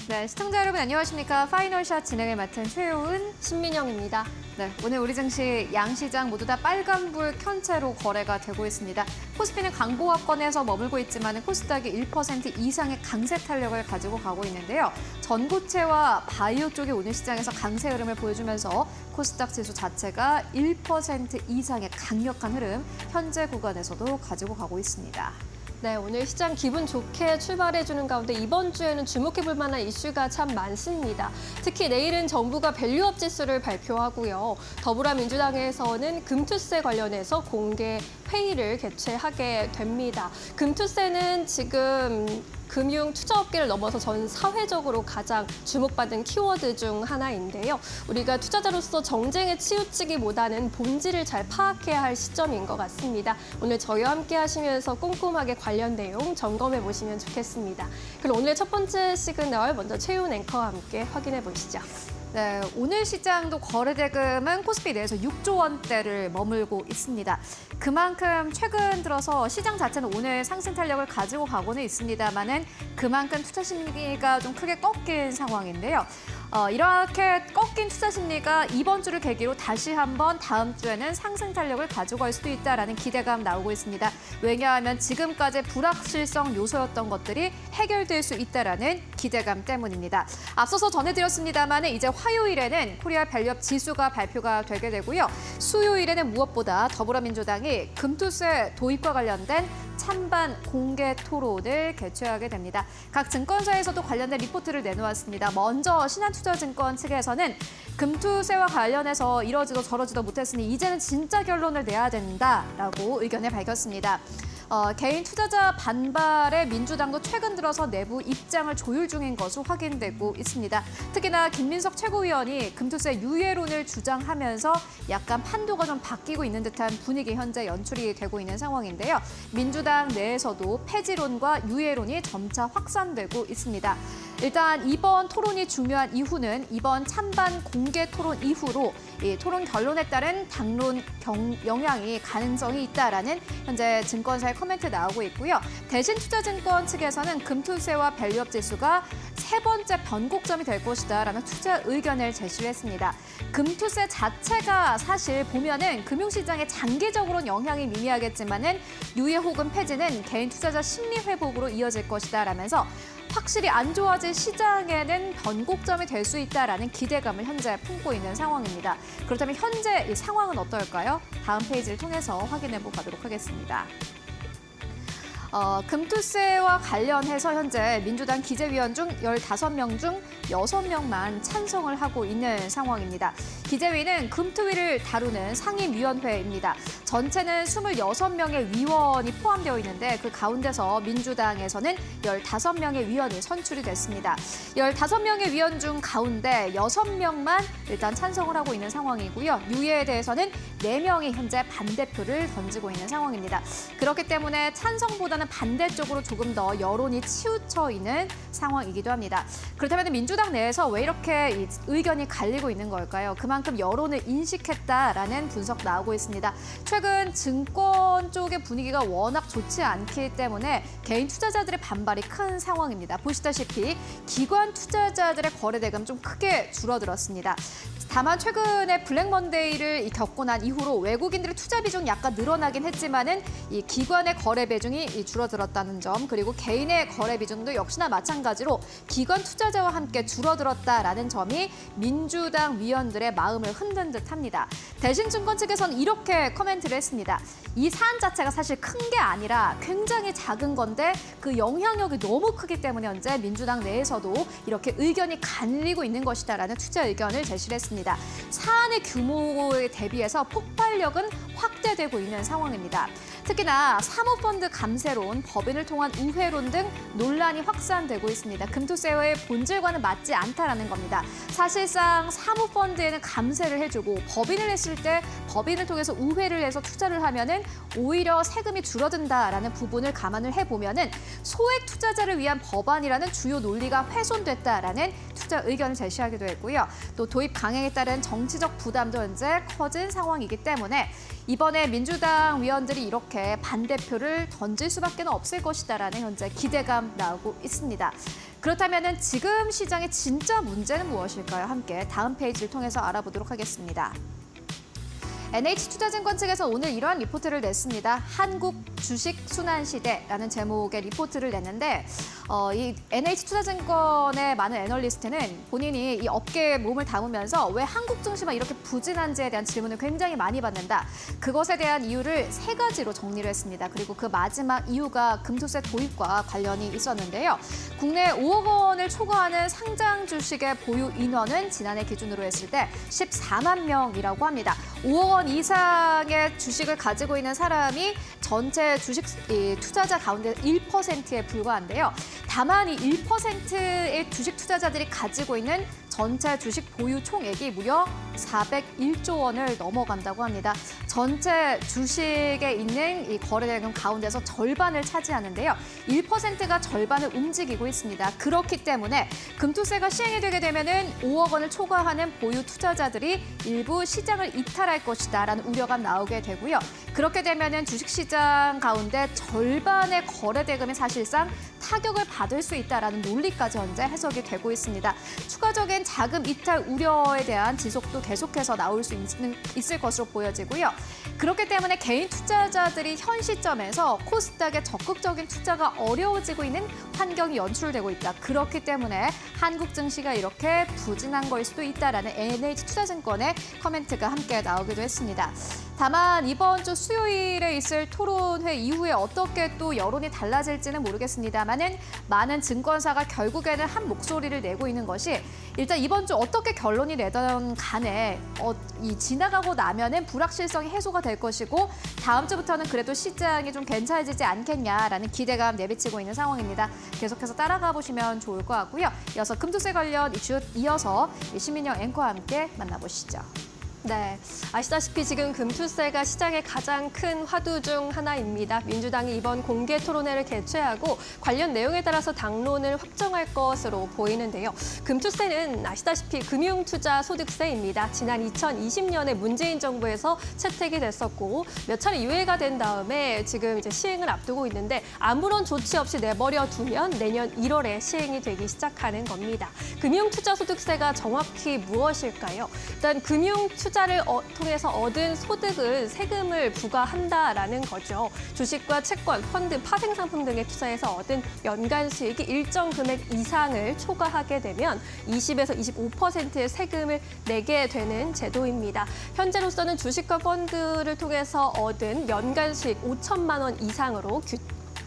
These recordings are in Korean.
네, 시청자 여러분 안녕하십니까? 파이널샷 진행을 맡은 최효은, 신민영입니다. 네, 오늘 우리 증시 양시장 모두 다 빨간불 켠 채로 거래가 되고 있습니다. 코스피는 강보합권에서 머물고 있지만 코스닥이 1% 이상의 강세 탄력을 가지고 가고 있는데요. 전고체와 바이오 쪽이 오늘 시장에서 강세 흐름을 보여주면서 코스닥 지수 자체가 1% 이상의 강력한 흐름 현재 구간에서도 가지고 가고 있습니다. 네, 오늘 시장 기분 좋게 출발해주는 가운데 이번 주에는 주목해볼 만한 이슈가 참 많습니다. 특히 내일은 정부가 밸류업 지수를 발표하고요. 더불어민주당에서는 금투세 관련해서 공개 회의를 개최하게 됩니다. 금투세는 지금 금융 투자업계를 넘어서 전 사회적으로 가장 주목받은 키워드 중 하나인데요. 우리가 투자자로서 정쟁에 치우치기보다는 본질을 잘 파악해야 할 시점인 것 같습니다. 오늘 저희와 함께 하시면서 꼼꼼하게 관련 내용 점검해 보시면 좋겠습니다. 그럼 오늘 첫 번째 시그널 먼저 최윤 앵커와 함께 확인해 보시죠. 네, 오늘 시장도 거래대금은 코스피 내에서 6조 원대를 머물고 있습니다. 그만큼 최근 들어서 시장 자체는 오늘 상승 탄력을 가지고 가고는 있습니다만은 그만큼 투자 심리가 좀 크게 꺾인 상황인데요. 이렇게 꺾인 투자 심리가 이번 주를 계기로 다시 한번 다음 주에는 상승 탄력을 가져갈 수도 있다라는 기대감 나오고 있습니다. 왜냐하면 지금까지 불확실성 요소였던 것들이 해결될 수 있다라는 기대감 때문입니다. 앞서서 전해드렸습니다만 이제 화요일에는 코리아 밸류업 지수가 발표가 되게 되고요. 수요일에는 무엇보다 더불어민주당이 금투세 도입과 관련된 찬반 공개 토론을 개최하게 됩니다. 각 증권사에서도 관련된 리포트를 내놓았습니다. 먼저 신한투자증권 측에서는 금투세와 관련해서 이러지도 저러지도 못했으니 이제는 진짜 결론을 내야 된다라고 의견을 밝혔습니다. 개인 투자자 반발에 민주당도 최근 들어서 내부 입장을 조율 중인 것으로 확인되고 있습니다. 특히나 김민석 최고위원이 금투세 유예론을 주장하면서 약간 판도가 좀 바뀌고 있는 듯한 분위기 현재 연출이 되고 있는 상황인데요. 민주당 내에서도 폐지론과 유예론이 점차 확산되고 있습니다. 일단 이번 토론이 중요한 이유는 이번 찬반 공개 토론 이후로 이 토론 결론에 따른 당론 영향이 가능성이 있다라는 현재 증권사의 코멘트 나오고 있고요. 대신투자증권 측에서는 금투세와 밸류업 지수가 세 번째 변곡점이 될 것이다라는 투자 의견을 제시했습니다. 금투세 자체가 사실 보면은 금융시장에 장기적으로는 영향이 미미하겠지만은 유예 혹은 폐지는 개인 투자자 심리 회복으로 이어질 것이다라면서 확실히 안 좋아질 시장에는 변곡점이 될 수 있다라는 기대감을 현재 품고 있는 상황입니다. 그렇다면 현재 이 상황은 어떨까요? 다음 페이지를 통해서 확인해 보도록 하겠습니다. 금투세와 관련해서 현재 민주당 기재위원 중 15명 중 6명만 찬성을 하고 있는 상황입니다. 기재위는 금투위를 다루는 상임위원회입니다. 전체는 26명의 위원이 포함되어 있는데 그 가운데서 민주당에서는 15명의 위원이 선출이 됐습니다. 15명의 위원 중 가운데 6명만 일단 찬성을 하고 있는 상황이고요. 유예에 대해서는 4명이 현재 반대표를 던지고 있는 상황입니다. 그렇기 때문에 찬성보다는 반대쪽으로 조금 더 여론이 치우쳐 있는 상황이기도 합니다. 그렇다면 민주당 내에서 왜 이렇게 의견이 갈리고 있는 걸까요? 그만큼 여론을 인식했다라는 분석 나오고 있습니다. 최근 증권 쪽의 분위기가 워낙 좋지 않기 때문에 개인 투자자들의 반발이 큰 상황입니다. 보시다시피 기관 투자자들의 거래 대금 좀 크게 줄어들었습니다. 다만 최근에 블랙먼데이를 겪고 난 이후로 외국인들의 투자 비중이 약간 늘어나긴 했지만은 이 기관의 거래 비중이 줄어들었다는 점, 그리고 개인의 거래 비중도 역시나 마찬가지로 기관 투자자와 함께 줄어들었다라는 점이 민주당 위원들의 마음을 흔든 듯합니다. 대신증권 측에서는 이렇게 코멘트를 했습니다. 이 사안 자체가 사실 큰 게 아니라 굉장히 작은 건데 그 영향력이 너무 크기 때문에 현재 민주당 내에서도 이렇게 의견이 갈리고 있는 것이다라는 투자 의견을 제시를 했습니다. 사안의 규모에 대비해서 폭발력은 확대되고 있는 상황입니다. 특히나 사모펀드 감세론, 법인을 통한 우회론 등 논란이 확산되고 있습니다. 금투세의 본질과는 맞지 않다라는 겁니다. 사실상 사모펀드에는 감세를 해주고 법인을 했을 때 법인을 통해서 우회를 해서 투자를 하면은 오히려 세금이 줄어든다라는 부분을 감안을 해보면은 소액 투자자를 위한 법안이라는 주요 논리가 훼손됐다라는 투자 의견을 제시하기도 했고요. 또 도입 강행에 따른 정치적 부담도 현재 커진 상황이기 때문에 이번에 민주당 위원들이 이렇게 이렇게 반대표를 던질 수밖에 없을 것이다라는 현재 기대감 나오고 있습니다. 그렇다면 지금 시장의 진짜 문제는 무엇일까요? 함께 다음 페이지를 통해서 알아보도록 하겠습니다. NH투자증권 측에서 오늘 이러한 리포트를 냈습니다. 한국 주식 순환 시대라는 제목의 리포트를 냈는데 이 NH투자증권의 많은 애널리스트는 본인이 이 업계에 몸을 담으면서 왜 한국 증시만 이렇게 부진한지에 대한 질문을 굉장히 많이 받는다. 그것에 대한 이유를 3가지로 정리를 했습니다. 그리고 그 마지막 이유가 금투세 도입과 관련이 있었는데요. 국내 5억 원을 초과하는 상장 주식의 보유 인원은 지난해 기준으로 했을 때 14만 명이라고 합니다. 5억 원 이상의 주식을 가지고 있는 사람이 전체 주식 투자자 가운데 1%에 불과한데요. 다만 이 1%의 주식 투자자들이 가지고 있는 전체 주식 보유 총액이 무려 401조 원을 넘어간다고 합니다. 전체 주식에 있는 이 거래대금 가운데서 절반을 차지하는데요. 1%가 절반을 움직이고 있습니다. 그렇기 때문에 금투세가 시행이 되게 되면은 5억 원을 초과하는 보유 투자자들이 일부 시장을 이탈할 것이다라는 우려가 나오게 되고요. 그렇게 되면은 주식시장 가운데 절반의 거래대금이 사실상 타격을 받을 수 있다라는 논리까지 현재 해석이 되고 있습니다. 추가적인 자금 이탈 우려에 대한 지속도 계속해서 나올 수 있을 것으로 보여지고요. 그렇기 때문에 개인 투자자들이 현 시점에서 코스닥에 적극적인 투자가 어려워지고 있는 환경이 연출되고 있다. 그렇기 때문에 한국 증시가 이렇게 부진한 거일 수도 있다라는 NH투자증권의 코멘트가 함께 나오기도 했습니다. 다만 이번 주 수요일에 있을 토론회 이후에 어떻게 또 여론이 달라질지는 모르겠습니다만은 많은 증권사가 결국에는 한 목소리를 내고 있는 것이 일단 이번 주 어떻게 결론이 내던 간에 이 지나가고 나면은 불확실성이 해소가 될 것이고 다음 주부터는 그래도 시장이 좀 괜찮아지지 않겠냐라는 기대감 내비치고 있는 상황입니다. 계속해서 따라가 보시면 좋을 것 같고요. 이어서 금투세 관련 이슈 이어서 시민영 앵커와 함께 만나보시죠. 네, 아시다시피 지금 금투세가 시장의 가장 큰 화두 중 하나입니다. 민주당이 이번 공개 토론회를 개최하고 관련 내용에 따라서 당론을 확정할 것으로 보이는데요. 금투세는 아시다시피 금융투자소득세입니다. 지난 2020년에 문재인 정부에서 채택이 됐었고 몇 차례 유예가 된 다음에 지금 이제 시행을 앞두고 있는데 아무런 조치 없이 내버려 두면 내년 1월에 시행이 되기 시작하는 겁니다. 금융투자소득세가 정확히 무엇일까요? 일단 금융투자를 통해서 얻은 소득은 세금을 부과한다라는 거죠. 주식과 채권, 펀드, 파생상품 등에 투자해서 얻은 연간 수익이 일정 금액 이상을 초과하게 되면 20에서 25%의 세금을 내게 되는 제도입니다. 현재로서는 주식과 펀드를 통해서 얻은 연간 수익 5천만 원 이상으로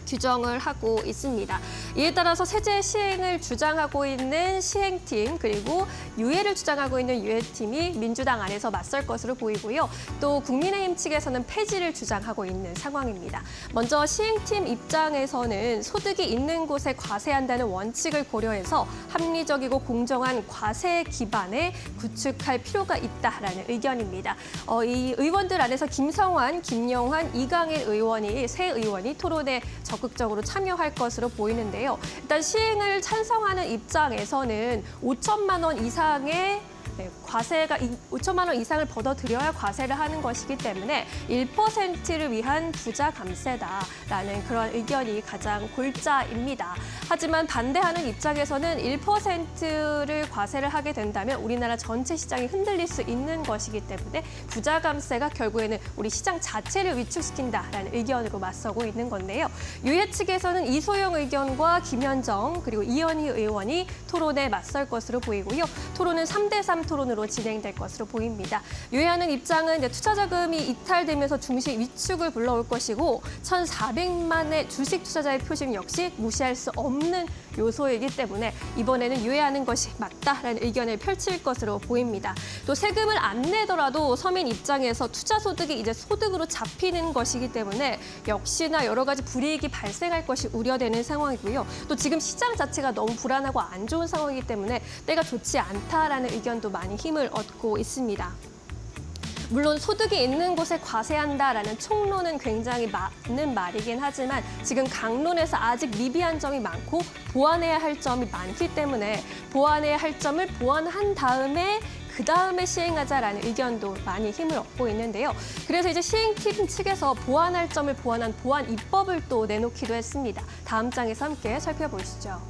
규정을 하고 있습니다. 이에 따라서 세제 시행을 주장하고 있는 시행팀 그리고 유예를 주장하고 있는 유예팀이 민주당 안에서 맞설 것으로 보이고요. 또 국민의힘 측에서는 폐지를 주장하고 있는 상황입니다. 먼저 시행팀 입장에서는 소득이 있는 곳에 과세한다는 원칙을 고려해서 합리적이고 공정한 과세 기반을 구축할 필요가 있다라는 의견입니다. 이 의원들 안에서 김성환, 김영환, 이강일 의원이 세 의원이 토론에 적극적으로 참여할 것으로 보이는데요. 일단 시행을 찬성하는 입장에서는 5천만 원 이상의 과세가 5천만 원 이상을 벌어들여야 과세를 하는 것이기 때문에 1%를 위한 부자 감세다라는 그런 의견이 가장 골자입니다. 하지만 반대하는 입장에서는 1%를 과세를 하게 된다면 우리나라 전체 시장이 흔들릴 수 있는 것이기 때문에 부자 감세가 결국에는 우리 시장 자체를 위축시킨다라는 의견으로 맞서고 있는 건데요. 유예 측에서는 이소영 의견과 김현정 그리고 이현희 의원이 토론에 맞설 것으로 보이고요. 토론은 3대3 토론으로 진행될 것으로 보입니다. 유예하는 입장은 이제 투자 자금이 이탈되면서 주식 위축을 불러올 것이고 1,400만의 주식 투자자의 표심 역시 무시할 수 없는 요소이기 때문에 이번에는 유예하는 것이 맞다라는 의견을 펼칠 것으로 보입니다. 또 세금을 안 내더라도 서민 입장에서 투자 소득이 이제 소득으로 잡히는 것이기 때문에 역시나 여러 가지 불이익이 발생할 것이 우려되는 상황이고요. 또 지금 시장 자체가 너무 불안하고 안 좋은 상황이기 때문에 때가 좋지 않다라는 의견도 많이 힘을 얻고 있습니다. 물론 소득이 있는 곳에 과세한다라는 총론은 굉장히 맞는 말이긴 하지만 지금 강론에서 아직 미비한 점이 많고 보완해야 할 점이 많기 때문에 보완해야 할 점을 보완한 다음에 그 다음에 시행하자라는 의견도 많이 힘을 얻고 있는데요. 그래서 이제 시행팀 측에서 보완할 점을 보완한 보완 입법을 또 내놓기도 했습니다. 다음 장에서 함께 살펴보시죠.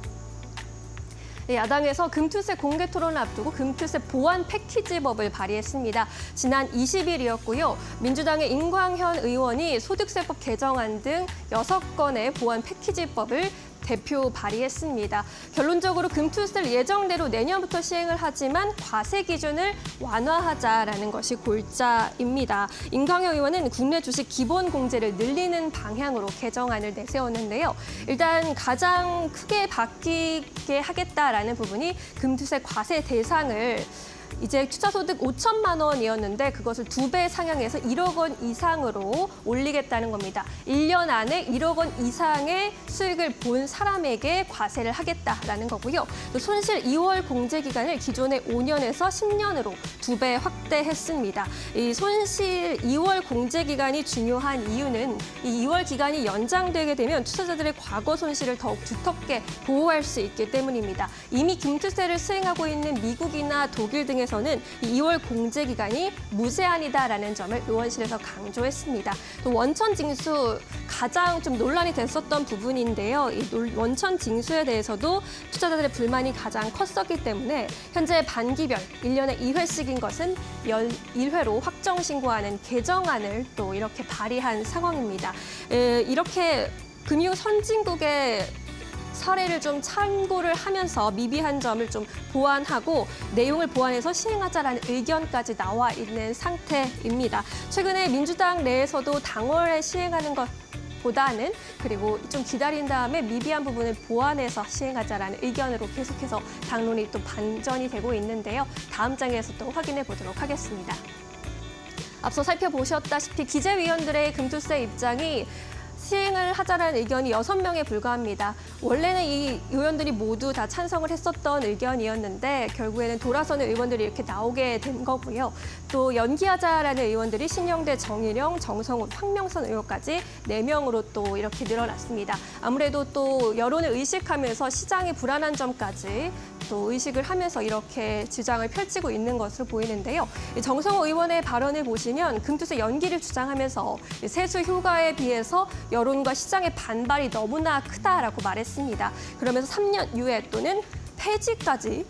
야당에서 금투세 공개 토론을 앞두고 금투세 보완 패키지법을 발의했습니다. 지난 20일이었고요. 민주당의 임광현 의원이 소득세법 개정안 등 6건의 보완 패키지법을 대표 발의했습니다. 결론적으로 금투세를 예정대로 내년부터 시행을 하지만 과세 기준을 완화하자라는 것이 골자입니다. 임광현 의원은 국내 주식 기본 공제를 늘리는 방향으로 개정안을 내세웠는데요. 일단 가장 크게 바뀌게 하겠다라는 부분이 금투세 과세 대상을 이제 투자소득 5천만 원이었는데 그것을 2배 상향해서 1억 원 이상으로 올리겠다는 겁니다. 1년 안에 1억 원 이상의 수익을 본 사람에게 과세를 하겠다라는 거고요. 또 손실 2월 공제 기간을 기존의 5년에서 10년으로 2배 확대했습니다. 이 손실 2월 공제 기간이 중요한 이유는 이 2월 기간이 연장되게 되면 투자자들의 과거 손실을 더욱 두텁게 보호할 수 있기 때문입니다. 이미 금투세를 수행하고 있는 미국이나 독일 등에서는 이 2월 공제 기간이 무제한이다라는 점을 의원실에서 강조했습니다. 또 원천 징수 가장 좀 논란이 됐었던 부분인데요. 이 원천 징수에 대해서도 투자자들의 불만이 가장 컸었기 때문에 현재 반기별 1년에 2회씩인 것은 연 1회로 확정 신고하는 개정안을 또 이렇게 발의한 상황입니다. 이렇게 금융 선진국의 사례를 좀 참고를 하면서 미비한 점을 좀 보완하고 내용을 보완해서 시행하자라는 의견까지 나와 있는 상태입니다. 최근에 민주당 내에서도 당월에 시행하는 것보다는 그리고 좀 기다린 다음에 미비한 부분을 보완해서 시행하자라는 의견으로 계속해서 당론이 또 반전이 되고 있는데요. 다음 장에서 또 확인해 보도록 하겠습니다. 앞서 살펴보셨다시피 기재위원들의 금투세 입장이 시행을 하자라는 의견이 6명에 불과합니다. 원래는 이 의원들이 모두 다 찬성을 했었던 의견이었는데 결국에는 돌아서는 의원들이 이렇게 나오게 된 거고요. 또 연기하자라는 의원들이 신영대, 정일영, 정성훈, 황명선 의원까지 4명으로 또 이렇게 늘어났습니다. 아무래도 또 여론을 의식하면서 시장의 불안한 점까지 또 의식을 하면서 이렇게 주장을 펼치고 있는 것으로 보이는데요. 정성호 의원의 발언을 보시면 금투세 연기를 주장하면서 세수 효과에 비해서 여론과 시장의 반발이 너무나 크다라고 말했습니다. 그러면서 3년 유예 또는 폐지까지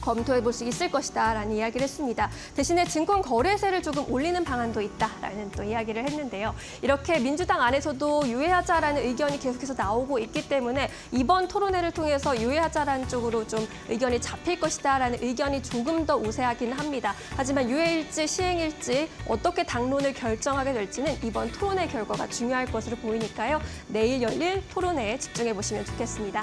검토해 볼 수 있을 것이다라는 이야기를 했습니다. 대신에 증권 거래세를 조금 올리는 방안도 있다라는 또 이야기를 했는데요. 이렇게 민주당 안에서도 유예하자라는 의견이 계속해서 나오고 있기 때문에 이번 토론회를 통해서 유예하자라는 쪽으로 좀 의견이 잡힐 것이다라는 의견이 조금 더 우세하기는 합니다. 하지만 유예일지 시행일지 어떻게 당론을 결정하게 될지는 이번 토론회 결과가 중요할 것으로 보이니까요. 내일 열릴 토론회에 집중해 보시면 좋겠습니다.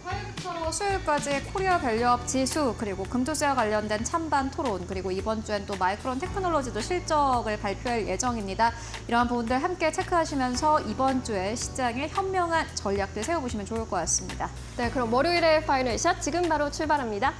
화요일부터 수요일까지 코리아 밸류업 지수 그리고 금투세와 관련된 찬반 토론 그리고 이번 주엔 또 마이크론 테크놀로지도 실적을 발표할 예정입니다. 이러한 부분들 함께 체크하시면서 이번 주에 시장의 현명한 전략들 세워보시면 좋을 것 같습니다. 네, 그럼 월요일의 파이널샷 지금 바로 출발합니다.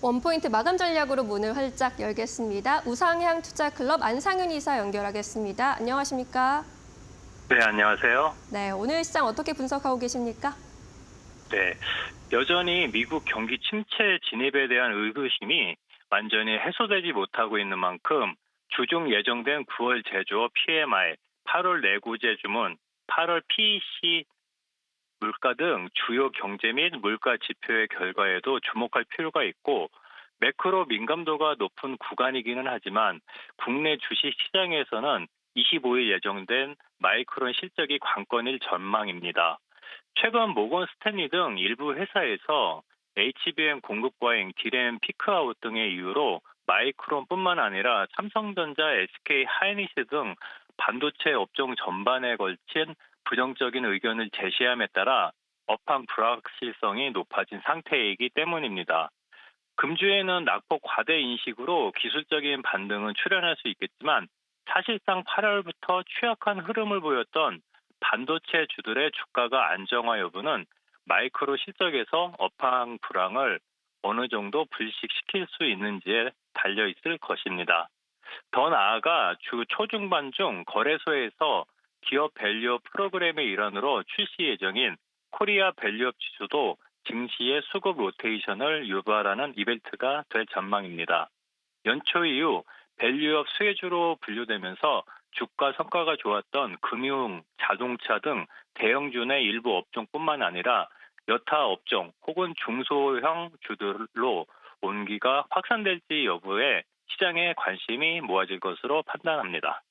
원포인트 마감 전략으로 문을 활짝 열겠습니다. 우상향 투자클럽 안상윤 이사 연결하겠습니다. 안녕하십니까? 네, 안녕하세요. 네, 오늘 시장 어떻게 분석하고 계십니까? 네, 여전히 미국 경기 침체 진입에 대한 의구심이 완전히 해소되지 못하고 있는 만큼 주중 예정된 9월 제조업 PMI, 8월 내구재 주문, 8월 PEC 물가 등 주요 경제 및 물가 지표의 결과에도 주목할 필요가 있고 매크로 민감도가 높은 구간이기는 하지만 국내 주식 시장에서는 25일 예정된 마이크론 실적이 관건일 전망입니다. 최근 모건 스탠리 등 일부 회사에서 HBM 공급 과잉, 디램 피크아웃 등의 이유로 마이크론뿐만 아니라 삼성전자, SK 하이닉스 등 반도체 업종 전반에 걸친 부정적인 의견을 제시함에 따라 업황 불확실성이 높아진 상태이기 때문입니다. 금주에는 낙폭 과대 인식으로 기술적인 반등은 출현할 수 있겠지만 사실상 8월부터 취약한 흐름을 보였던 반도체 주들의 주가가 안정화 여부는 마이크로 실적에서 업황 불황을 어느 정도 불식시킬 수 있는지에 달려있을 것입니다. 더 나아가 주 초중반 중 거래소에서 기업 밸류업 프로그램의 일환으로 출시 예정인 코리아 밸류업 지수도 증시의 수급 로테이션을 유발하는 이벤트가 될 전망입니다. 연초 이후 밸류업 수혜주로 분류되면서 주가 성과가 좋았던 금융, 자동차 등 대형주의 일부 업종뿐만 아니라 여타 업종 혹은 중소형 주들로 온기가 확산될지 여부에 시장에 관심이 모아질 것으로 판단합니다.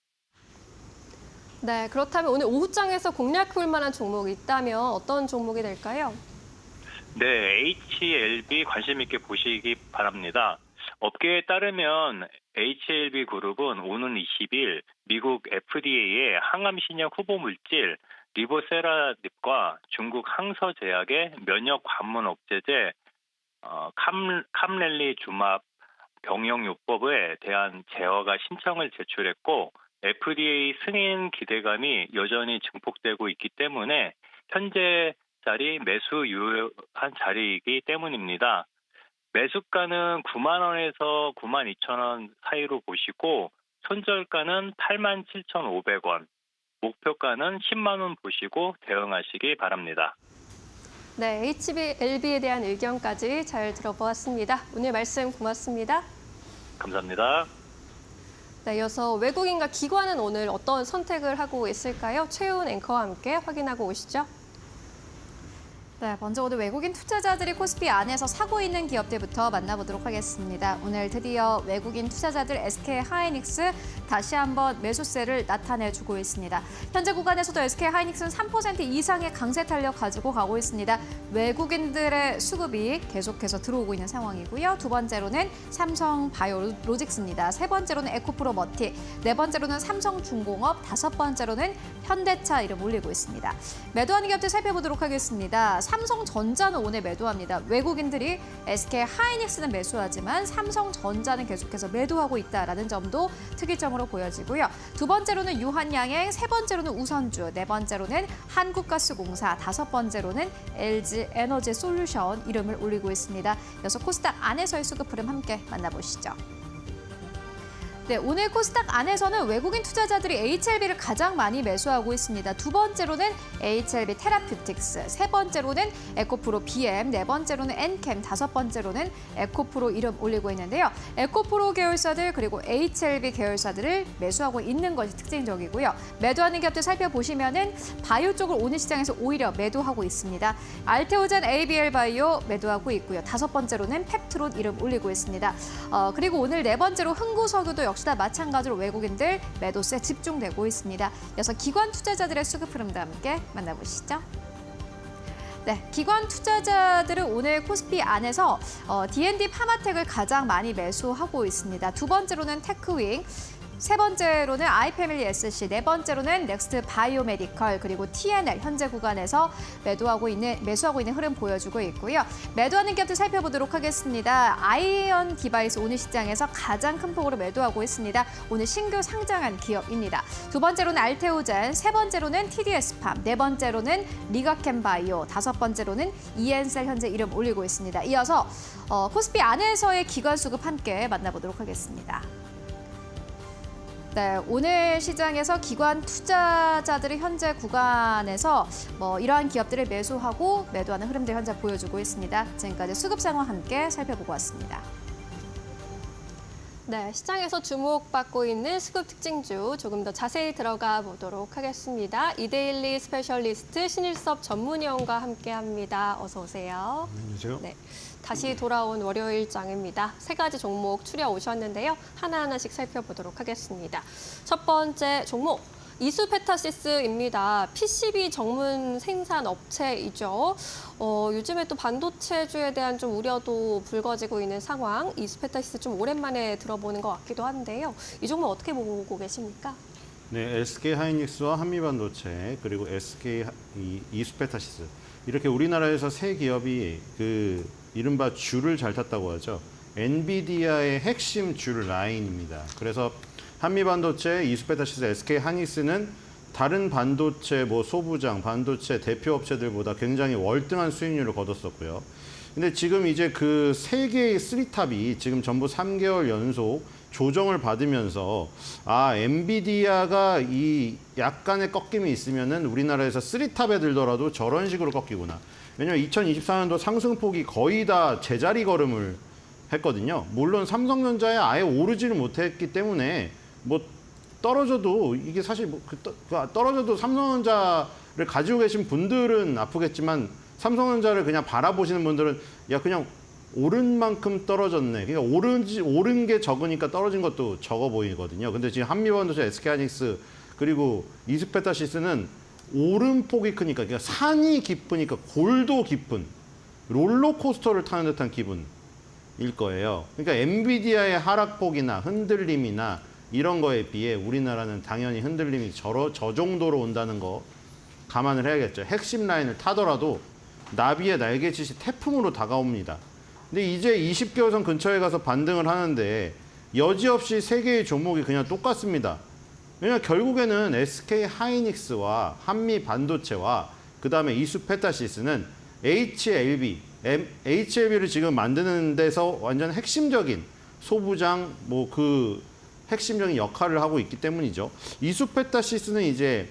네, 그렇다면 오늘 오후장에서 공략해 볼 만한 종목이 있다면 어떤 종목이 될까요? 네, HLB 관심 있게 보시기 바랍니다. 업계에 따르면 HLB 그룹은 오는 20일 미국 FDA의 항암 신약 후보 물질 리보세라닙과 중국 항서제약의 면역 관문 억제제 캄렐리주맙 병용요법에 대한 재허가 신청을 제출했고 FDA 승인 기대감이 여전히 증폭되고 있기 때문에 현재 자리 매수 유효한 자리이기 때문입니다. 매수가는 9만 원에서 9만 2천 원 사이로 보시고 손절가는 8만 7,500원, 목표가는 10만 원 보시고 대응하시기 바랍니다. 네, HLB에 대한 의견까지 잘 들어보았습니다. 오늘 말씀 고맙습니다. 감사합니다. 네, 이어서 외국인과 기관은 오늘 어떤 선택을 하고 있을까요? 최훈 앵커와 함께 확인하고 오시죠. 네, 먼저 오늘 외국인 투자자들이 코스피 안에서 사고 있는 기업들부터 만나보도록 하겠습니다. 오늘 드디어 외국인 투자자들 SK 하이닉스 다시 한번 매수세를 나타내주고 있습니다. 현재 구간에서도 SK 하이닉스는 3% 이상의 강세 탄력 가지고 가고 있습니다. 외국인들의 수급이 계속해서 들어오고 있는 상황이고요. 두 번째로는 삼성 바이오로직스입니다. 세 번째로는 에코프로 머티, 네 번째로는 삼성중공업, 다섯 번째로는 현대차 이름 올리고 있습니다. 매도하는 기업들 살펴보도록 하겠습니다. 삼성전자는 오늘 매도합니다. 외국인들이 SK 하이닉스는 매수하지만 삼성전자는 계속해서 매도하고 있다라는 점도 특이점으로 보여지고요. 두 번째로는 유한양행, 세 번째로는 우선주, 네 번째로는 한국가스공사, 다섯 번째로는 LG 에너지 솔루션 이름을 올리고 있습니다. 이어서 코스닥 안에서의 수급 흐름 함께 만나보시죠. 네, 오늘 코스닥 안에서는 외국인 투자자들이 HLB를 가장 많이 매수하고 있습니다. 두 번째로는 HLB 테라퓨틱스, 세 번째로는 에코프로 BM, 네 번째로는 엔캠, 다섯 번째로는 에코프로 이름 올리고 있는데요. 에코프로 계열사들 그리고 HLB 계열사들을 매수하고 있는 것이 특징적이고요. 매도하는 기업들 살펴보시면은 바이오 쪽을 오늘 시장에서 오히려 매도하고 있습니다. 알테오젠 ABL 바이오 매도하고 있고요. 다섯 번째로는 펩트론 이름 올리고 있습니다. 그리고 오늘 네 번째로 흥구석유도 역시나 마찬가지로 외국인들 매도세 집중되고 있습니다. 이어서 기관 투자자들의 수급 흐름도 함께 만나보시죠. 네, 기관 투자자들은 오늘 코스피 안에서 D&D 파마텍을 가장 많이 매수하고 있습니다. 두 번째로는 테크윙, 세 번째로는 아이패밀리 SC, 네 번째로는 넥스트 바이오메디컬, 그리고 TNL 현재 구간에서 매수하고 있는 흐름 보여주고 있고요. 매도하는 기업들 살펴보도록 하겠습니다. 아이언 디바이스 오늘 시장에서 가장 큰 폭으로 매도하고 있습니다. 오늘 신규 상장한 기업입니다. 두 번째로는 알테오젠, 세 번째로는 TDS팜, 네 번째로는 리가캠바이오, 다섯 번째로는 이엔셀 현재 이름 올리고 있습니다. 이어서 코스피 안에서의 기관 수급 함께 만나보도록 하겠습니다. 네, 오늘 시장에서 기관 투자자들이 현재 구간에서 이러한 기업들을 매수하고 매도하는 흐름들 현재 보여주고 있습니다. 지금까지 수급 상황 함께 살펴보고 왔습니다. 네, 시장에서 주목받고 있는 수급 특징주 조금 더 자세히 들어가 보도록 하겠습니다. 이데일리 스페셜리스트 신일섭 전문위원과 함께합니다. 어서 오세요. 안녕하세요. 네, 다시 돌아온 월요일장입니다. 세 가지 종목 추려 오셨는데요. 하나하나씩 살펴보도록 하겠습니다. 첫 번째 종목. 이수페타시스입니다. PCB 전문 생산 업체이죠. 요즘에 또 반도체주에 대한 좀 우려도 불거지고 있는 상황. 이수페타시스 좀 오랜만에 들어보는 것 같기도 한데요. 이 종목 어떻게 보고 계십니까? 네, SK 하이닉스와 한미반도체 그리고 이수페타시스 이렇게 우리나라에서 세 기업이 그 이른바 줄을 잘 탔다고 하죠. 엔비디아의 핵심 줄 라인입니다. 그래서 한미반도체, 이수페타시스, SK 하이닉스는 다른 반도체 소부장, 반도체 대표 업체들보다 굉장히 월등한 수익률을 거뒀었고요. 근데 지금 이제 그 세 개의 쓰리탑이 지금 전부 3개월 연속 조정을 받으면서 엔비디아가 이 약간의 꺾임이 있으면은 우리나라에서 쓰리탑에 들더라도 저런 식으로 꺾이구나. 왜냐면 2024년도 상승폭이 거의 다 제자리 걸음을 했거든요. 물론 삼성전자에 아예 오르지를 못했기 때문에 떨어져도 이게 사실 떨어져도 삼성전자를 가지고 계신 분들은 아프겠지만 삼성전자를 그냥 바라보시는 분들은 그냥 오른 만큼 떨어졌네. 그러니까 오른 게 적으니까 떨어진 것도 적어 보이거든요. 근데 지금 한미반도체, SK하이닉스 그리고 이수페타시스는 오름폭이 크니까 그러니까 산이 깊으니까 골도 깊은 롤러코스터를 타는 듯한 기분일 거예요. 그러니까 엔비디아의 하락폭이나 흔들림이나 이런 거에 비해 우리나라는 당연히 흔들림이 저 정도로 온다는 거 감안을 해야겠죠. 핵심 라인을 타더라도 나비의 날개짓이 태풍으로 다가옵니다. 근데 이제 20개월 선 근처에 가서 반등을 하는데 여지없이 세 개의 종목이 그냥 똑같습니다. 왜냐하면 결국에는 SK 하이닉스와 한미 반도체와 그 다음에 이수페타시스는 HLB를 지금 만드는 데서 완전 핵심적인 소부장 핵심적인 역할을 하고 있기 때문이죠. 이수페타시스는 이제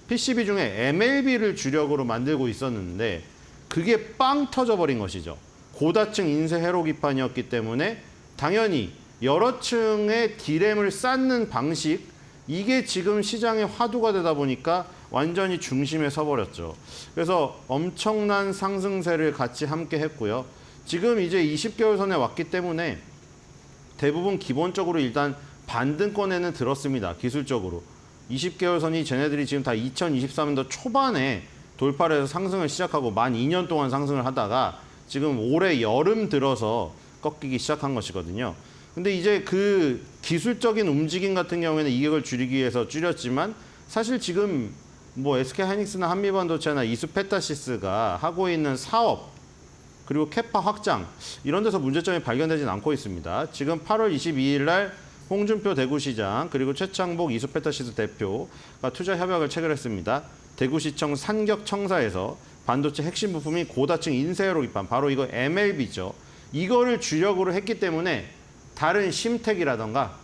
PCB 중에 MLB를 주력으로 만들고 있었는데 그게 빵 터져버린 것이죠. 고다층 인쇄 회로 기판이었기 때문에 당연히 여러 층의 D램을 쌓는 방식 이게 지금 시장의 화두가 되다 보니까 완전히 중심에 서버렸죠. 그래서 엄청난 상승세를 같이 함께 했고요. 지금 이제 20개월 선에 왔기 때문에 대부분 기본적으로 일단 반등권에는 들었습니다. 기술적으로. 20개월 선이 쟤네들이 지금 다 2023년도 초반에 돌파를 해서 상승을 시작하고 만 2년 동안 상승을 하다가 지금 올해 여름 들어서 꺾이기 시작한 것이거든요. 근데 이제 그 기술적인 움직임 같은 경우에는 이익을 줄이기 위해서 줄였지만 사실 지금 SK 하이닉스나 한미반도체나 이수페타시스가 하고 있는 사업 그리고 캐파 확장 이런 데서 문제점이 발견되진 않고 있습니다. 지금 8월 22일 날 홍준표 대구시장 그리고 최창복 이수페타시스 대표가 투자 협약을 체결했습니다. 대구시청 산격청사에서 반도체 핵심 부품인 고다층 인쇄회로 기판 바로 이거 MLB죠. 이거를 주력으로 했기 때문에 다른 심텍이라던가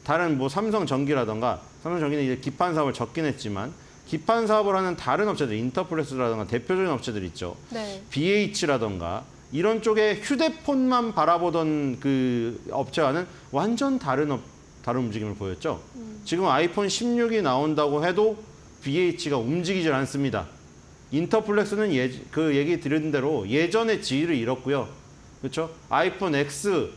다른 삼성전기라던가 삼성전기는 이제 기판 사업을 접긴 했지만 기판 사업을 하는 다른 업체들 인터플렉스라던가 대표적인 업체들 있죠. 네. BH라던가 이런 쪽에 휴대폰만 바라보던 그 업체와는 완전 다른 움직임을 보였죠. 지금 아이폰 16이 나온다고 해도 BH가 움직이질 않습니다. 인터플렉스는 그 얘기 드린 대로 예전의 지위를 잃었고요. 그렇죠? 아이폰 X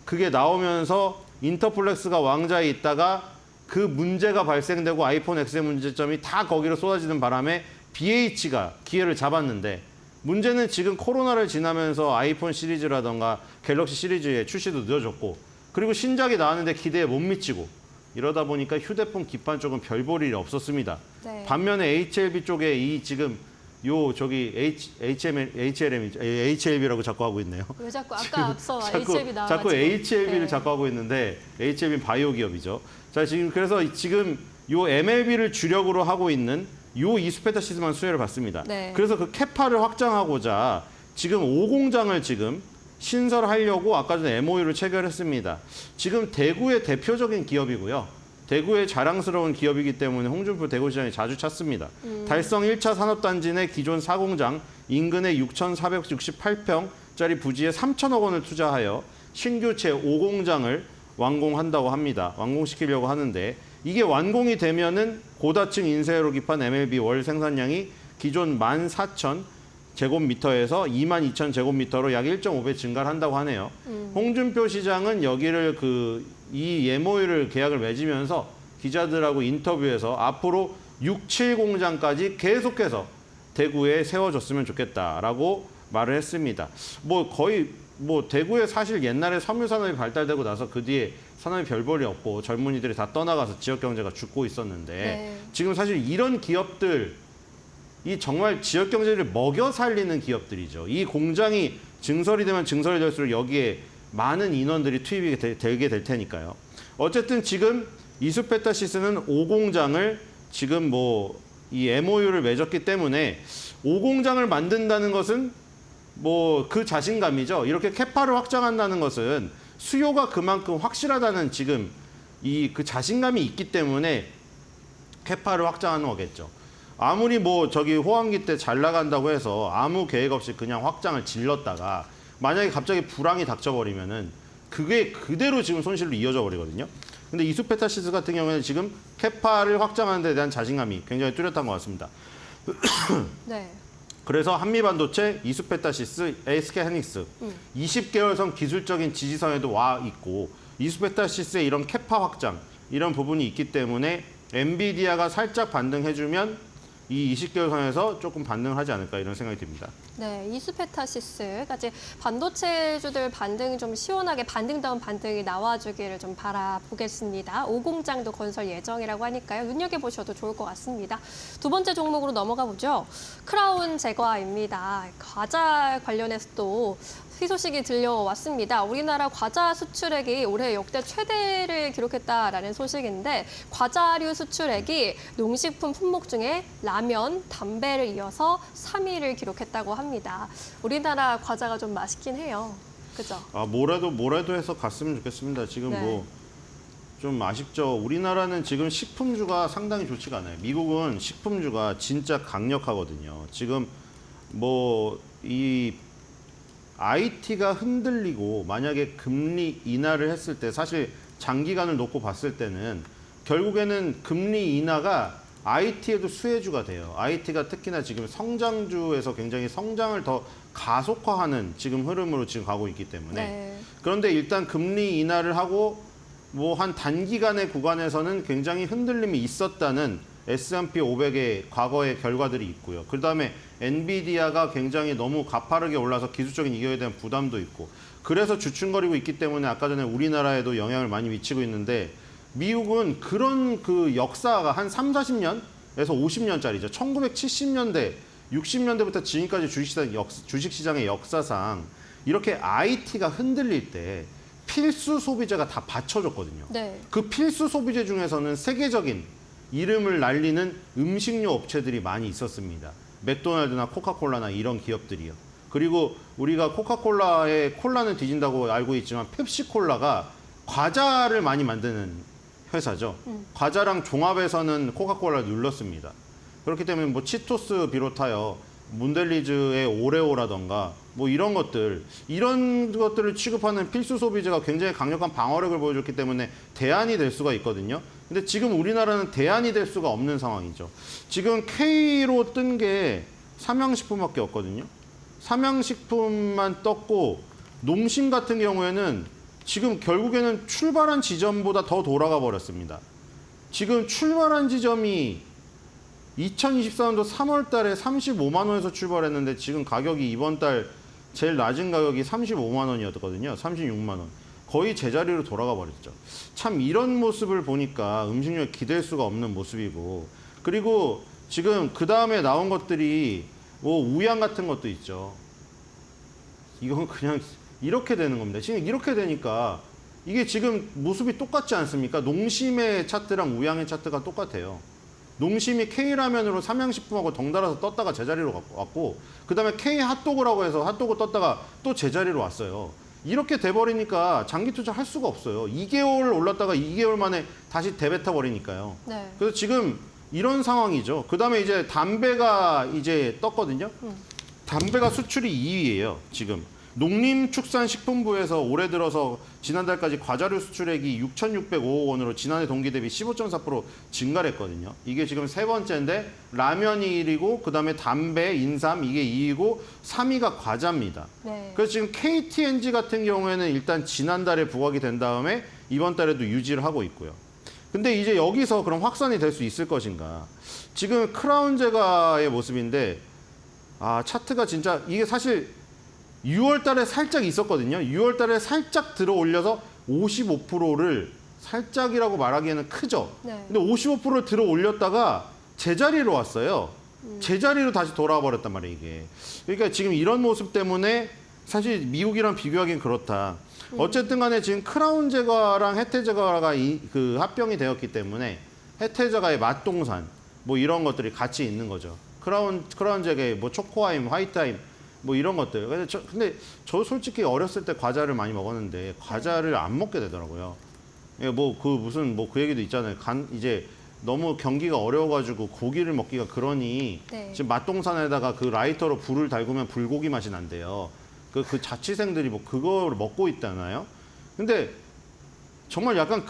그게 나오면서 인터플렉스가 왕좌에 있다가 그 문제가 발생되고 아이폰 X의 문제점이 다 거기로 쏟아지는 바람에 BH가 기회를 잡았는데 문제는 지금 코로나를 지나면서 아이폰 시리즈라던가 갤럭시 시리즈의 출시도 늦어졌고 그리고 신작이 나왔는데 기대에 못 미치고 이러다 보니까 휴대폰 기판 쪽은 별 볼 일이 없었습니다. 네. 반면에 HLB 쪽에 HLB라고 자꾸 하고 있네요. 왜 자꾸 아까 앞서 HLB 나와가지고. 자꾸 HLB를 네. 자꾸 하고 있는데 HLB는 바이오 기업이죠. 자, 그래서 지금 요 MLB를 주력으로 하고 있는 요 이수페타시스만 수혜를 받습니다. 네. 그래서 그 캐파를 확장하고자 지금 5공장을 지금 신설하려고 아까 전에 MOU를 체결했습니다. 지금 대구의 대표적인 기업이고요. 대구의 자랑스러운 기업이기 때문에 홍준표 대구시장이 자주 찾습니다. 달성 1차 산업단지 내 기존 4공장 인근의 6,468평짜리 부지에 3천억 원을 투자하여 신규 제5공장을 완공한다고 합니다. 완공시키려고 하는데 이게 완공이 되면은 고다층 인쇄로 기판 MLB 월 생산량이 기존 14,000 제곱미터에서 22,000 제곱미터로 약 1.5배 증가를 한다고 하네요. 홍준표 시장은 여기를 이 MOU를 계약을 맺으면서 기자들하고 인터뷰에서 앞으로 6, 7공장까지 계속해서 대구에 세워줬으면 좋겠다라고 말을 했습니다. 거의 대구에 사실 옛날에 섬유산업이 발달되고 나서 그 뒤에 산업이 별 볼이 없고 젊은이들이 다 떠나가서 지역 경제가 죽고 있었는데 네. 지금 사실 이런 기업들 이 정말 지역 경제를 먹여 살리는 기업들이죠. 이 공장이 증설이 되면 증설이 될수록 여기에 많은 인원들이 투입이 되게 될 테니까요. 어쨌든 지금 이수페타시스는 5공장을 지금 이 MOU를 맺었기 때문에 5공장을 만든다는 것은 그 자신감이죠. 이렇게 캐파를 확장한다는 것은 수요가 그만큼 확실하다는 지금 그 자신감이 있기 때문에 캐파를 확장하는 거겠죠. 아무리 호황기 때 잘 나간다고 해서 아무 계획 없이 그냥 확장을 질렀다가 만약에 갑자기 불황이 닥쳐버리면은 그게 그대로 지금 손실로 이어져 버리거든요. 근데 이수페타시스 같은 경우에는 지금 캐파를 확장하는 데 대한 자신감이 굉장히 뚜렷한 것 같습니다. 네. 그래서 한미반도체, 이수페타시스, SK하이닉스 20개월선 기술적인 지지선에도 와 있고 이수페타시스의 이런 캐파 확장 이런 부분이 있기 때문에 엔비디아가 살짝 반등해주면 이 20개월 선에서 조금 반등을 하지 않을까 이런 생각이 듭니다. 네, 이수페타시스까지 반도체주들 반등이 좀 시원하게 반등다운 반등이 나와주기를 좀 바라보겠습니다. 5공장도 건설 예정이라고 하니까요. 눈여겨보셔도 좋을 것 같습니다. 두 번째 종목으로 넘어가 보죠. 크라운 제과입니다. 과자 관련해서 또 희소식이 들려왔습니다. 우리나라 과자 수출액이 올해 역대 최대를 기록했다라는 소식인데 과자류 수출액이 농식품 품목 중에 라면, 담배를 이어서 3위를 기록했다고 합니다. 우리나라 과자가 좀 맛있긴 해요. 그죠? 뭐라도 해서 갔으면 좋겠습니다. 지금 네. 좀 아쉽죠. 우리나라는 지금 식품주가 상당히 좋지가 않아요. 미국은 식품주가 진짜 강력하거든요. 지금 이 IT가 흔들리고 만약에 금리 인하를 했을 때 사실 장기간을 놓고 봤을 때는 결국에는 금리 인하가 IT에도 수혜주가 돼요. IT가 특히나 지금 성장주에서 굉장히 성장을 더 가속화하는 지금 흐름으로 지금 가고 있기 때문에 네. 그런데 일단 금리 인하를 하고 한 단기간의 구간에서는 굉장히 흔들림이 있었다는 S&P 500의 과거의 결과들이 있고요. 그다음에 엔비디아가 굉장히 너무 가파르게 올라서 기술적인 이견에 대한 부담도 있고 그래서 주춤거리고 있기 때문에 아까 전에 우리나라에도 영향을 많이 미치고 있는데 미국은 그런 역사가 한 3, 40년에서 50년짜리죠. 1970년대, 60년대부터 지금까지 주식시장의 역사상 이렇게 IT가 흔들릴 때 필수 소비재가 다 받쳐줬거든요. 네. 그 필수 소비재 중에서는 세계적인 이름을 날리는 음식료 업체들이 많이 있었습니다. 맥도날드나 코카콜라나 이런 기업들이요. 그리고 우리가 코카콜라의 콜라는 뒤진다고 알고 있지만 펩시콜라가 과자를 많이 만드는 회사죠. 과자랑 종합해서는 코카콜라를 눌렀습니다. 그렇기 때문에 치토스 비롯하여 몬델리즈의 오레오라던가 이런 것들을 취급하는 필수 소비재가 굉장히 강력한 방어력을 보여줬기 때문에 대안이 될 수가 있거든요. 근데 지금 우리나라는 대안이 될 수가 없는 상황이죠. 지금 K로 뜬 게 삼양식품밖에 없거든요. 삼양식품만 떴고 농심 같은 경우에는 지금 결국에는 출발한 지점보다 더 돌아가 버렸습니다. 지금 출발한 지점이 2024년도 3월 달에 35만 원에서 출발했는데 지금 가격이 이번 달 제일 낮은 가격이 35만 원이었거든요. 36만 원. 거의 제자리로 돌아가 버렸죠. 참 이런 모습을 보니까 음식료에 기댈 수가 없는 모습이고 그리고 지금 그 다음에 나온 것들이 우양 같은 것도 있죠. 이건 그냥 이렇게 되는 겁니다. 지금 이렇게 되니까 이게 지금 모습이 똑같지 않습니까? 농심의 차트랑 우양의 차트가 똑같아요. 농심이 K라면으로 삼양식품하고 덩달아서 떴다가 제자리로 왔고 그다음에 K핫도그라고 해서 핫도그 떴다가 또 제자리로 왔어요. 이렇게 돼버리니까 장기 투자 할 수가 없어요. 2개월 올랐다가 2개월 만에 다시 대뱉어 버리니까요. 네. 그래서 지금 이런 상황이죠. 그다음에 이제 담배가 이제 떴거든요. 담배가 수출이 2위예요, 지금. 농림축산식품부에서 올해 들어서 지난달까지 과자류 수출액이 6,605억 원으로 지난해 동기 대비 15.4% 증가를 했거든요. 이게 지금 세 번째인데 라면이 1위고 그다음에 담배, 인삼 이게 2위고 3위가 과자입니다. 네. 그래서 지금 KTNG 같은 경우에는 일단 지난달에 부각이 된 다음에 이번 달에도 유지를 하고 있고요. 근데 이제 여기서 그럼 확산이 될 수 있을 것인가? 지금 크라운 제과의 모습인데 차트가 진짜 이게 사실 6월 달에 살짝 있었거든요. 6월 달에 살짝 들어 올려서 55%를 살짝이라고 말하기에는 크죠. 네. 근데 55%를 들어 올렸다가 제자리로 왔어요. 제자리로 다시 돌아와 버렸단 말이에요, 이게. 그러니까 지금 이런 모습 때문에 사실 미국이랑 비교하기는 그렇다. 어쨌든 간에 지금 크라운 제과랑 혜태 제과가 그 합병이 되었기 때문에 혜태 제과의 맛동산 뭐 이런 것들이 같이 있는 거죠. 크라운 제과의 뭐 초코아임, 화이트아임 뭐 이런 것들. 근데 저 솔직히 어렸을 때 과자를 많이 먹었는데 과자를 안 먹게 되더라고요. 뭐 그 무슨 뭐 그 얘기도 있잖아요. 이제 너무 경기가 어려워가지고 고기를 먹기가 그러니 네. 지금 맛동산에다가 그 라이터로 불을 달구면 불고기 맛이 난대요. 그 자취생들이 뭐 그걸 먹고 있잖아요. 근데 정말 약간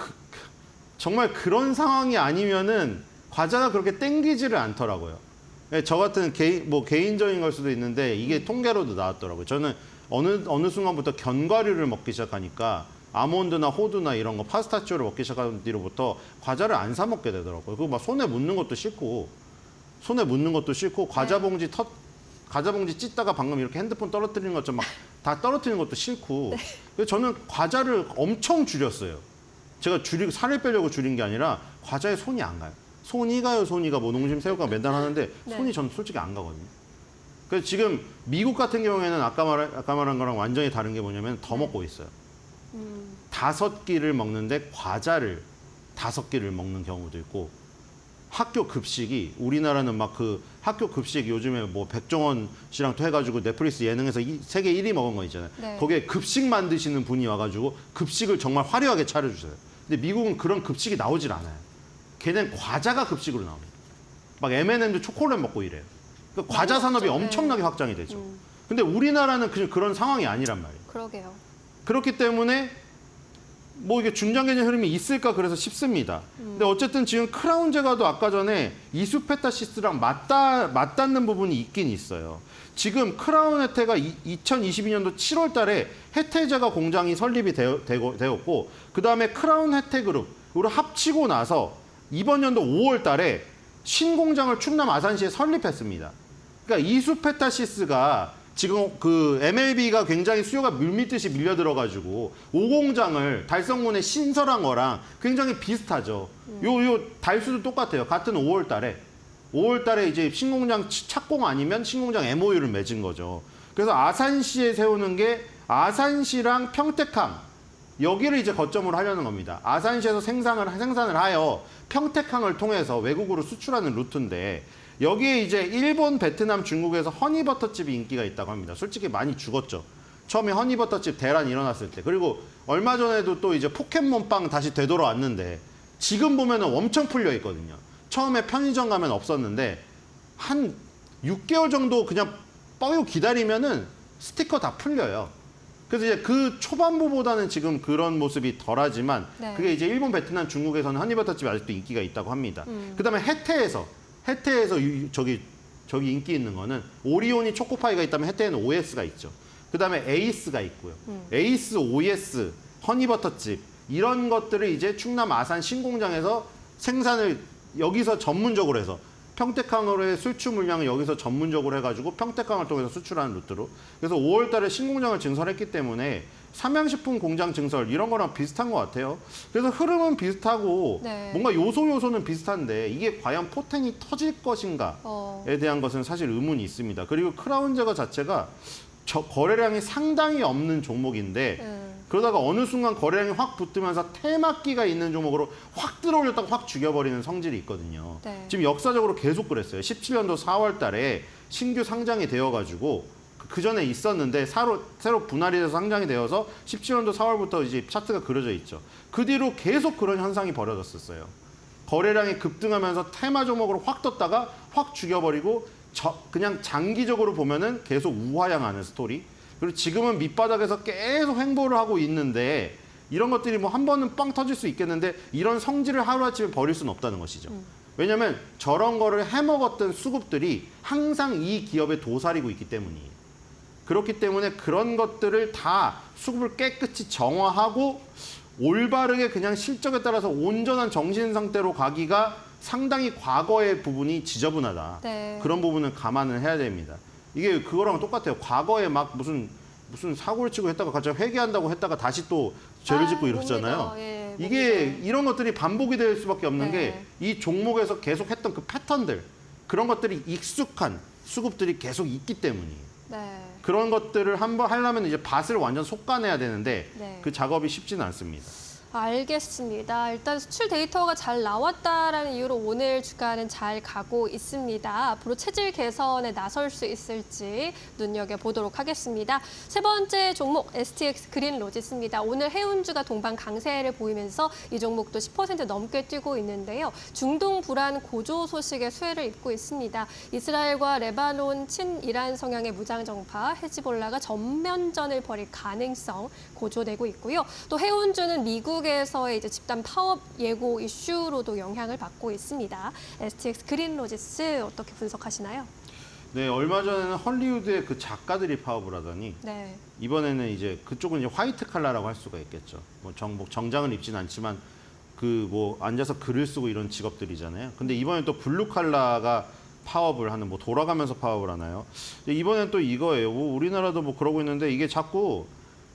정말 그런 상황이 아니면은 과자가 그렇게 땡기지를 않더라고요. 저 같은 개인적인 걸 수도 있는데 이게 통계로도 나왔더라고요. 저는 어느 순간부터 견과류를 먹기 시작하니까 아몬드나 호두나 이런 거 파스타치오를 먹기 시작한 뒤로부터 과자를 안 사 먹게 되더라고요. 그거 막 손에 묻는 것도 싫고 과자 봉지 찢다가 방금 이렇게 핸드폰 떨어뜨리는 것처럼 막 다 떨어뜨리는 것도 싫고. 그래서 저는 과자를 엄청 줄였어요. 제가 살을 빼려고 줄인 게 아니라 과자에 손이 안 가요. 손이 가요, 뭐 농심 새우가 맨날 하는데 네. 손이 저는 솔직히 안 가거든요. 그래서 지금 미국 같은 경우에는 아까 말한 거랑 완전히 다른 게 뭐냐면 더 먹고 있어요. 5끼를 먹는데 과자를 5끼를 먹는 경우도 있고 학교 급식이 우리나라는 막 그 학교 급식 요즘에 뭐 백종원 씨랑 또 해가지고 넷플릭스 예능에서 세계 1위 먹은 거 있잖아요. 네. 거기에 급식 만드시는 분이 와가지고 급식을 정말 화려하게 차려주세요. 근데 미국은 그런 급식이 나오질 않아요. 걔는 과자가 급식으로 나옵니다. 막 M&M도 초콜릿 먹고 이래요. 그러니까 과자 산업이 엄청나게 확장이 되죠. 근데 우리나라는 그런 상황이 아니란 말이에요. 그러게요. 그렇기 때문에 뭐 이게 중장기적 흐름이 있을까 그래서 싶습니다. 근데 어쨌든 지금 크라운 제과도 아까 전에 이수페타시스랑 맞닿는 부분이 있긴 있어요. 지금 크라운 혜태가 2022년도 7월 달에 혜태 제과 공장이 설립이 되었고 그다음에 크라운 혜태 그룹으로 합치고 나서 이번 연도 5월 달에 신공장을 충남 아산시에 설립했습니다. 그러니까 이수페타시스가 지금 그 MLB가 굉장히 수요가 물밀듯이 밀려들어가지고 5공장을 달성군에 신설한 거랑 굉장히 비슷하죠. 요 달수도 똑같아요. 같은 5월 달에 이제 신공장 착공 아니면 신공장 MOU를 맺은 거죠. 그래서 아산시에 세우는 게 아산시랑 평택항 여기를 이제 거점으로 하려는 겁니다. 아산시에서 생산을 하여 평택항을 통해서 외국으로 수출하는 루트인데 여기에 이제 일본, 베트남, 중국에서 허니버터칩이 인기가 있다고 합니다. 솔직히 많이 죽었죠. 처음에 허니버터칩 대란 일어났을 때. 그리고 얼마 전에도 또 이제 포켓몬빵 다시 되돌아왔는데 지금 보면은 엄청 풀려 있거든요. 처음에 편의점 가면 없었는데 한 6개월 정도 그냥 뻐요 기다리면은 스티커 다 풀려요. 그래서 이제 그 초반부보다는 지금 그런 모습이 덜하지만 네. 그게 이제 일본, 베트남, 중국에서는 허니버터칩이 아직도 인기가 있다고 합니다. 그다음에 혜태에서 저기 인기 있는 거는 오리온이 초코파이가 있다면 혜태에는 OS가 있죠. 그다음에 에이스가 있고요. 에이스, OS, 허니버터칩 이런 것들을 이제 충남 아산 신공장에서 생산을 여기서 전문적으로 해서 평택항으로의 수출 물량을 여기서 전문적으로 해가지고 평택항을 통해서 수출하는 루트로. 그래서 5월 달에 신공장을 증설했기 때문에 삼양식품 공장 증설 이런 거랑 비슷한 것 같아요. 그래서 흐름은 비슷하고 네. 뭔가 요소는 비슷한데 이게 과연 포텐이 터질 것인가에 대한 것은 사실 의문이 있습니다. 그리고 크라운 제과 자체가 거래량이 상당히 없는 종목인데 그러다가 어느 순간 거래량이 확 붙으면서 테마기가 있는 종목으로 확 들어올렸다가 확 죽여버리는 성질이 있거든요. 네. 지금 역사적으로 계속 그랬어요. 17년도 4월 달에 신규 상장이 되어가지고 그 전에 있었는데 새로 분할이 돼서 상장이 되어서 17년도 4월부터 이제 차트가 그려져 있죠. 그 뒤로 계속 그런 현상이 벌어졌었어요. 거래량이 급등하면서 테마 종목으로 확 떴다가 확 죽여버리고 그냥 장기적으로 보면은 계속 우하향하는 스토리. 그리고 지금은 밑바닥에서 계속 횡보를 하고 있는데 이런 것들이 뭐 한 번은 빵 터질 수 있겠는데 이런 성질을 하루아침에 버릴 수는 없다는 것이죠. 왜냐하면 저런 거를 해먹었던 수급들이 항상 이 기업에 도사리고 있기 때문이에요. 그렇기 때문에 그런 것들을 다 수급을 깨끗이 정화하고 올바르게 그냥 실적에 따라서 온전한 정신 상태로 가기가 상당히 과거의 부분이 지저분하다. 네. 그런 부분은 감안을 해야 됩니다. 이게 그거랑 똑같아요. 과거에 막 무슨 사고를 치고 했다가 갑자기 회개한다고 했다가 다시 또 죄를 짓고 이러잖아요. 뭡니다. 예, 이게 뭡니다. 이런 것들이 반복이 될 수밖에 없는 네. 게 이 종목에서 계속 했던 그 패턴들 그런 것들이 익숙한 수급들이 계속 있기 때문이에요. 네. 그런 것들을 한번 하려면 이제 밭을 완전 솎아내야 되는데 네. 그 작업이 쉽지는 않습니다. 알겠습니다. 일단 수출 데이터가 잘 나왔다라는 이유로 오늘 주가는 잘 가고 있습니다. 앞으로 체질 개선에 나설 수 있을지 눈여겨보도록 하겠습니다. 세 번째 종목 STX 그린로지스입니다. 오늘 해운주가 동반 강세를 보이면서 이 종목도 10% 넘게 뛰고 있는데요. 중동 불안 고조 소식에 수혜를 입고 있습니다. 이스라엘과 레바논 친이란 성향의 무장정파 헤즈볼라가 전면전을 벌일 가능성 고조되고 있고요. 또 해운주는 미국에서의 이제 집단 파업 예고 이슈로도 영향을 받고 있습니다. STX 그린로지스 어떻게 분석하시나요? 네, 얼마 전에는 헐리우드의 그 작가들이 파업을 하더니 네. 이번에는 이제 그쪽은 이제 화이트 칼라라고 할 수가 있겠죠. 뭐 정장을 입진 않지만 그 뭐 앉아서 글을 쓰고 이런 직업들이잖아요. 근데 이번엔 또 블루 칼라가 파업을 하는 뭐 돌아가면서 파업을 하나요? 이번엔 또 이거예요. 뭐 우리나라도 뭐 그러고 있는데 이게 자꾸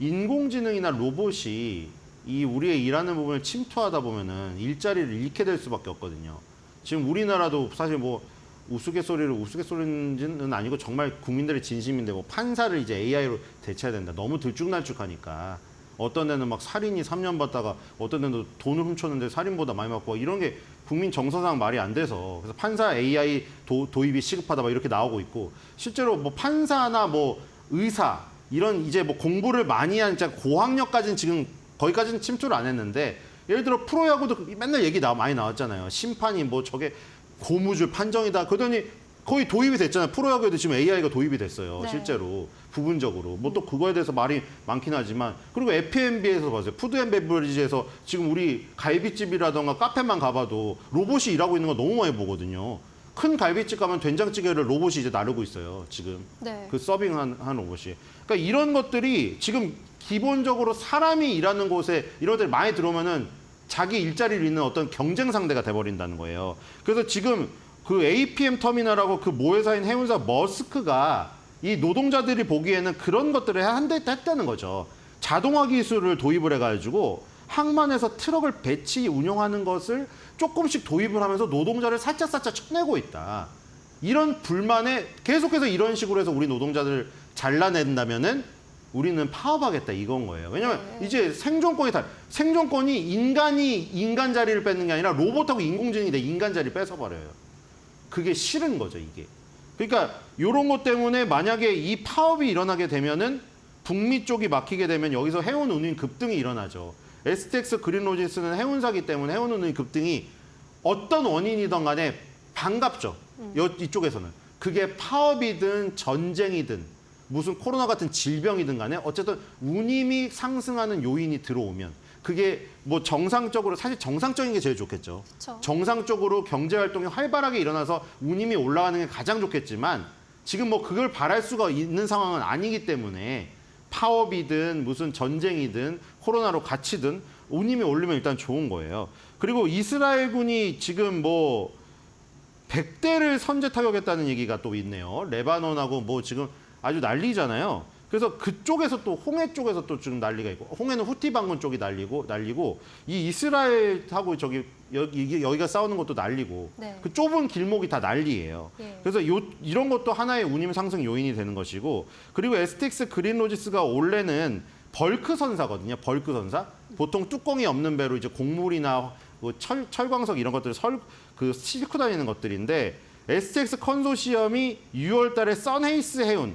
인공지능이나 로봇이 이 우리의 일하는 부분을 침투하다 보면은 일자리를 잃게 될 수밖에 없거든요. 지금 우리나라도 사실 뭐 우스갯소리는 아니고 정말 국민들의 진심인데 뭐 판사를 이제 AI로 대체해야 된다. 너무 들쭉날쭉하니까 어떤 데는 막 살인이 3년 받다가 어떤 데는 돈을 훔쳤는데 살인보다 많이 받고 이런 게 국민 정서상 말이 안 돼서 그래서 판사 AI 도입이 시급하다 막 이렇게 나오고 있고 실제로 뭐 판사나 뭐 의사 이런 이제 뭐 공부를 많이 한 진짜 고학력까지는 지금 거기까지는 침투를 안 했는데 예를 들어 프로야구도 맨날 얘기 많이 나왔잖아요. 심판이 뭐 저게 고무줄 판정이다. 그러더니 거의 도입이 됐잖아요. 프로야구에도 지금 AI가 도입이 됐어요. 네. 실제로 부분적으로. 뭐 또 그거에 대해서 말이 많긴 하지만 그리고 F&B에서 봐세요. 푸드앤베버리지에서 지금 우리 갈비집이라던가 카페만 가봐도 로봇이 일하고 있는 거 너무 많이 보거든요. 큰 갈비집 가면 된장찌개를 로봇이 이제 나르고 있어요. 지금 네. 그 서빙한 로봇이. 그러니까 이런 것들이 지금 기본적으로 사람이 일하는 곳에 이런 것들이 많이 들어오면은 자기 일자리를 잃는 어떤 경쟁 상대가 돼버린다는 거예요. 그래서 지금 그 APM 터미널하고 그 모회사인 해운사 머스크가 이 노동자들이 보기에는 그런 것들을 했다는 거죠. 자동화 기술을 도입을 해가지고 항만에서 트럭을 운영하는 것을 조금씩 도입을 하면서 노동자를 살짝 쳐내고 있다. 이런 불만에 계속해서 이런 식으로 해서 우리 노동자들을 잘라낸다면은 우리는 파업하겠다 이건 거예요. 왜냐면 이제 생존권이 인간이 인간 자리를 뺏는 게 아니라 로봇하고 인공지능이 내 인간 자리를 뺏어버려요. 그게 싫은 거죠, 이게. 그러니까 이런 것 때문에 만약에 이 파업이 일어나게 되면은 북미 쪽이 막히게 되면 여기서 해운 운임 급등이 일어나죠. STX 그린로지스는 해운사기 때문에 해운 운임 급등이 어떤 원인이든 간에 반갑죠. 이쪽에서는. 그게 파업이든 전쟁이든 무슨 코로나 같은 질병이든 간에 어쨌든 운임이 상승하는 요인이 들어오면 그게 뭐 정상적으로 사실 정상적인 게 제일 좋겠죠. 그쵸. 정상적으로 경제 활동이 활발하게 일어나서 운임이 올라가는 게 가장 좋겠지만 지금 뭐 그걸 바랄 수가 있는 상황은 아니기 때문에 파업이든 무슨 전쟁이든 코로나로 갇히든 운임이 오르면 일단 좋은 거예요. 그리고 이스라엘군이 지금 뭐 100대를 선제 타격했다는 얘기가 또 있네요. 레바논하고 뭐 지금 아주 난리잖아요. 그래서 그쪽에서 또 홍해 쪽에서 또 지금 난리가 있고 홍해는 후티 반군 쪽이 난리고 이 이스라엘하고 여기가 싸우는 것도 난리고 네. 그 좁은 길목이 다 난리예요. 예. 그래서 이런 것도 하나의 운임 상승 요인이 되는 것이고 그리고 STX 그린로지스가 원래는 벌크 선사거든요. 벌크 선사. 보통 뚜껑이 없는 배로 이제 곡물이나 뭐 철광석 이런 것들을 싣고 다니는 것들인데 STX 컨소시엄이 6월 달에 선헤이스 해운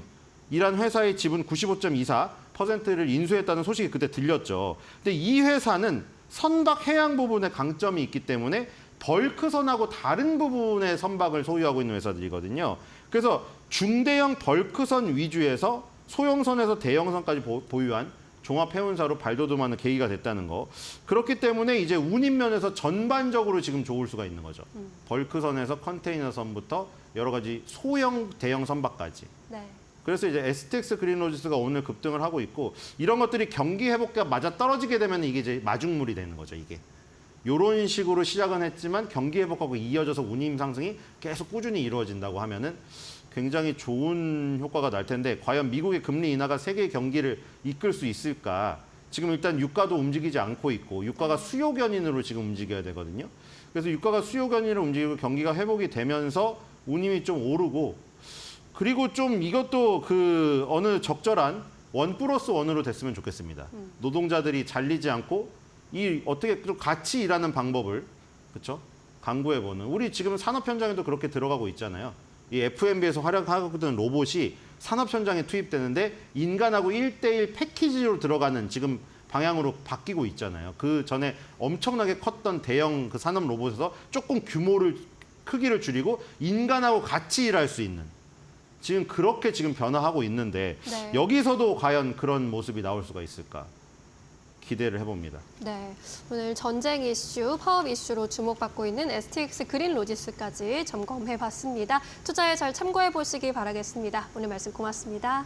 이란 회사의 지분 95.24%를 인수했다는 소식이 그때 들렸죠. 근데 이 회사는 선박 해양 부분에 강점이 있기 때문에 벌크선하고 다른 부분의 선박을 소유하고 있는 회사들이거든요. 그래서 중대형 벌크선 위주에서 소형선에서 대형선까지 보유한 종합 해운사로 발돋움하는 계기가 됐다는 거. 그렇기 때문에 이제 운임 면에서 전반적으로 지금 좋을 수가 있는 거죠. 벌크선에서 컨테이너선부터 여러 가지 소형, 대형 선박까지. 네. 그래서 이제 STX 그린로지스가 오늘 급등을 하고 있고 이런 것들이 경기 회복과 맞아 떨어지게 되면 이게 이제 마중물이 되는 거죠, 이게. 이런 식으로 시작은 했지만 경기 회복하고 이어져서 운임 상승이 계속 꾸준히 이루어진다고 하면은 굉장히 좋은 효과가 날 텐데 과연 미국의 금리 인하가 세계 경기를 이끌 수 있을까? 지금 일단 유가도 움직이지 않고 있고 유가가 수요 견인으로 지금 움직여야 되거든요. 그래서 유가가 수요 견인으로 움직이고 경기가 회복이 되면서 운임이 좀 오르고 그리고 좀 이것도 그 어느 적절한 1+1으로 됐으면 좋겠습니다. 노동자들이 잘리지 않고 이 어떻게 좀 같이 일하는 방법을 그렇죠? 강구해보는 우리 지금 산업 현장에도 그렇게 들어가고 있잖아요. 이 F&B에서 활약하고 있던 로봇이 산업 현장에 투입되는데 인간하고 1대1 패키지로 들어가는 지금 방향으로 바뀌고 있잖아요. 그 전에 엄청나게 컸던 대형 그 산업 로봇에서 조금 크기를 줄이고 인간하고 같이 일할 수 있는 지금 그렇게 지금 변화하고 있는데 네. 여기서도 과연 그런 모습이 나올 수가 있을까? 기대를 해봅니다. 네, 오늘 전쟁 이슈, 파업 이슈로 주목받고 있는 STX 그린로지스까지 점검해봤습니다. 투자에 잘 참고해보시기 바라겠습니다. 오늘 말씀 고맙습니다.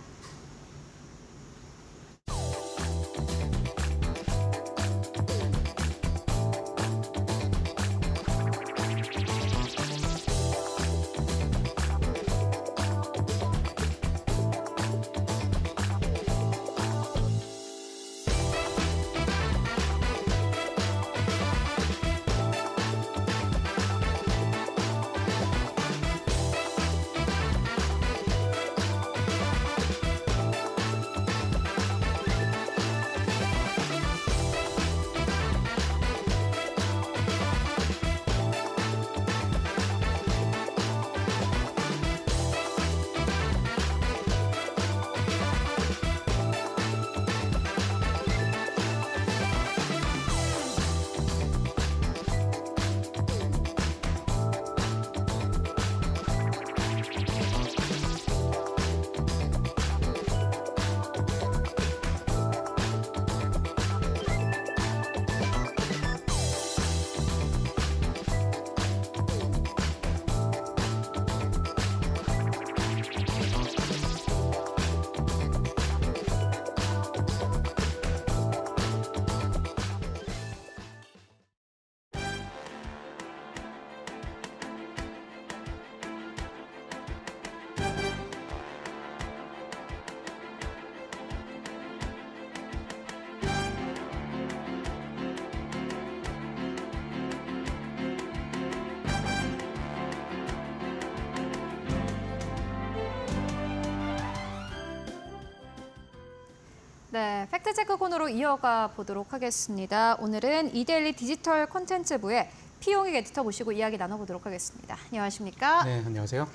네, 팩트체크 코너로 이어가 보도록 하겠습니다. 오늘은 이데일리 디지털 콘텐츠부의 피용익 에디터 모시고 이야기 나눠보도록 하겠습니다. 안녕하십니까? 네, 안녕하세요.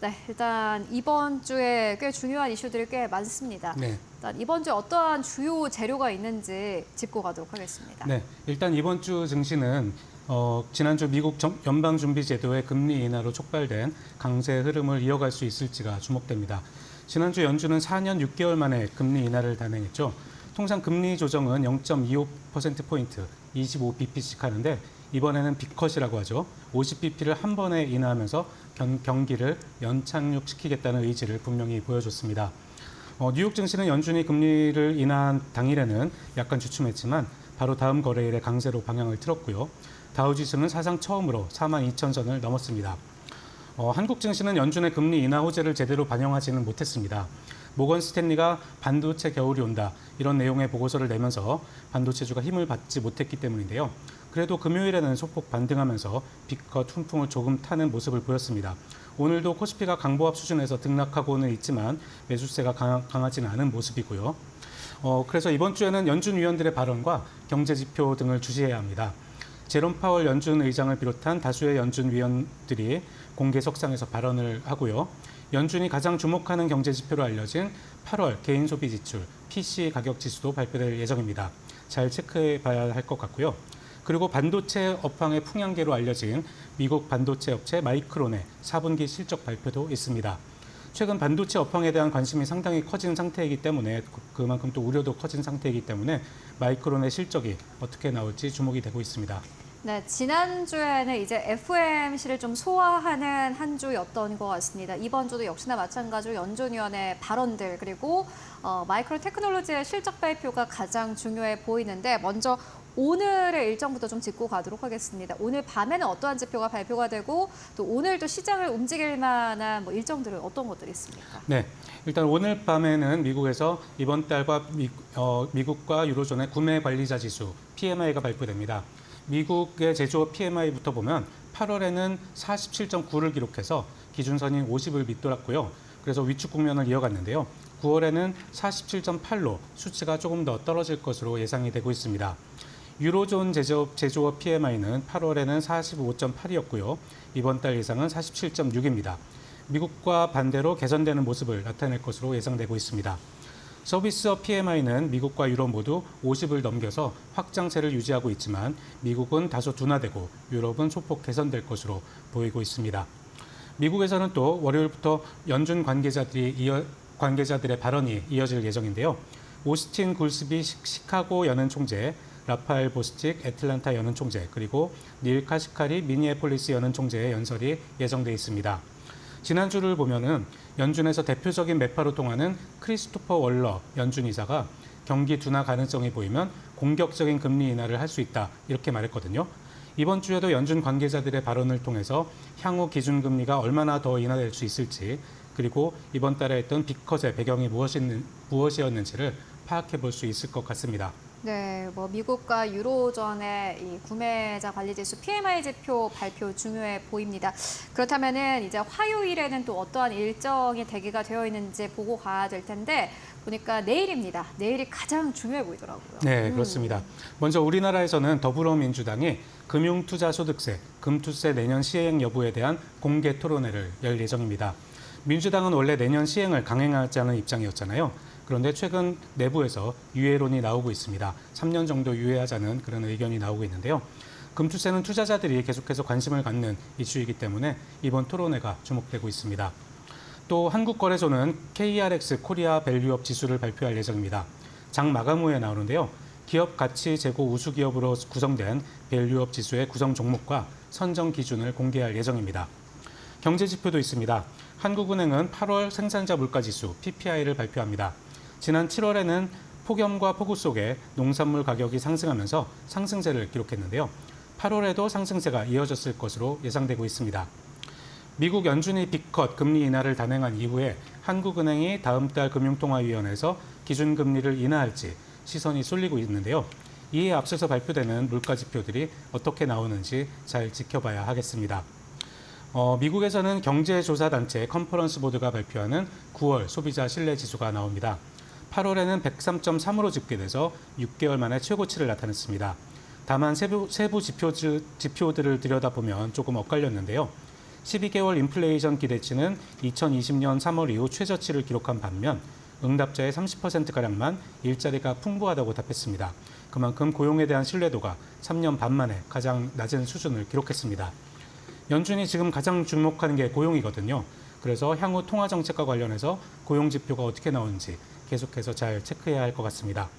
네, 일단 이번 주에 꽤 중요한 이슈들이 꽤 많습니다. 네. 일단 이번 주에 어떠한 주요 재료가 있는지 짚고 가도록 하겠습니다. 네, 일단 이번 주 증시는 지난주 미국 연방준비제도의 금리 인하로 촉발된 강세 흐름을 이어갈 수 있을지가 주목됩니다. 지난주 연준은 4년 6개월 만에 금리 인하를 단행했죠. 통상 금리 조정은 0.25%포인트, 25bp씩 하는데 이번에는 빅컷이라고 하죠. 50bp를 한 번에 인하하면서 경기를 연착륙시키겠다는 의지를 분명히 보여줬습니다. 뉴욕 증시는 연준이 금리를 인하한 당일에는 약간 주춤했지만 바로 다음 거래일에 강세로 방향을 틀었고요. 다우지수는 사상 처음으로 42,000선을 넘었습니다. 한국 증시는 연준의 금리 인하 호재를 제대로 반영하지는 못했습니다. 모건 스탠리가 반도체 겨울이 온다 이런 내용의 보고서를 내면서 반도체주가 힘을 받지 못했기 때문인데요. 그래도 금요일에는 소폭 반등하면서 빅컷 훈풍을 조금 타는 모습을 보였습니다. 오늘도 코스피가 강보합 수준에서 등락하고는 있지만 매수세가 강하지는 않은 모습이고요. 그래서 이번 주에는 연준 위원들의 발언과 경제 지표 등을 주시해야 합니다. 제롬 파월 연준 의장을 비롯한 다수의 연준 위원들이 공개석상에서 발언을 하고요. 연준이 가장 주목하는 경제 지표로 알려진 8월 개인 소비 지출, PC 가격 지수도 발표될 예정입니다. 잘 체크해 봐야 할 것 같고요. 그리고 반도체 업황의 풍향계로 알려진 미국 반도체 업체 마이크론의 4분기 실적 발표도 있습니다. 최근 반도체 업황에 대한 관심이 상당히 커진 상태이기 때문에 그만큼 또 우려도 커진 상태이기 때문에 마이크론의 실적이 어떻게 나올지 주목이 되고 있습니다. 네, 지난주에는 이제 FOMC를 좀 소화하는 한 주였던 것 같습니다. 이번 주도 역시나 마찬가지로 연준 위원의 발언들 그리고 마이크론 테크놀로지의 실적 발표가 가장 중요해 보이는데 먼저 오늘의 일정부터 좀 짚고 가도록 하겠습니다. 오늘 밤에는 어떠한 지표가 발표가 되고 또 오늘도 시장을 움직일 만한 뭐 일정들은 어떤 것들이 있습니까? 네, 일단 오늘 밤에는 미국에서 이번 달과 미국과 유로존의 구매 관리자 지수 PMI가 발표됩니다. 미국의 제조업 PMI부터 보면 8월에는 47.9를 기록해서 기준선인 50을 밑돌았고요. 그래서 위축 국면을 이어갔는데요. 9월에는 47.8로 수치가 조금 더 떨어질 것으로 예상이 되고 있습니다. 유로존 제조업 PMI는 8월에는 45.8이었고요. 이번 달 예상은 47.6입니다. 미국과 반대로 개선되는 모습을 나타낼 것으로 예상되고 있습니다. 서비스업 PMI는 미국과 유럽 모두 50을 넘겨서 확장세를 유지하고 있지만 미국은 다소 둔화되고 유럽은 소폭 개선될 것으로 보이고 있습니다. 미국에서는 또 월요일부터 연준 관계자들의 발언이 이어질 예정인데요. 오스틴 굴스비 시카고 연은 총재, 라파엘 보스틱 애틀란타 연은 총재, 그리고 닐 카시카리 미니애폴리스 연은 총재의 연설이 예정돼 있습니다. 지난주를 보면은 연준에서 대표적인 매파로 통하는 크리스토퍼 월러 연준 이사가 경기 둔화 가능성이 보이면 공격적인 금리 인하를 할 수 있다 이렇게 말했거든요. 이번 주에도 연준 관계자들의 발언을 통해서 향후 기준금리가 얼마나 더 인하될 수 있을지 그리고 이번 달에 했던 빅컷의 배경이 무엇이었는지를 파악해 볼 수 있을 것 같습니다. 네, 뭐 미국과 유로존의 이 구매자 관리 지수 PMI 지표 발표 중요해 보입니다. 그렇다면은 이제 화요일에는 또 어떠한 일정이 대기가 되어 있는지 보고 가야 될 텐데 보니까 내일입니다. 내일이 가장 중요해 보이더라고요. 네, 그렇습니다. 먼저 우리나라에서는 더불어민주당이 금융투자소득세, 금투세 내년 시행 여부에 대한 공개 토론회를 열 예정입니다. 민주당은 원래 내년 시행을 강행하자는 입장이었잖아요. 그런데 최근 내부에서 유예론이 나오고 있습니다. 3년 정도 유예하자는 그런 의견이 나오고 있는데요. 금투세는 투자자들이 계속해서 관심을 갖는 이슈이기 때문에 이번 토론회가 주목되고 있습니다. 또 한국거래소는 KRX 코리아 밸류업 지수를 발표할 예정입니다. 장 마감 후에 나오는데요. 기업 가치 재고 우수 기업으로 구성된 밸류업 지수의 구성 종목과 선정 기준을 공개할 예정입니다. 경제 지표도 있습니다. 한국은행은 8월 생산자 물가지수 PPI를 발표합니다. 지난 7월에는 폭염과 폭우 속에 농산물 가격이 상승하면서 상승세를 기록했는데요. 8월에도 상승세가 이어졌을 것으로 예상되고 있습니다. 미국 연준이 빅컷 금리 인하를 단행한 이후에 한국은행이 다음 달 금융통화위원회에서 기준금리를 인하할지 시선이 쏠리고 있는데요. 이에 앞서서 발표되는 물가지표들이 어떻게 나오는지 잘 지켜봐야 하겠습니다. 미국에서는 경제조사단체 컨퍼런스 보드가 발표하는 9월 소비자 신뢰지수가 나옵니다. 8월에는 103.3으로 집계돼서 6개월 만에 최고치를 나타냈습니다. 다만 세부 지표들을 들여다보면 조금 엇갈렸는데요. 12개월 인플레이션 기대치는 2020년 3월 이후 최저치를 기록한 반면 응답자의 30%가량만 일자리가 풍부하다고 답했습니다. 그만큼 고용에 대한 신뢰도가 3년 반 만에 가장 낮은 수준을 기록했습니다. 연준이 지금 가장 주목하는 게 고용이거든요. 그래서 향후 통화 정책과 관련해서 고용 지표가 어떻게 나오는지 계속해서 잘 체크해야 할 것 같습니다.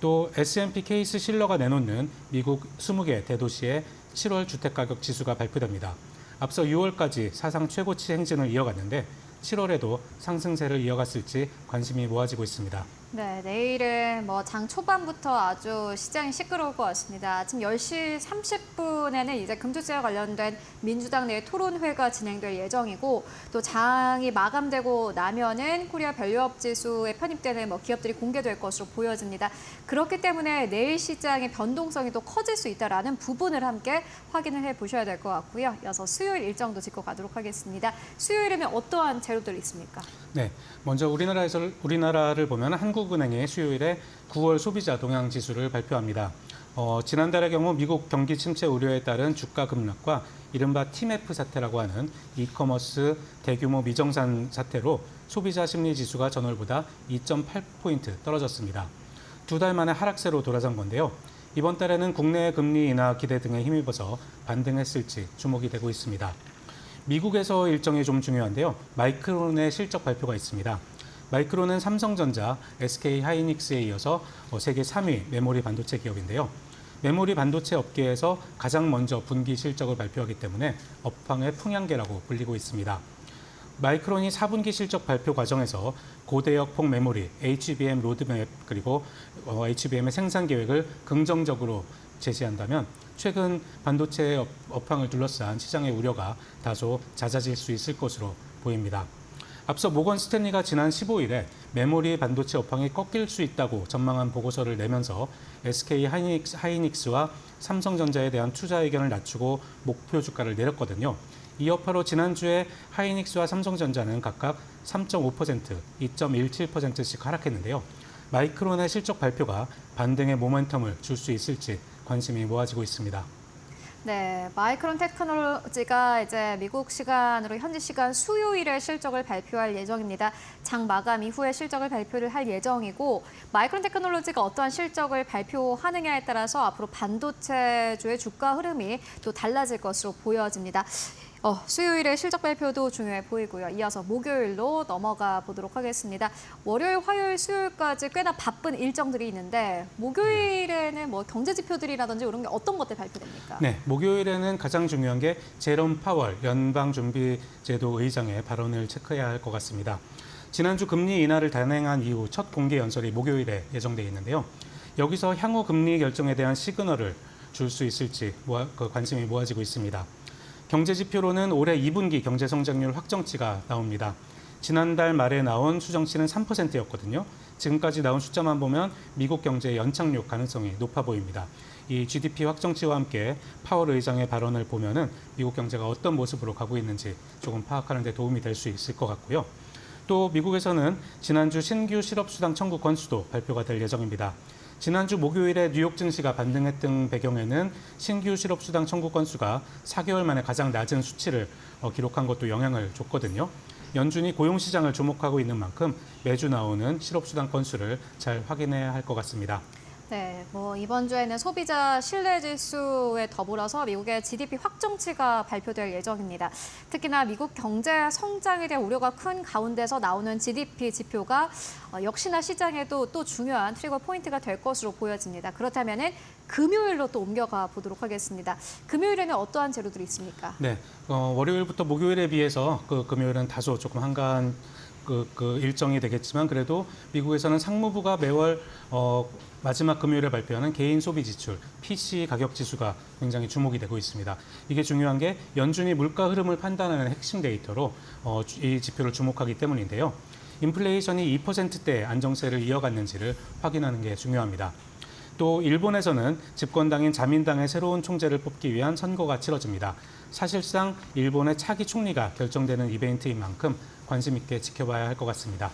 또 S&P 케이스 실러가 내놓는 미국 20개 대도시의 7월 주택가격 지수가 발표됩니다. 앞서 6월까지 사상 최고치 행진을 이어갔는데 7월에도 상승세를 이어갔을지 관심이 모아지고 있습니다. 네, 내일은 뭐 장 초반부터 아주 시장이 시끄러울 것 같습니다. 아침 10시 30분에는 이제 금투세와 관련된 민주당 내 토론회가 진행될 예정이고 또 장이 마감되고 나면은 코리아 밸류업 지수에 편입되는 뭐 기업들이 공개될 것으로 보여집니다. 그렇기 때문에 내일 시장의 변동성이 또 커질 수 있다라는 부분을 함께 확인을 해 보셔야 될 것 같고요. 이어서 수요일 일정도 짚고 가도록 하겠습니다. 수요일에는 어떠한 재료들이 있습니까? 네, 먼저 우리나라를 보면 한국은행이 수요일에 9월 소비자 동향 지수를 발표합니다. 지난달의 경우 미국 경기 침체 우려에 따른 주가 급락과 이른바 TMF 사태라고 하는 이커머스 대규모 미정산 사태로 소비자 심리 지수가 전월보다 2.8포인트 떨어졌습니다. 두 달 만에 하락세로 돌아선 건데요. 이번 달에는 국내 금리 인하 기대 등에 힘입어서 반등했을지 주목이 되고 있습니다. 미국에서 일정이 좀 중요한데요. 마이크론의 실적 발표가 있습니다. 마이크론은 삼성전자, SK 하이닉스에 이어서 세계 3위 메모리 반도체 기업인데요. 메모리 반도체 업계에서 가장 먼저 분기 실적을 발표하기 때문에 업황의 풍향계라고 불리고 있습니다. 마이크론이 4분기 실적 발표 과정에서 고대역 폭 메모리, HBM 로드맵 그리고 HBM의 생산 계획을 긍정적으로 제시한다면 최근 반도체 업황을 둘러싼 시장의 우려가 다소 잦아질 수 있을 것으로 보입니다. 앞서 모건 스탠리가 지난 15일에 메모리 반도체 업황이 꺾일 수 있다고 전망한 보고서를 내면서 SK 하이닉스와 삼성전자에 대한 투자 의견을 낮추고 목표 주가를 내렸거든요. 이 여파로 지난주에 하이닉스와 삼성전자는 각각 3.5%, 2.17%씩 하락했는데요. 마이크론의 실적 발표가 반등의 모멘텀을 줄 수 있을지 관심이 모아지고 있습니다. 네, 마이크론 테크놀로지가 이제 미국 시간으로 현지 시간 수요일에 실적을 발표할 예정입니다. 장 마감 이후에 실적을 발표를 할 예정이고 마이크론 테크놀로지가 어떠한 실적을 발표하느냐에 따라서 앞으로 반도체주의 주가 흐름이 또 달라질 것으로 보여집니다. 수요일에 실적 발표도 중요해 보이고요. 이어서 목요일로 넘어가 보도록 하겠습니다. 월요일, 화요일, 수요일까지 꽤나 바쁜 일정들이 있는데 목요일에는 뭐 경제 지표들이라든지 이런 게 어떤 것들 발표됩니까? 네, 목요일에는 가장 중요한 게 제롬 파월 연방준비제도 의장의 발언을 체크해야 할 것 같습니다. 지난주 금리 인하를 단행한 이후 첫 공개 연설이 목요일에 예정돼 있는데요. 여기서 향후 금리 결정에 대한 시그널을 줄 수 있을지 관심이 모아지고 있습니다. 경제 지표로는 올해 2분기 경제 성장률 확정치가 나옵니다. 지난달 말에 나온 추정치는 3%였거든요. 지금까지 나온 숫자만 보면 미국 경제의 연착륙 가능성이 높아 보입니다. 이 GDP 확정치와 함께 파월 의장의 발언을 보면은 미국 경제가 어떤 모습으로 가고 있는지 조금 파악하는 데 도움이 될 수 있을 것 같고요. 또 미국에서는 지난주 신규 실업수당 청구 건수도 발표가 될 예정입니다. 지난주 목요일에 뉴욕 증시가 반등했던 배경에는 신규 실업수당 청구 건수가 4개월 만에 가장 낮은 수치를 기록한 것도 영향을 줬거든요. 연준이 고용시장을 주목하고 있는 만큼 매주 나오는 실업수당 건수를 잘 확인해야 할 것 같습니다. 네, 이번 주에는 소비자 신뢰지수에 더불어서 미국의 GDP 확정치가 발표될 예정입니다. 특히나 미국 경제 성장에 대한 우려가 큰 가운데서 나오는 GDP 지표가 역시나 시장에도 또 중요한 트리거 포인트가 될 것으로 보여집니다. 그렇다면은 금요일로 또 옮겨가 보도록 하겠습니다. 금요일에는 어떠한 재료들이 있습니까? 네, 월요일부터 목요일에 비해서 금요일은 다소 조금 한가한 일정이 되겠지만 그래도 미국에서는 상무부가 매월 마지막 금요일에 발표하는 개인 소비 지출, PC 가격 지수가 굉장히 주목이 되고 있습니다. 이게 중요한 게 연준이 물가 흐름을 판단하는 핵심 데이터로 이 지표를 주목하기 때문인데요. 인플레이션이 2%대 안정세를 이어갔는지를 확인하는 게 중요합니다. 또 일본에서는 집권당인 자민당의 새로운 총재를 뽑기 위한 선거가 치러집니다. 사실상 일본의 차기 총리가 결정되는 이벤트인 만큼 관심 있게 지켜봐야 할 것 같습니다.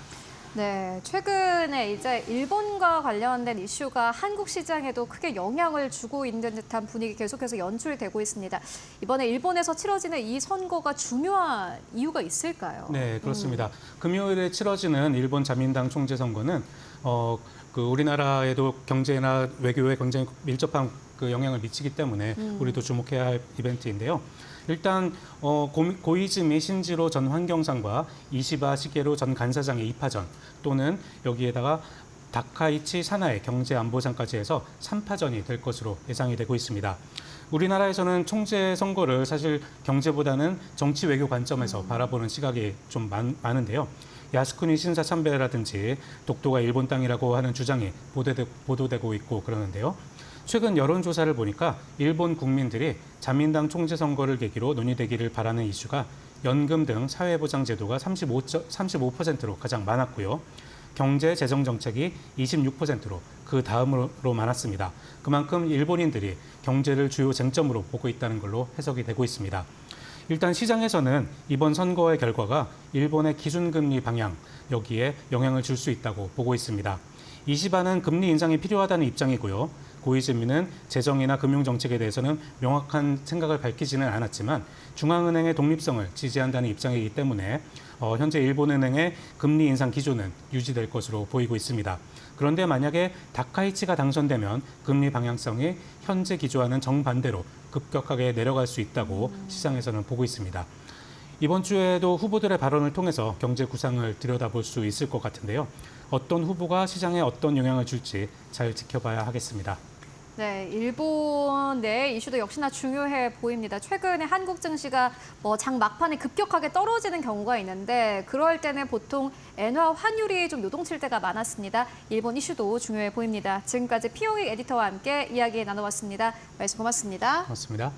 네, 최근에 이제 일본과 관련된 이슈가 한국 시장에도 크게 영향을 주고 있는 듯한 분위기 계속해서 연출되고 있습니다. 이번에 일본에서 치러지는 이 선거가 중요한 이유가 있을까요? 네, 그렇습니다. 금요일에 치러지는 일본 자민당 총재 선거는 우리나라에도 경제나 외교에 굉장히 밀접한 영향을 미치기 때문에 우리도 주목해야 할 이벤트인데요. 일단 고이즈미 신지로 전 환경상과 이시바 시게루 전 간사장의 2파전 또는 여기에다가 다카이치 사나의 경제안보상까지 해서 3파전이 될 것으로 예상이 되고 있습니다. 우리나라에서는 총재 선거를 사실 경제보다는 정치 외교 관점에서 바라보는 시각이 좀 많은데요. 야스쿠니 신사 참배라든지 독도가 일본 땅이라고 하는 주장이 보도되고 있고 그러는데요. 최근 여론조사를 보니까 일본 국민들이 자민당 총재 선거를 계기로 논의되기를 바라는 이슈가 연금 등 사회보장 제도가 35%로 가장 많았고요. 경제 재정 정책이 26%로 그 다음으로 많았습니다. 그만큼 일본인들이 경제를 주요 쟁점으로 보고 있다는 걸로 해석이 되고 있습니다. 일단 시장에서는 이번 선거의 결과가 일본의 기준금리 방향, 여기에 영향을 줄 수 있다고 보고 있습니다. 이시바는 금리 인상이 필요하다는 입장이고요. 고이즈미는 재정이나 금융정책에 대해서는 명확한 생각을 밝히지는 않았지만 중앙은행의 독립성을 지지한다는 입장이기 때문에 현재 일본은행의 금리 인상 기조는 유지될 것으로 보이고 있습니다. 그런데 만약에 다카이치가 당선되면 금리 방향성이 현재 기조와는 정반대로 급격하게 내려갈 수 있다고 시장에서는 보고 있습니다. 이번 주에도 후보들의 발언을 통해서 경제 구상을 들여다볼 수 있을 것 같은데요. 어떤 후보가 시장에 어떤 영향을 줄지 잘 지켜봐야 하겠습니다. 네, 일본 내 이슈도 역시나 중요해 보입니다. 최근에 한국 증시가 장 막판에 급격하게 떨어지는 경우가 있는데 그럴 때는 보통 엔화 환율이 좀 요동칠 때가 많았습니다. 일본 이슈도 중요해 보입니다. 지금까지 피용익 에디터와 함께 이야기 나눠봤습니다. 말씀 고맙습니다. 고맙습니다.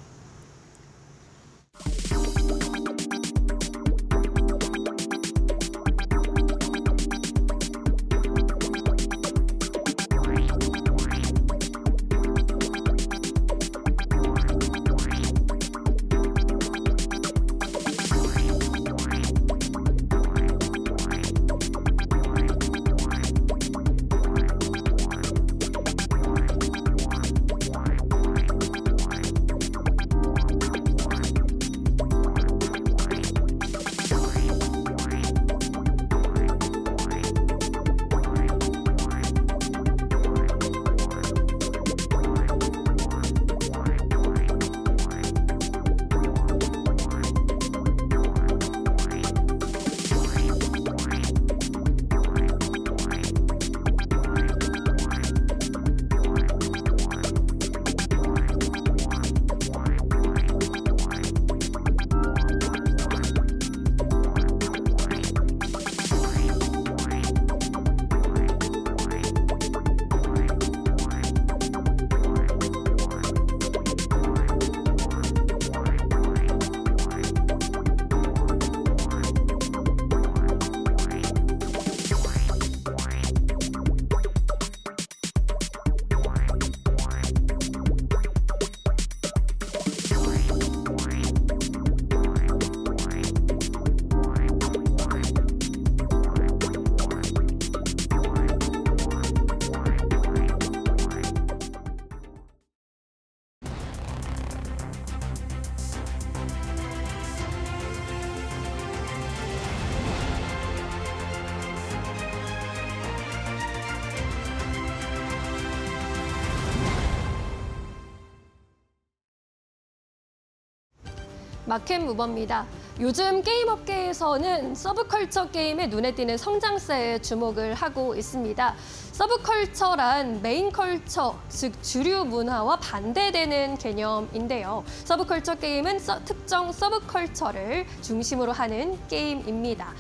마켓 무버입니다. 요즘 게임 업계에서는 서브컬처 게임의 눈에 띄는 성장세에 주목을 하고 있습니다. 서브컬처란 메인 컬처, 즉 주류 문화와 반대되는 개념인데요. 서브컬처 게임은 특정 서브컬처를 중심으로 하는 게임입니다.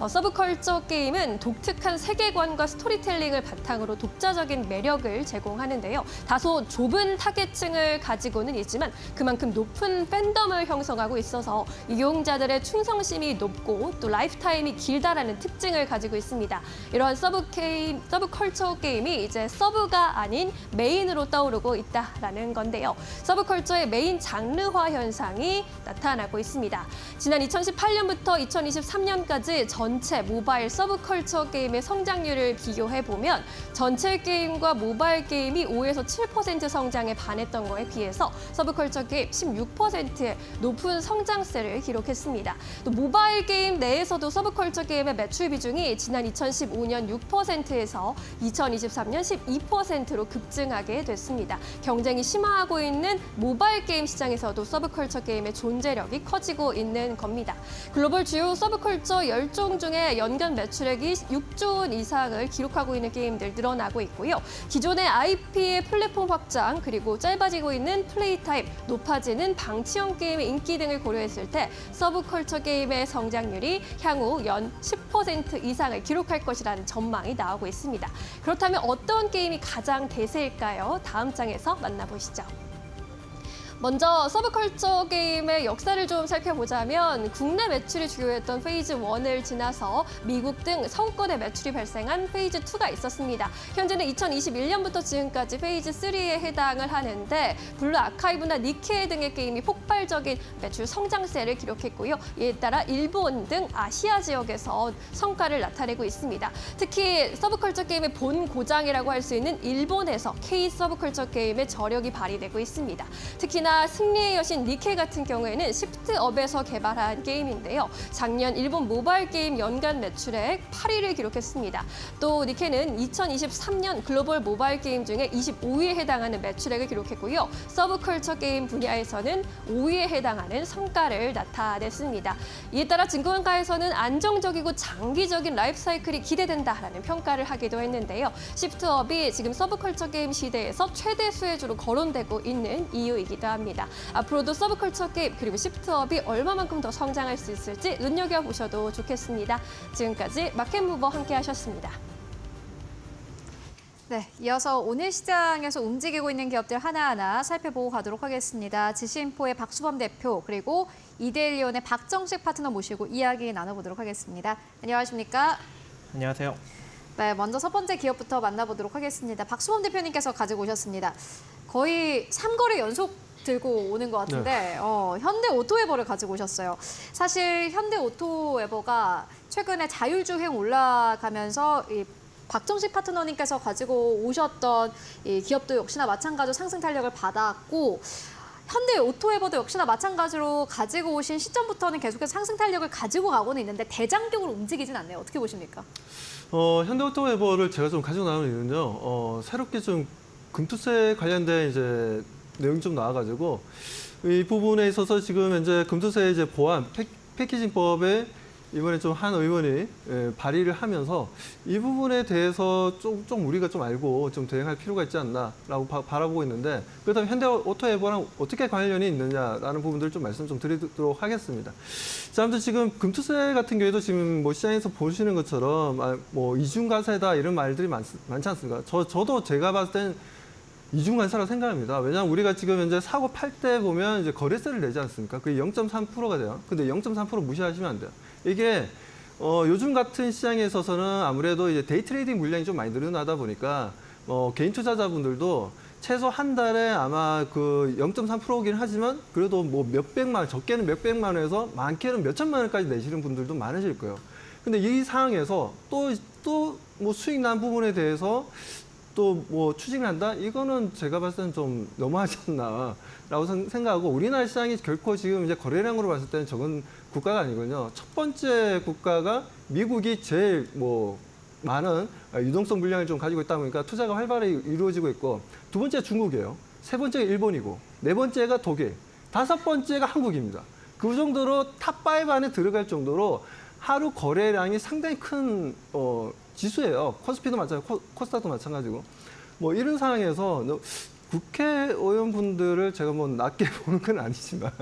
서브컬처 게임은 독특한 세계관과 스토리텔링을 바탕으로 독자적인 매력을 제공하는데요. 다소 좁은 타겟층을 가지고는 있지만 그만큼 높은 팬덤을 형성하고 있어서 이용자들의 충성심이 높고 또 라이프타임이 길다라는 특징을 가지고 있습니다. 이러한 서브컬처 게임이 이제 서브가 아닌 메인으로 떠오르고 있다라는 건데요. 서브컬처의 메인 장르화 현상이 나타나고 있습니다. 지난 2018년부터 2023년까지 전체 모바일 서브컬처 게임의 성장률을 비교해보면 전체 게임과 모바일 게임이 5에서 7% 성장에 반했던 거에 비해서 서브컬처 게임 16%의 높은 성장세를 기록했습니다. 또 모바일 게임 내에서도 서브컬처 게임의 매출 비중이 지난 2015년 6%에서 2023년 12%로 급증하게 됐습니다. 경쟁이 심화하고 있는 모바일 게임 시장에서도 서브컬처 게임의 존재력이 커지고 있는 겁니다. 글로벌 주요 서브컬처 10종 중에 연간 매출액이 6조 원 이상을 기록하고 있는 게임들 늘어나고 있고요. 기존의 IP의 플랫폼 확장 그리고 짧아지고 있는 플레이 타임, 높아지는 방치형 게임의 인기 등을 고려했을 때 서브컬처 게임의 성장률이 향후 연 10% 이상을 기록할 것이라는 전망이 나오고 있습니다. 그렇다면 어떤 게임이 가장 대세일까요? 다음 장에서 만나보시죠. 먼저 서브컬처 게임의 역사를 좀 살펴보자면 국내 매출이 주요했던 페이즈 1을 지나서 미국 등 서구권의 매출이 발생한 페이즈 2가 있었습니다. 현재는 2021년부터 지금까지 페이즈 3에 해당을 하는데 블루 아카이브나 니케 등의 게임이 폭발적인 매출 성장세를 기록했고요. 이에 따라 일본 등 아시아 지역에서 성과를 나타내고 있습니다. 특히 서브컬처 게임의 본 고장이라고 할 수 있는 일본에서 K 서브컬처 게임의 저력이 발휘되고 있습니다. 특히나 특히나 승리의 여신 니케 같은 경우에는 시프트업에서 개발한 게임인데요. 작년 일본 모바일 게임 연간 매출액 8위를 기록했습니다. 또 니케는 2023년 글로벌 모바일 게임 중에 25위에 해당하는 매출액을 기록했고요. 서브컬처 게임 분야에서는 5위에 해당하는 성과를 나타냈습니다. 이에 따라 증권가에서는 안정적이고 장기적인 라이프 사이클이 기대된다라는 평가를 하기도 했는데요. 시프트업이 지금 서브컬처 게임 시대에서 최대 수혜주로 거론되고 있는 이유이기도 합니다. 앞으로도 서브컬처 게임 그리고 시프트업이 얼마만큼 더 성장할 수 있을지 눈여겨보셔도 좋겠습니다. 지금까지 마켓무버 함께하셨습니다. 네, 이어서 오늘 시장에서 움직이고 있는 기업들 하나하나 살펴보고 가도록 하겠습니다. 지시인포의 박수범 대표 그리고 이데일리온의 박정식 파트너 모시고 이야기 나눠보도록 하겠습니다. 안녕하십니까? 안녕하세요. 네, 먼저 첫 번째 기업부터 만나보도록 하겠습니다. 박수범 대표님께서 가지고 오셨습니다. 거의 3거래 연속 들고 오는 것 같은데 현대오토웨버를 가지고 오셨어요. 사실 현대오토웨버가 최근에 자율주행 올라가면서 이 박정식 파트너님께서 가지고 오셨던 이 기업도 역시나 마찬가지로 상승 탄력을 받았고 현대오토웨버도 역시나 마찬가지로 가지고 오신 시점부터는 계속해서 상승 탄력을 가지고 가고는 있는데 대장경으로 움직이진 않네요. 어떻게 보십니까? 현대오토웨버를 제가 좀 가지고 나오는 이유는요. 새롭게 좀 금투세 관련된 이제 내용이 좀 나와가지고 이 부분에 있어서 지금 현재 금투세 이제 보완 패키징법에 이번에 좀 한 의원이 발의를 하면서 이 부분에 대해서 좀 우리가 좀 알고 좀 대응할 필요가 있지 않나라고 바라보고 있는데 그렇다면 현대오토웨버랑 어떻게 관련이 있느냐라는 부분들을 좀 말씀 좀 드리도록 하겠습니다. 자, 아무튼 지금 금투세 같은 경우에도 지금 뭐 시장에서 보시는 것처럼 뭐 이중과세다 이런 말들이 많지 않습니까? 저도 제가 봤을 땐 이중과세라고 생각합니다. 왜냐하면 우리가 지금 현재 사고 팔 때 보면 이제 거래세를 내지 않습니까? 그게 0.3%가 돼요. 근데 0.3% 무시하시면 안 돼요. 이게 요즘 같은 시장에 있어서는 아무래도 이제 데이 트레이딩 물량이 좀 많이 늘어나다 보니까 개인 투자자분들도 최소 한 달에 아마 그 0.3%긴 하지만 그래도 뭐 몇백만 원, 적게는 몇백만 원에서 많게는 몇천만 원까지 내시는 분들도 많으실 거예요. 근데 이 상황에서 또 뭐 수익 난 부분에 대해서 또 뭐 추징을 한다? 이거는 제가 봤을 때는 좀 너무하지 않나라고 생각하고 우리나라 시장이 결코 지금 이제 거래량으로 봤을 때는 적은 국가가 아니거든요. 첫 번째 국가가 미국이 제일 뭐 많은 유동성 물량을 좀 가지고 있다 보니까 투자가 활발히 이루어지고 있고 두 번째 중국이에요. 세 번째가 일본이고 네 번째가 독일, 다섯 번째가 한국입니다. 그 정도로 탑5 안에 들어갈 정도로 하루 거래량이 상당히 큰 지수예요. 코스피도 마찬가지고 코스닥도 마찬가지고 뭐 이런 상황에서 국회의원분들을 제가 뭐 낮게 보는 건 아니지만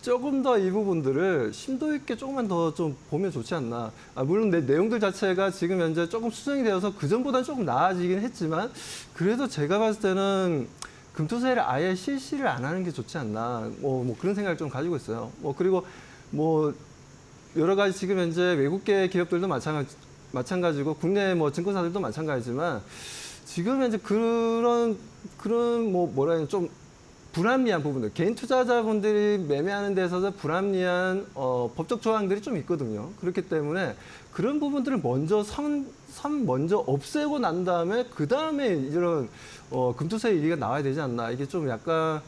조금 더 이 부분들을 심도 있게 조금만 더 좀 보면 좋지 않나. 물론 내용들 자체가 지금 현재 조금 수정이 되어서 그전보다는 조금 나아지긴 했지만 그래도 제가 봤을 때는 금투세를 아예 실시를 안 하는 게 좋지 않나. 뭐 그런 생각을 좀 가지고 있어요. 그리고 뭐 여러 가지 지금 현재 외국계 기업들도 마찬가지고 국내 뭐 증권사들도 마찬가지지만 지금 현재 그런 뭐라 해야 좀 불합리한 부분들, 개인 투자자분들이 매매하는 데 있어서 불합리한 법적 조항들이 좀 있거든요. 그렇기 때문에 그런 부분들을 먼저 먼저 없애고 난 다음에 그 다음에 이런 금투세 얘기가 나와야 되지 않나. 이게 좀 약간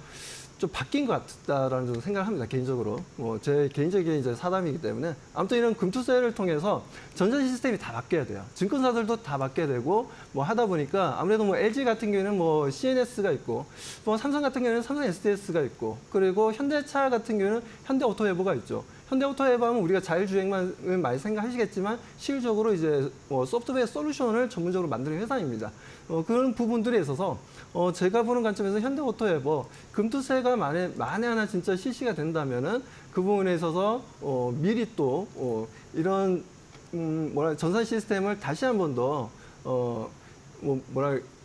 좀 바뀐 것 같다라는 생각을 합니다. 개인적으로. 제 개인적인 이제 사담이기 때문에. 아무튼 이런 금투세를 통해서 전자 시스템이 다 바뀌어야 돼요. 증권사들도 다 바뀌어야 되고 뭐 하다 보니까 아무래도 뭐 LG 같은 경우에는 뭐 CNS가 있고 뭐 삼성 같은 경우에는 삼성 SDS가 있고 그리고 현대차 같은 경우에는 현대오토웨버가 있죠. 현대오토웨버 하면 우리가 자율주행만을 많이 생각하시겠지만 실질적으로 이제 소프트웨어 솔루션을 전문적으로 만드는 회사입니다. 그런 부분들에 있어서 제가 보는 관점에서 현대오토웨버 금투세가 만에 하나 진짜 실시가 된다면은 그 부분에 있어서 미리 또 이런 전산 시스템을 다시 한 번 더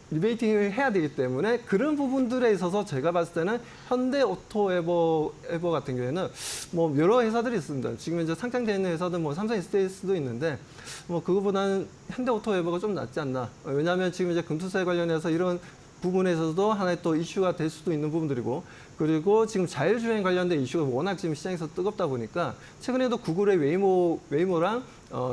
리베이팅을 해야 되기 때문에 그런 부분들에 있어서 제가 봤을 때는 현대오토웨버 같은 경우에는 뭐 여러 회사들이 있습니다. 지금 이제 상장되어 있는 회사들 뭐 삼성 SDS도 있는데 뭐 그거보다는 현대오토웨버가 좀 낫지 않나. 왜냐하면 지금 이제 금투세 관련해서 이런 부분에 있어서도 하나의 또 이슈가 될 수도 있는 부분들이고 그리고 지금 자율주행 관련된 이슈가 워낙 지금 시장에서 뜨겁다 보니까 최근에도 구글의 웨이모랑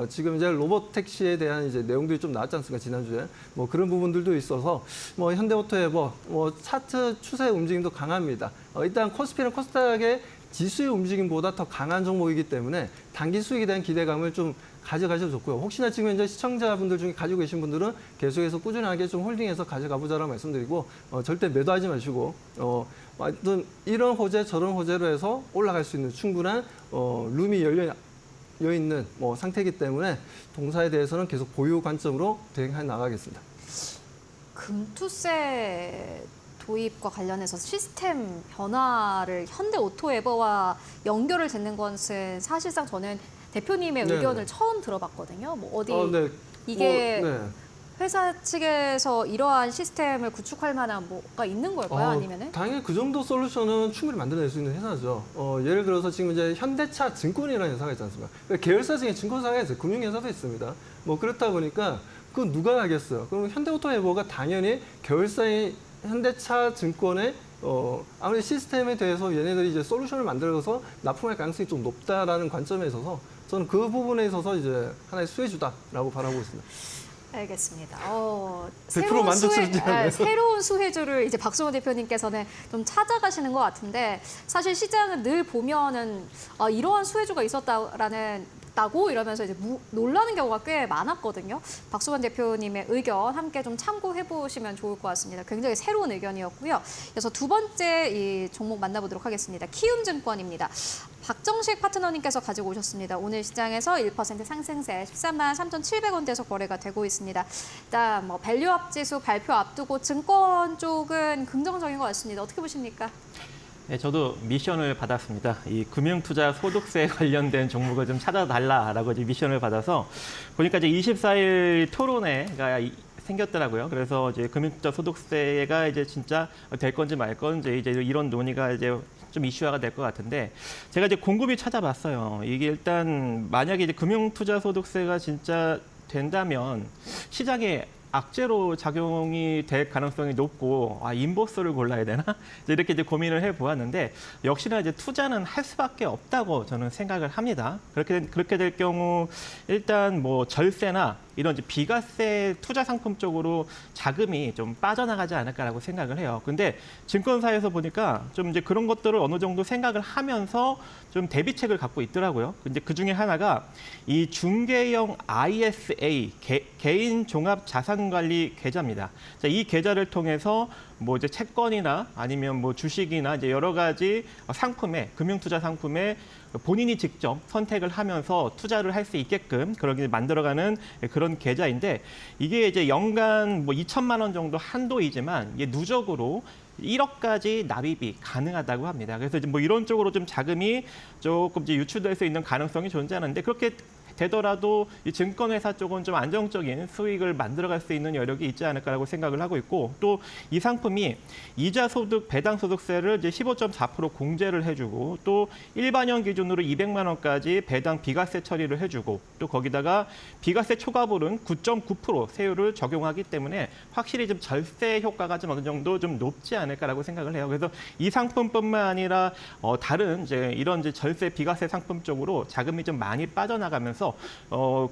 지금 이제 로봇 택시에 대한 이제 내용들이 좀 나왔지 않습니까? 지난주에 뭐 그런 부분들도 있어서 뭐 현대오토에버 뭐 차트 추세 움직임도 강합니다. 일단 코스피는 코스닥의 지수의 움직임보다 더 강한 종목이기 때문에 단기 수익에 대한 기대감을 좀 가져가셔도 좋고요. 혹시나 지금 현재 시청자분들 중에 가지고 계신 분들은 계속해서 꾸준하게 좀 홀딩해서 가져가 보자라고 말씀드리고 절대 매도하지 마시고 하여튼 이런 호재 저런 호재로 해서 올라갈 수 있는 충분한 룸이 열려 있는 상태이기 때문에 동사에 대해서는 계속 보유 관점으로 대응해 나가겠습니다. 금투세 도입과 관련해서 시스템 변화를 현대오토에버와 연결을 짓는 것은 사실상 저는 대표님의 네네. 의견을 처음 들어봤거든요. 뭐 어디 네. 이게 네. 회사 측에서 이러한 시스템을 구축할 만한 뭐가 있는 걸까요? 아니면은? 당연히 그 정도 솔루션은 충분히 만들어낼 수 있는 회사죠. 예를 들어서 지금 이제 현대차 증권이라는 회사가 있지 않습니까? 그러니까 계열사 중에 증권사가 있어요. 금융회사도 있습니다. 뭐 그렇다 보니까 그건 누가 하겠어요? 그럼 현대오토에버가 당연히 계열사인 현대차 증권의 아무리 시스템에 대해서 얘네들이 이제 솔루션을 만들어서 납품할 가능성이 좀 높다라는 관점에 있어서 저는 그 부분에 있어서 이제 하나의 수혜주다라고 바라보고 있습니다. 알겠습니다. 100% 만족스럽지 않아요? 새로운 수혜주를 이제 박수호 대표님께서는 좀 찾아가시는 것 같은데 사실 시장은 늘 보면은 이러한 수혜주가 있었다고 이러면서 이제 놀라는 경우가 꽤 많았거든요. 박수원 대표님의 의견 함께 좀 참고해 보시면 좋을 것 같습니다. 굉장히 새로운 의견이었고요. 그래서 두 번째 이 종목 만나보도록 하겠습니다. 키움증권입니다. 박정식 파트너님께서 가지고 오셨습니다. 오늘 시장에서 1% 상승세 13만 3,700원대에서 거래가 되고 있습니다. 일단 뭐 밸류업 지수 발표 앞두고 증권 쪽은 긍정적인 것 같습니다. 어떻게 보십니까? 네, 저도 미션을 받았습니다. 이 금융투자 소득세 관련된 종목을 좀 찾아달라라고 이제 미션을 받아서 보니까 이제 24일 토론회가 생겼더라고요. 그래서 이제 금융투자 소득세가 이제 진짜 될 건지 말 건지 이제 이런 논의가 이제 좀 이슈화가 될 것 같은데 제가 이제 곰곰이 찾아봤어요. 이게 일단 만약에 이제 금융투자 소득세가 진짜 된다면 시장에 악재로 작용이 될 가능성이 높고 인버스를 골라야 되나 이렇게 이제 고민을 해보았는데 역시나 이제 투자는 할 수밖에 없다고 저는 생각을 합니다. 그렇게 될 경우 일단 뭐 절세나 이런 이제 비과세 투자 상품 쪽으로 자금이 좀 빠져나가지 않을까라고 생각을 해요. 근데 증권사에서 보니까 좀 이제 그런 것들을 어느 정도 생각을 하면서 좀 대비책을 갖고 있더라고요. 근데 그 중에 하나가 이 중개형 ISA 개인 종합 자산 관리 계좌입니다. 자, 이 계좌를 통해서 뭐 이제 채권이나 아니면 뭐 주식이나 이제 여러 가지 상품에 금융투자 상품에 본인이 직접 선택을 하면서 투자를 할 수 있게끔 그렇게 만들어가는 그런 계좌인데 이게 이제 연간 뭐 2천만 원 정도 한도이지만 이게 누적으로 1억까지 납입이 가능하다고 합니다. 그래서 이제 뭐 이런 쪽으로 좀 자금이 조금 이제 유출될 수 있는 가능성이 존재하는데 그렇게 되더라도 이 증권회사 쪽은 좀 안정적인 수익을 만들어갈 수 있는 여력이 있지 않을까라고 생각을 하고 있고 또 이 상품이 이자 소득, 배당 소득세를 이제 15.4% 공제를 해주고 또 일반형 기준으로 200만 원까지 배당 비과세 처리를 해주고 또 거기다가 비과세 초과분은 9.9% 세율을 적용하기 때문에 확실히 좀 절세 효과가 좀 어느 정도 좀 높지 않을까라고 생각을 해요. 그래서 이 상품뿐만 아니라 다른 이제 이런 이제 절세 비과세 상품 쪽으로 자금이 좀 많이 빠져나가면서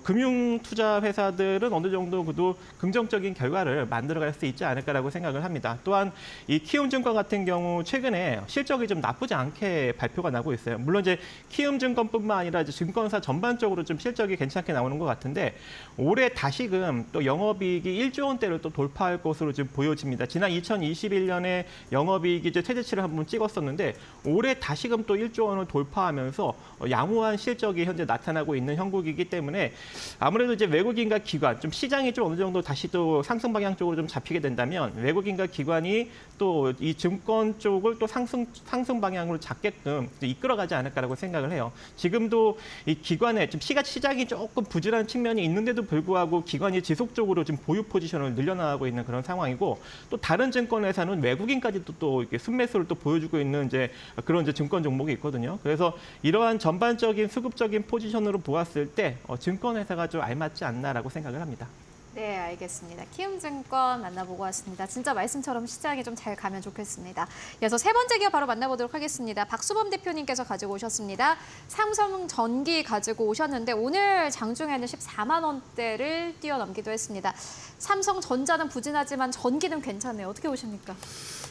금융 투자 회사들은 어느 정도 그도 긍정적인 결과를 만들어갈 수 있지 않을까라고 생각을 합니다. 또한 이 키움증권 같은 경우 최근에 실적이 좀 나쁘지 않게 발표가 나고 있어요. 물론 이제 키움증권뿐만 아니라 이제 증권사 전반적으로 좀 실적이 괜찮게 나오는 것 같은데 올해 다시금 또 영업이익이 1조 원대를 또 돌파할 것으로 지금 보여집니다. 지난 2021년에 영업이익이 이제 최대치를 한번 찍었었는데 올해 다시금 또 1조 원을 돌파하면서 양호한 실적이 현재 나타나고 있는 형국이기 때문에 아무래도 이제 외국인과 기관 좀 시장이 좀 어느 정도 다시 또 상승 방향 쪽으로 좀 잡히게 된다면 외국인과 기관이 또 이 증권 쪽을 또 상승 방향으로 잡게끔 이끌어가지 않을까라고 생각을 해요. 지금도 이 기관의 좀 시장이 조금 부진한 측면이 있는데도 불구하고 기관이 지속적으로 지금 보유 포지션을 늘려나가고 있는 그런 상황이고 또 다른 증권회사는 외국인까지도 또 이렇게 순매수를 또 보여주고 있는 이제 그런 이제 증권 종목이 있거든요. 그래서 이러한 전반적인 수급적인 포지션으로 보았을 때 증권회사가 좀 알맞지 않나라고 생각을 합니다. 네, 알겠습니다. 키움증권 만나보고 왔습니다. 진짜 말씀처럼 시장이 좀 잘 가면 좋겠습니다. 이어서 세 번째 기업 바로 만나보도록 하겠습니다. 박수범 대표님께서 가지고 오셨습니다. 삼성전기 가지고 오셨는데 오늘 장중에는 14만 원대를 뛰어넘기도 했습니다. 삼성전자는 부진하지만 전기는 괜찮네요. 어떻게 보십니까?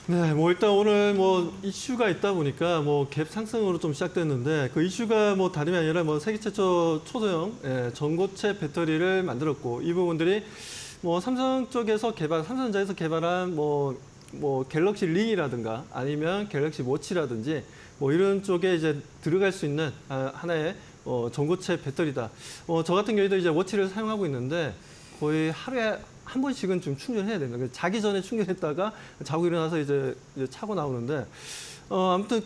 네, 뭐 일단 오늘 뭐 이슈가 있다 보니까 뭐 갭 상승으로 좀 시작됐는데 그 이슈가 뭐 다름이 아니라 뭐 세계 최초 초소형 전고체 배터리를 만들었고 이 부분들이 뭐 삼성 쪽에서 삼성전자에서 개발한 뭐 갤럭시 링이라든가 아니면 갤럭시 워치라든지 뭐 이런 쪽에 이제 들어갈 수 있는 하나의 전고체 배터리다. 저 같은 경우에도 이제 워치를 사용하고 있는데 거의 하루에 한 번씩은 좀 충전해야 됩니다. 자기 전에 충전했다가 자고 일어나서 이제 차고 나오는데 아무튼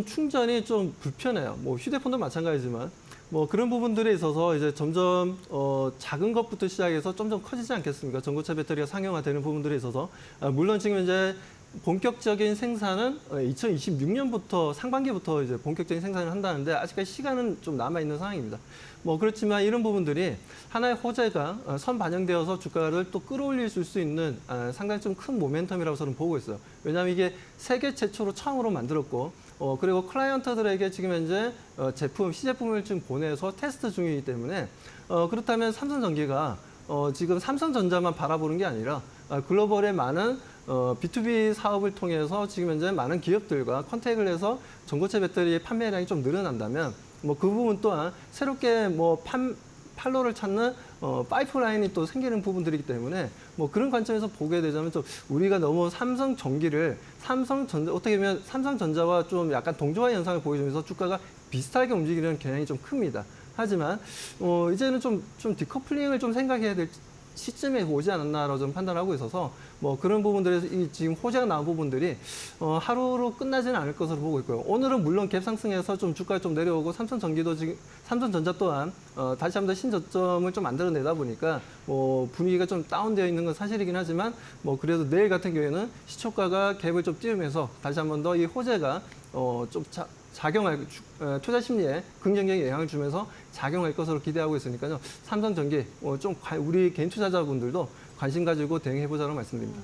충전이 좀 불편해요. 뭐 휴대폰도 마찬가지지만 뭐 그런 부분들에 있어서 이제 점점 작은 것부터 시작해서 점점 커지지 않겠습니까? 전고체 배터리가 상용화되는 부분들에 있어서 물론 지금 이제 본격적인 생산은 2026년부터 상반기부터 이제 본격적인 생산을 한다는데 아직까지 시간은 좀 남아 있는 상황입니다. 뭐 그렇지만 이런 부분들이 하나의 호재가 선반영되어서 주가를 또 끌어올릴 수 있는 상당히 좀 큰 모멘텀이라고 저는 보고 있어요. 왜냐하면 이게 세계 최초로 처음으로 만들었고 그리고 클라이언트들에게 지금 현재 시제품을 지금 보내서 테스트 중이기 때문에 그렇다면 삼성전기가 지금 삼성전자만 바라보는 게 아니라 글로벌의 많은 B2B 사업을 통해서 지금 현재 많은 기업들과 컨택을 해서 전고체 배터리 판매량이 좀 늘어난다면 뭐 그 부분 또한 새롭게 뭐 판로를 찾는 파이프라인이 또 생기는 부분들이기 때문에 뭐 그런 관점에서 보게 되자면 좀 우리가 너무 삼성전기를 어떻게 보면 삼성전자와 좀 약간 동조화 현상을 보여주면서 주가가 비슷하게 움직이는 경향이 좀 큽니다. 하지만 이제는 좀 디커플링을 좀 생각해야 될 시점에 오지 않았나라고 좀 판단하고 있어서 뭐 그런 부분들에서 이 지금 호재가 나온 부분들이 하루로 끝나지는 않을 것으로 보고 있고요. 오늘은 물론 갭 상승해서 좀 주가가 좀 내려오고 삼성전자 또한 다시 한번 더 신저점을 좀 만들어내다 보니까 뭐 분위기가 좀 다운되어 있는 건 사실이긴 하지만 뭐 그래도 내일 같은 경우에는 시초가가 갭을 좀 띄우면서 다시 한번 더 이 호재가 좀 작용할 투자 심리에 긍정적인 영향을 주면서 작용할 것으로 기대하고 있으니까요. 삼성전기 좀 우리 개인 투자자분들도 관심 가지고 대응해보자고 말씀드립니다.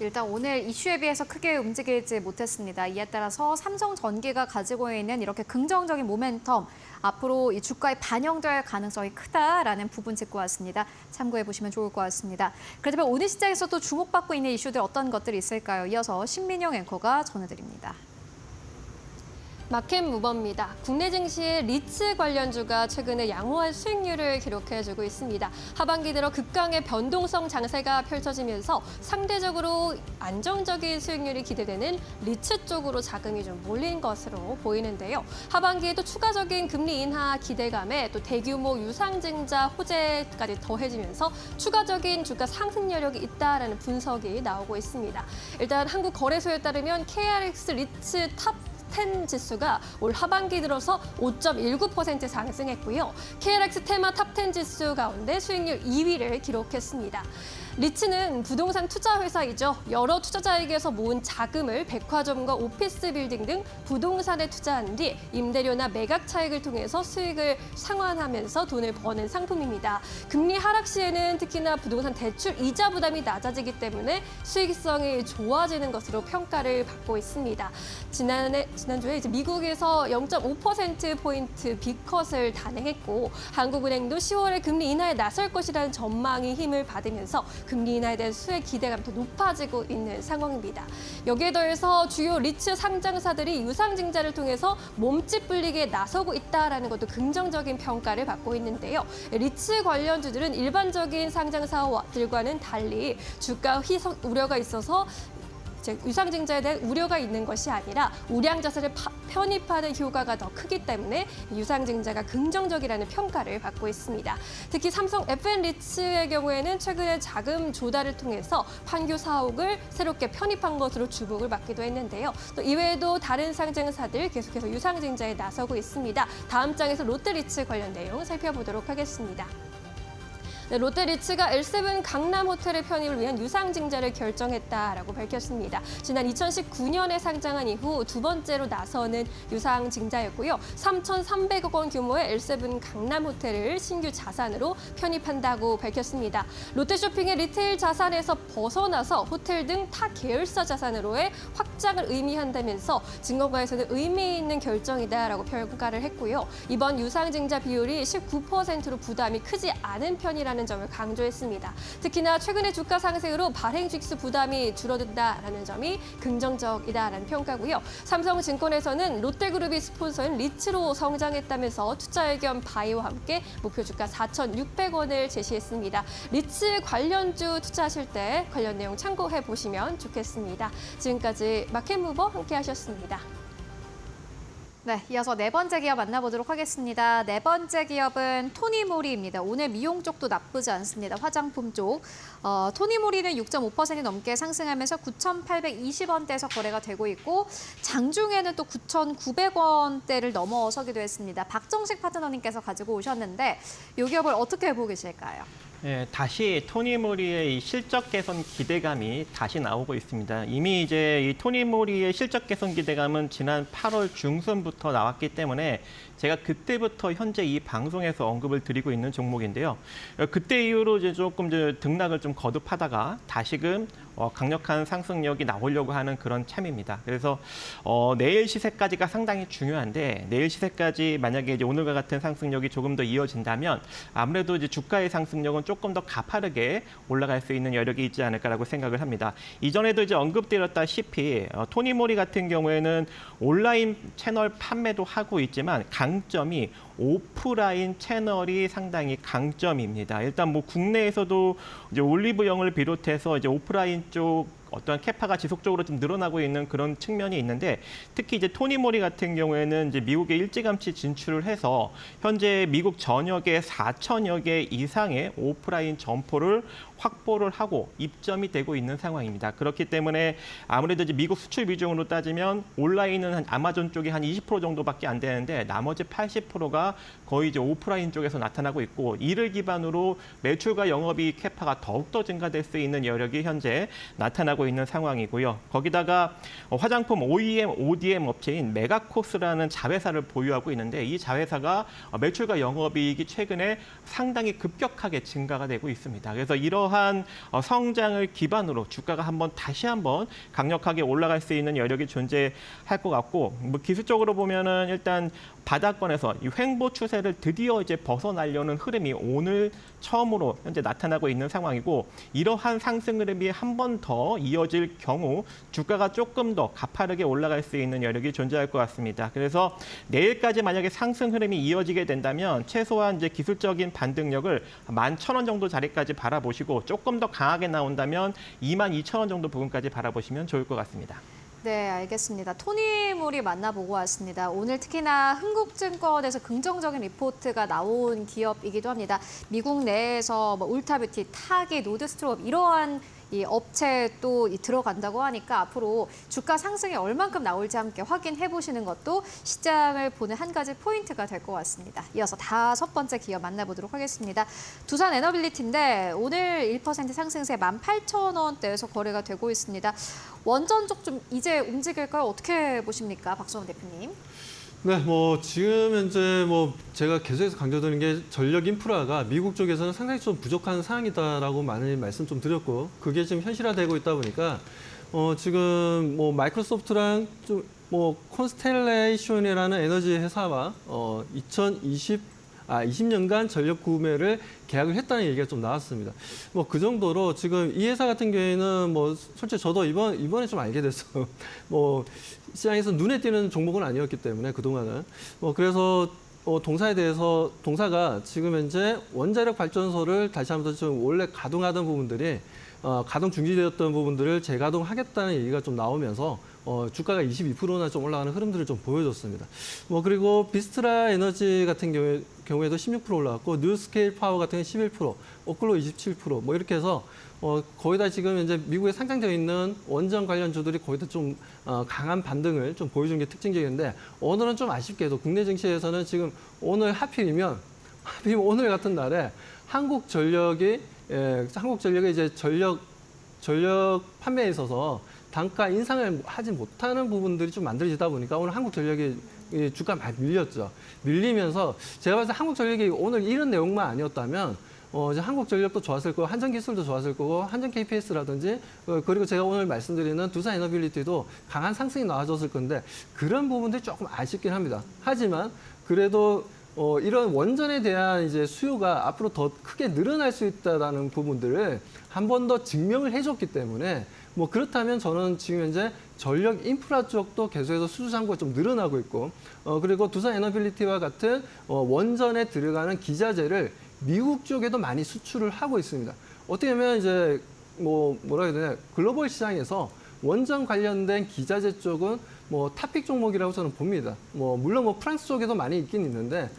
일단 오늘 이슈에 비해서 크게 움직이지 못했습니다. 이에 따라서 삼성전기가 가지고 있는 이렇게 긍정적인 모멘텀 앞으로 이 주가에 반영될 가능성이 크다라는 부분 짚고 왔습니다. 참고해 보시면 좋을 것 같습니다. 그렇다면 오늘 시장에서 또 주목받고 있는 이슈들 어떤 것들이 있을까요? 이어서 신민영 앵커가 전해드립니다. 마켓 무버입니다. 국내 증시의 리츠 관련주가 최근에 양호한 수익률을 기록해주고 있습니다. 하반기 들어 극강의 변동성 장세가 펼쳐지면서 상대적으로 안정적인 수익률이 기대되는 리츠 쪽으로 자금이 좀 몰린 것으로 보이는데요. 하반기에도 추가적인 금리 인하 기대감에 또 대규모 유상증자 호재까지 더해지면서 추가적인 주가 상승 여력이 있다라는 분석이 나오고 있습니다. 일단 한국거래소에 따르면 KRX 리츠 탑 10 지수가 올 하반기 들어서 5.19% 상승했고요. KRX 테마 탑10 지수 가운데 수익률 2위를 기록했습니다. 리츠는 부동산 투자 회사이죠. 여러 투자자에게서 모은 자금을 백화점과 오피스 빌딩 등 부동산에 투자한 뒤 임대료나 매각 차익을 통해서 수익을 상환하면서 돈을 버는 상품입니다. 금리 하락 시에는 특히나 부동산 대출 이자 부담이 낮아지기 때문에 수익성이 좋아지는 것으로 평가를 받고 있습니다. 지난주에 이제 미국에서 0.5%포인트 빅컷을 단행했고 한국은행도 10월에 금리 인하에 나설 것이라는 전망이 힘을 받으면서 금리 인하에 대한 수혜 기대감이 더 높아지고 있는 상황입니다. 여기에 더해서 주요 리츠 상장사들이 유상증자를 통해서 몸집 불리기에 나서고 있다는 것도 긍정적인 평가를 받고 있는데요. 리츠 관련주들은 일반적인 상장사들과는 달리 주가 희석 우려가 있어서 유상증자에 대한 우려가 있는 것이 아니라 우량 자산을 편입하는 효과가 더 크기 때문에 유상증자가 긍정적이라는 평가를 받고 있습니다. 특히 삼성 FN리츠의 경우에는 최근에 자금 조달을 통해서 판교 사옥을 새롭게 편입한 것으로 주목을 받기도 했는데요. 또 이외에도 다른 상장사들 계속해서 유상증자에 나서고 있습니다. 다음 장에서 롯데리츠 관련 내용 살펴보도록 하겠습니다. 네, 롯데리츠가 L7 강남 호텔의 편입을 위한 유상증자를 결정했다라고 밝혔습니다. 지난 2019년에 상장한 이후 두 번째로 나서는 유상증자였고요. 3,300억 원 규모의 L7 강남 호텔을 신규 자산으로 편입한다고 밝혔습니다. 롯데쇼핑의 리테일 자산에서 벗어나서 호텔 등 타 계열사 자산으로의 확장을 의미한다면서 증권가에서는 의미 있는 결정이다라고 평가를 했고요. 이번 유상증자 비율이 19%로 부담이 크지 않은 편이라는 점을 강조했습니다. 특히나 최근의 주가 상승으로 발행 주식수 부담이 줄어든다라는 점이 긍정적이다라는 평가고요. 삼성증권에서는 롯데그룹이 스폰서인 리츠로 성장했다면서 투자 의견 바이와 함께 목표 주가 4,600원을 제시했습니다. 리츠 관련주 투자하실 때 관련 내용 참고해 보시면 좋겠습니다. 지금까지 마켓무버 함께하셨습니다. 네, 이어서 네 번째 기업 만나보도록 하겠습니다. 네 번째 기업은 토니모리입니다. 오늘 미용 쪽도 나쁘지 않습니다. 화장품 쪽. 토니모리는 6.5% 넘게 상승하면서 9,820원대에서 거래가 되고 있고 장중에는 또 9,900원대를 넘어서기도 했습니다. 박정식 파트너님께서 가지고 오셨는데 이 기업을 어떻게 보고 계실까요? 네, 다시 토니모리의 이 실적 개선 기대감이 다시 나오고 있습니다. 이미 이제 이 토니모리의 실적 개선 기대감은 지난 8월 중순부터 나왔기 때문에 제가 그때부터 현재 이 방송에서 언급을 드리고 있는 종목인데요. 그때 이후로 이제 조금 이제 등락을 좀 거듭하다가 다시금 강력한 상승력이 나오려고 하는 그런 참입니다. 그래서 내일 시세까지가 상당히 중요한데 내일 시세까지 만약에 이제 오늘과 같은 상승력이 조금 더 이어진다면 아무래도 이제 주가의 상승력은 조금 더 가파르게 올라갈 수 있는 여력이 있지 않을까라고 생각을 합니다. 이전에도 이제 언급드렸다시피 토니모리 같은 경우에는 온라인 채널 판매도 하고 있지만 강점이 오프라인 채널이 상당히 강점입니다. 일단 뭐 국내에서도 이제 올리브영을 비롯해서 이제 오프라인 쪽 어떠한 캐파가 지속적으로 좀 늘어나고 있는 그런 측면이 있는데 특히 이제 토니모리 같은 경우에는 이제 미국에 일찌감치 진출을 해서 현재 미국 전역에 4천여 개 이상의 오프라인 점포를 확보를 하고 입점이 되고 있는 상황입니다. 그렇기 때문에 아무래도 이제 미국 수출 비중으로 따지면 온라인은 한 아마존 쪽이 한 20% 정도밖에 안 되는데 나머지 80%가 거의 이제 오프라인 쪽에서 나타나고 있고 이를 기반으로 매출과 영업이익 캐파가 더욱더 증가될 수 있는 여력이 현재 나타나고 있는 상황이고요. 거기다가 화장품 OEM, ODM 업체인 메가코스라는 자회사를 보유하고 있는데 이 자회사가 매출과 영업이익이 최근에 상당히 급격하게 증가가 되고 있습니다. 그래서 이러한 성장을 기반으로 주가가 다시 한번 강력하게 올라갈 수 있는 여력이 존재할 것 같고 뭐 기술적으로 보면은 일단 바닥권에서 이 횡보 추세를 드디어 이제 벗어나려는 흐름이 오늘 처음으로 현재 나타나고 있는 상황이고 이러한 상승 흐름이 한 번 더 이어질 경우 주가가 조금 더 가파르게 올라갈 수 있는 여력이 존재할 것 같습니다. 그래서 내일까지 만약에 상승 흐름이 이어지게 된다면 최소한 이제 기술적인 반등력을 11,000원 정도 자리까지 바라보시고 조금 더 강하게 나온다면 22,000원 정도 부분까지 바라보시면 좋을 것 같습니다. 네, 알겠습니다. 토니모리 만나보고 왔습니다. 오늘 특히나 흥국증권에서 긍정적인 리포트가 나온 기업이기도 합니다. 미국 내에서 뭐 울타뷰티, 타기, 노드스트롭 이러한 이 업체 또 들어간다고 하니까 앞으로 주가 상승이 얼만큼 나올지 함께 확인해 보시는 것도 시장을 보는 한 가지 포인트가 될 것 같습니다. 이어서 다섯 번째 기업 만나보도록 하겠습니다. 두산 에너빌리티인데 오늘 1% 상승세 18,000원대에서 거래가 되고 있습니다. 원전 쪽 좀 이제 움직일까요? 어떻게 보십니까, 박수원 대표님? 네, 뭐 지금 현재 뭐 제가 계속해서 강조드리는 게 전력 인프라가 미국 쪽에서는 상당히 좀 부족한 상황이다라고 많이 말씀 좀 드렸고 그게 지금 현실화되고 있다 보니까 지금 뭐 마이크로소프트랑 좀 뭐 콘스텔레이션이라는 에너지 회사와 20년간 전력 구매를 계약을 했다는 얘기가 좀 나왔습니다. 뭐 그 정도로 지금 이 회사 같은 경우에는 뭐 솔직히 저도 이번에 좀 알게 됐어요. 뭐 시장에서 눈에 띄는 종목은 아니었기 때문에 그동안은 그래서 동사에 대해서 동사가 지금 현재 원자력 발전소를 다시 한번 좀 원래 가동하던 부분들이 가동 중지되었던 부분들을 재가동하겠다는 얘기가 좀 나오면서 주가가 22%나 좀 올라가는 흐름들을 좀 보여줬습니다. 그리고 비스트라 에너지 같은 경우에도 16% 올라갔고 뉴스케일 파워 같은 경우는 11%, 오클로 27%, 뭐 이렇게 해서 거의 다 지금 이제 미국에 상장되어 있는 원전 관련주들이 거의 다 좀 강한 반등을 좀 보여준 게 특징적인데 오늘은 좀 아쉽게도 국내 증시에서는 지금 오늘 하필이면 하필이면 오늘 같은 날에 한국전력이 이제 전력 판매에 있어서 단가 인상을 하지 못하는 부분들이 좀 만들어지다 보니까 오늘 한국전력이 주가 많이 밀렸죠. 밀리면서 제가 봤을 때 한국전력이 오늘 이런 내용만 아니었다면 이제 한국전력도 좋았을 거고 한전기술도 좋았을 거고 한전 KPS라든지 그리고 제가 오늘 말씀드리는 두산 에너빌리티도 강한 상승이 나와줬을 건데 그런 부분들이 조금 아쉽긴 합니다. 하지만 그래도 이런 원전에 대한 이제 수요가 앞으로 더 크게 늘어날 수 있다라는 부분들을 한 번 더 증명을 해줬기 때문에 뭐 그렇다면 저는 지금 현재 전력 인프라 쪽도 계속해서 수주 잔고가 좀 늘어나고 있고 그리고 두산 에너빌리티와 같은 원전에 들어가는 기자재를 미국 쪽에도 많이 수출을 하고 있습니다. 어떻게 보면 이제 뭐라 해야 되나 글로벌 시장에서 원전 관련된 기자재 쪽은 탑픽 종목이라고 저는 봅니다. 물론 프랑스 쪽에도 많이 있긴 있는데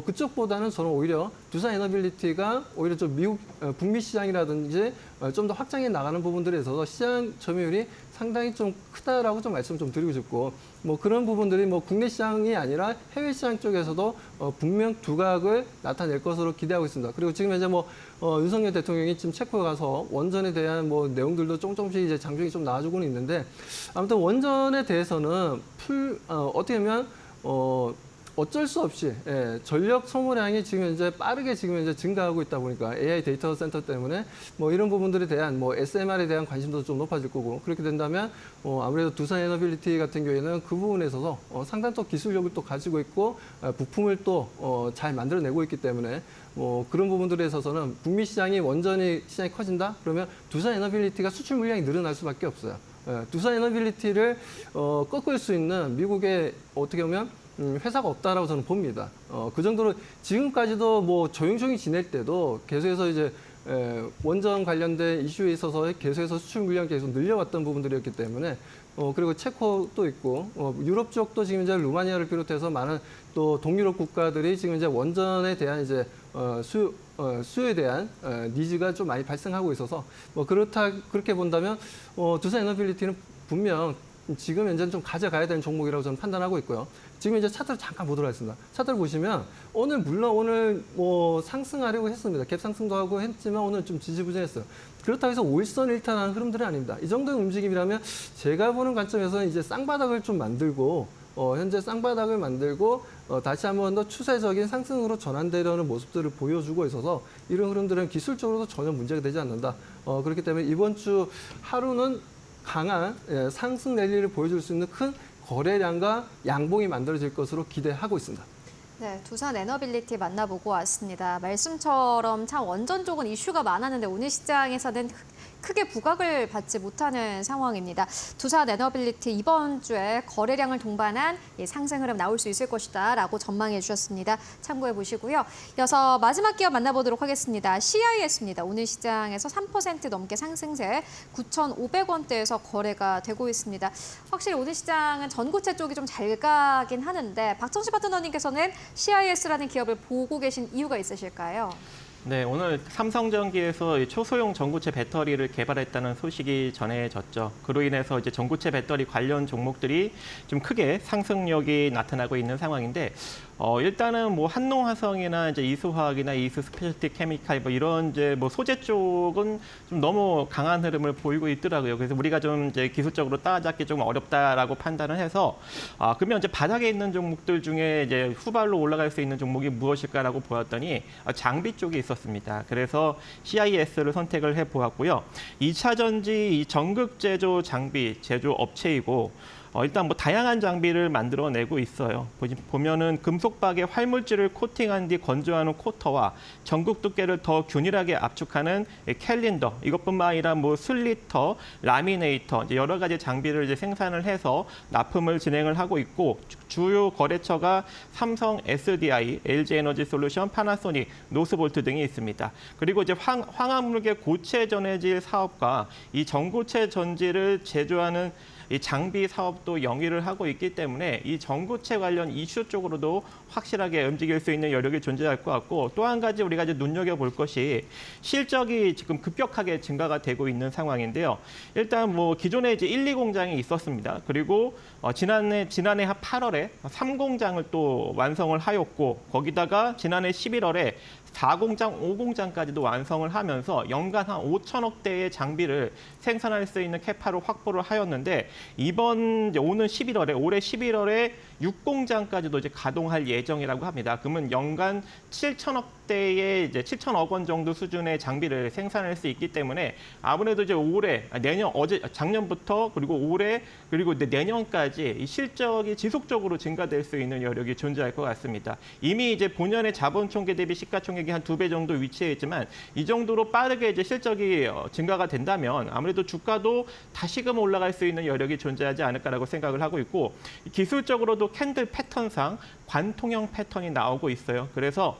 그쪽보다는 저는 오히려 두산 에너빌리티가 오히려 좀 북미 시장이라든지 좀 더 확장해 나가는 부분들에 있어서 시장 점유율이 상당히 좀 크다라고 좀 말씀 좀 드리고 싶고 그런 부분들이 국내 시장이 아니라 해외 시장 쪽에서도 분명 두각을 나타낼 것으로 기대하고 있습니다. 그리고 지금 현재 윤석열 대통령이 지금 체코에 가서 원전에 대한 내용들도 조금씩 이제 장중이 좀 나와주고는 있는데 아무튼 원전에 대해서는 어떻게 보면 어쩔 수 없이 전력 소모량이 지금 현재 빠르게 지금 현재 증가하고 있다 보니까 AI 데이터 센터 때문에 이런 부분들에 대한 SMR에 대한 관심도 좀 높아질 거고 그렇게 된다면 아무래도 두산 에너빌리티 같은 경우에는 그 부분에 있어서 상당 또 기술력을 또 가지고 있고 부품을 또 잘 만들어내고 있기 때문에 그런 부분들에 있어서는 북미 시장이 원전의 시장이 커진다? 그러면 두산 에너빌리티가 수출 물량이 늘어날 수밖에 없어요. 두산 에너빌리티를 꺾을 수 있는 미국의 어떻게 보면 회사가 없다라고 저는 봅니다. 그 정도로 지금까지도 조용조용히 지낼 때도 계속해서 이제 원전 관련된 이슈에 있어서 계속해서 수출 물량이 계속 늘려왔던 부분들이었기 때문에 그리고 체코도 있고 유럽 쪽도 지금 이제 루마니아를 비롯해서 많은 또 동유럽 국가들이 지금 이제 원전에 대한 이제 수요에 대한 니즈가 좀 많이 발생하고 있어서 그렇게 본다면 두산 에너빌리티는 분명 지금 현재는 좀 가져가야 되는 종목이라고 저는 판단하고 있고요. 지금 이제 차트를 잠깐 보도록 하겠습니다. 차트를 보시면 물론 오늘 상승하려고 했습니다. 갭 상승도 하고 했지만 오늘 좀 지지부진했어요. 그렇다고 해서 일선일탈하는 흐름들은 아닙니다. 이 정도의 움직임이라면 제가 보는 관점에서는 이제 쌍바닥을 좀 만들고 현재 쌍바닥을 만들고 다시 한번 더 추세적인 상승으로 전환되려는 모습들을 보여주고 있어서 이런 흐름들은 기술적으로도 전혀 문제가 되지 않는다. 그렇기 때문에 이번 주 하루는 강한 상승 랠리를 보여줄 수 있는 큰 거래량과 양봉이 만들어질 것으로 기대하고 있습니다. 네, 두산 에너빌리티 만나보고 왔습니다. 말씀처럼 참 원전 쪽은 이슈가 많았는데 오늘 시장에서는 크게 부각을 받지 못하는 상황입니다. 두산 에너빌리티 이번 주에 거래량을 동반한 상승 흐름 나올 수 있을 것이다라고 전망해 주셨습니다. 참고해 보시고요. 이어서 마지막 기업 만나보도록 하겠습니다. CIS입니다. 오늘 시장에서 3% 넘게 상승세 9,500원대에서 거래가 되고 있습니다. 확실히 오늘 시장은 전고체 쪽이 좀 잘 가긴 하는데 박정식 파트너님께서는 CIS라는 기업을 보고 계신 이유가 있으실까요? 네, 오늘 삼성전기에서 초소형 전고체 배터리를 개발했다는 소식이 전해졌죠. 그로 인해서 이제 전고체 배터리 관련 종목들이 좀 크게 상승력이 나타나고 있는 상황인데, 일단은 한농화성이나 이제 이수화학이나 이수 스페셜티 케미칼 이런 이제 소재 쪽은 좀 너무 강한 흐름을 보이고 있더라고요. 그래서 우리가 좀 이제 기술적으로 따라잡기 좀 어렵다라고 판단을 해서 그러면 이제 바닥에 있는 종목들 중에 이제 후발로 올라갈 수 있는 종목이 무엇일까라고 보았더니 장비 쪽이 있었습니다. 그래서 CIS를 선택을 해 보았고요. 2차 전지 전극 제조 장비 제조 업체이고 일단 다양한 장비를 만들어내고 있어요. 보면은 금속박에 활물질을 코팅한 뒤 건조하는 코터와 전극 두께를 더 균일하게 압축하는 캘린더, 이것뿐만 아니라 슬리터, 라미네이터 여러 가지 장비를 이제 생산을 해서 납품을 진행을 하고 있고 주요 거래처가 삼성, SDI, LG에너지솔루션, 파나소닉, 노스볼트 등이 있습니다. 그리고 이제 황화물계 고체 전해질 사업과 이 전고체 전지를 제조하는 이 장비 사업도 영위를 하고 있기 때문에 이 전구체 관련 이슈 쪽으로도 확실하게 움직일 수 있는 여력이 존재할 것 같고, 또 한 가지 우리가 이제 눈여겨볼 것이 실적이 지금 급격하게 증가가 되고 있는 상황인데요. 일단 뭐 기존에 이제 1, 2공장이 있었습니다. 그리고 지난해 한 8월에 3공장을 또 완성을 하였고, 거기다가 지난해 11월에 4공장, 5공장까지도 완성을 하면서 연간 한 5천억 대의 장비를 생산할 수 있는 캐파로 확보를 하였는데, 오는 11월에, 올해 11월에 6공장까지도 이제 가동할 예정이라고 합니다. 그러면 연간 7천억 대의 이제 7천억 원 정도 수준의 장비를 생산할 수 있기 때문에 아무래도 이제 작년부터 그리고 올해 그리고 내년까지 이 실적이 지속적으로 증가될 수 있는 여력이 존재할 것 같습니다. 이미 이제 본연의 자본총계 대비 시가총액이 한 2배 정도 위치해 있지만, 이 정도로 빠르게 이제 실적이 증가가 된다면 아무래도 주가도 다시금 올라갈 수 있는 여력이 존재하지 않을까라고 생각을 하고 있고, 기술적으로도 캔들 패턴상 관통형 패턴이 나오고 있어요. 그래서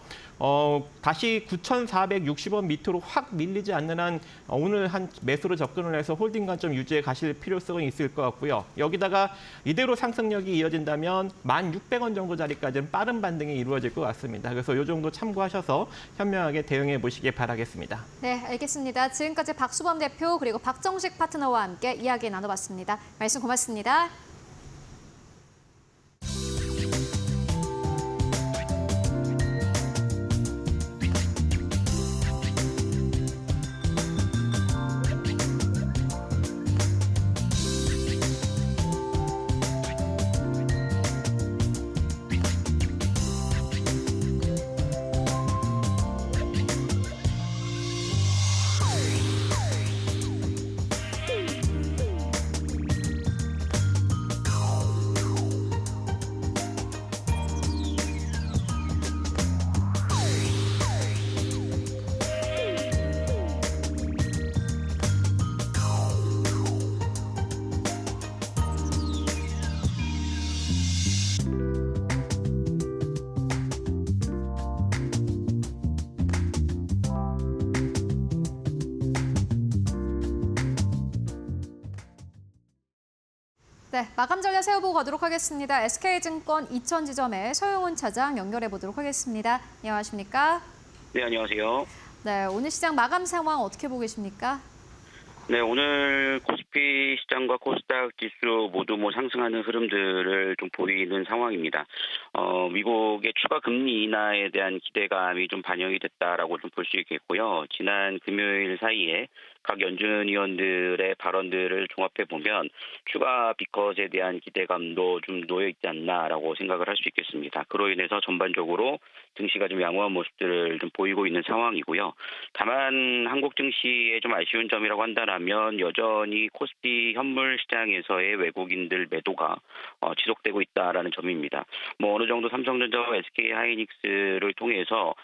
다시 9,460원 밑으로 확 밀리지 않는 한 오늘 한 매수로 접근을 해서 홀딩 관점 유지해 가실 필요성이 있을 것 같고요. 여기다가 이대로 상승력이 이어진다면 1,600원 정도 자리까지는 빠른 반등이 이루어질 것 같습니다. 그래서 이 정도 참고하셔서 현명하게 대응해 보시길 바라겠습니다. 네, 알겠습니다. 지금까지 박수범 대표 그리고 박정식 파트너와 함께 이야기 나눠봤습니다. 말씀 고맙습니다. 네, 마감 전략 세워보고 가도록 하겠습니다. SK증권 2000지점의 서용훈 차장 연결해 보도록 하겠습니다. 안녕하십니까? 네, 안녕하세요. 네, 오늘 시장 마감 상황 어떻게 보고 계십니까? 네, 오늘 코스피 시장과 코스닥 지수 모두 상승하는 흐름들을 좀 보이는 상황입니다. 미국의 추가 금리 인하에 대한 기대감이 좀 반영이 됐다라고 좀 볼 수 있겠고요. 지난 금요일 사이에 각 연준 위원들의 발언들을 종합해 보면 추가 빅컷에 대한 기대감도 좀 놓여 있지 않나라고 생각을 할 수 있겠습니다. 그로 인해서 전반적으로 증시가 좀 양호한 모습들을 좀 보이고 있는 상황이고요. 다만 한국 증시의 좀 아쉬운 점이라고 한다면 여전히 코스피 현물 시장에서의 외국인들 매도가 지속되고 있다라는 점입니다. 어느 정도 삼성전자와 SK하이닉스를 통해서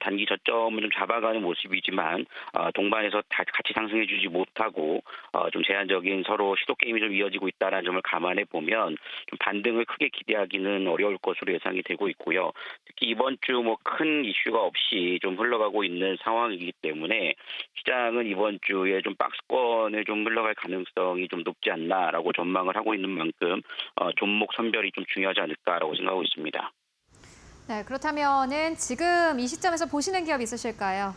단기 저점을 좀 잡아가는 모습이지만 동반해서 같이 상승해주지 못하고 좀 제한적인 서로 시도 게임이 좀 이어지고 있다는 점을 감안해 보면 좀 반등을 크게 기대하기는 어려울 것으로 예상이 되고 있고요. 특히 이번 주 큰 이슈가 없이 좀 흘러가고 있는 상황이기 때문에 시장은 이번 주에 좀 박스권을 좀 흘러갈 가능성이 좀 높지 않나라고 전망을 하고 있는 만큼 종목 선별이 좀 중요하지 않을까라고 생각하고 있습니다. 네, 그렇다면은 지금 이 시점에서 보시는 기업 있으실까요?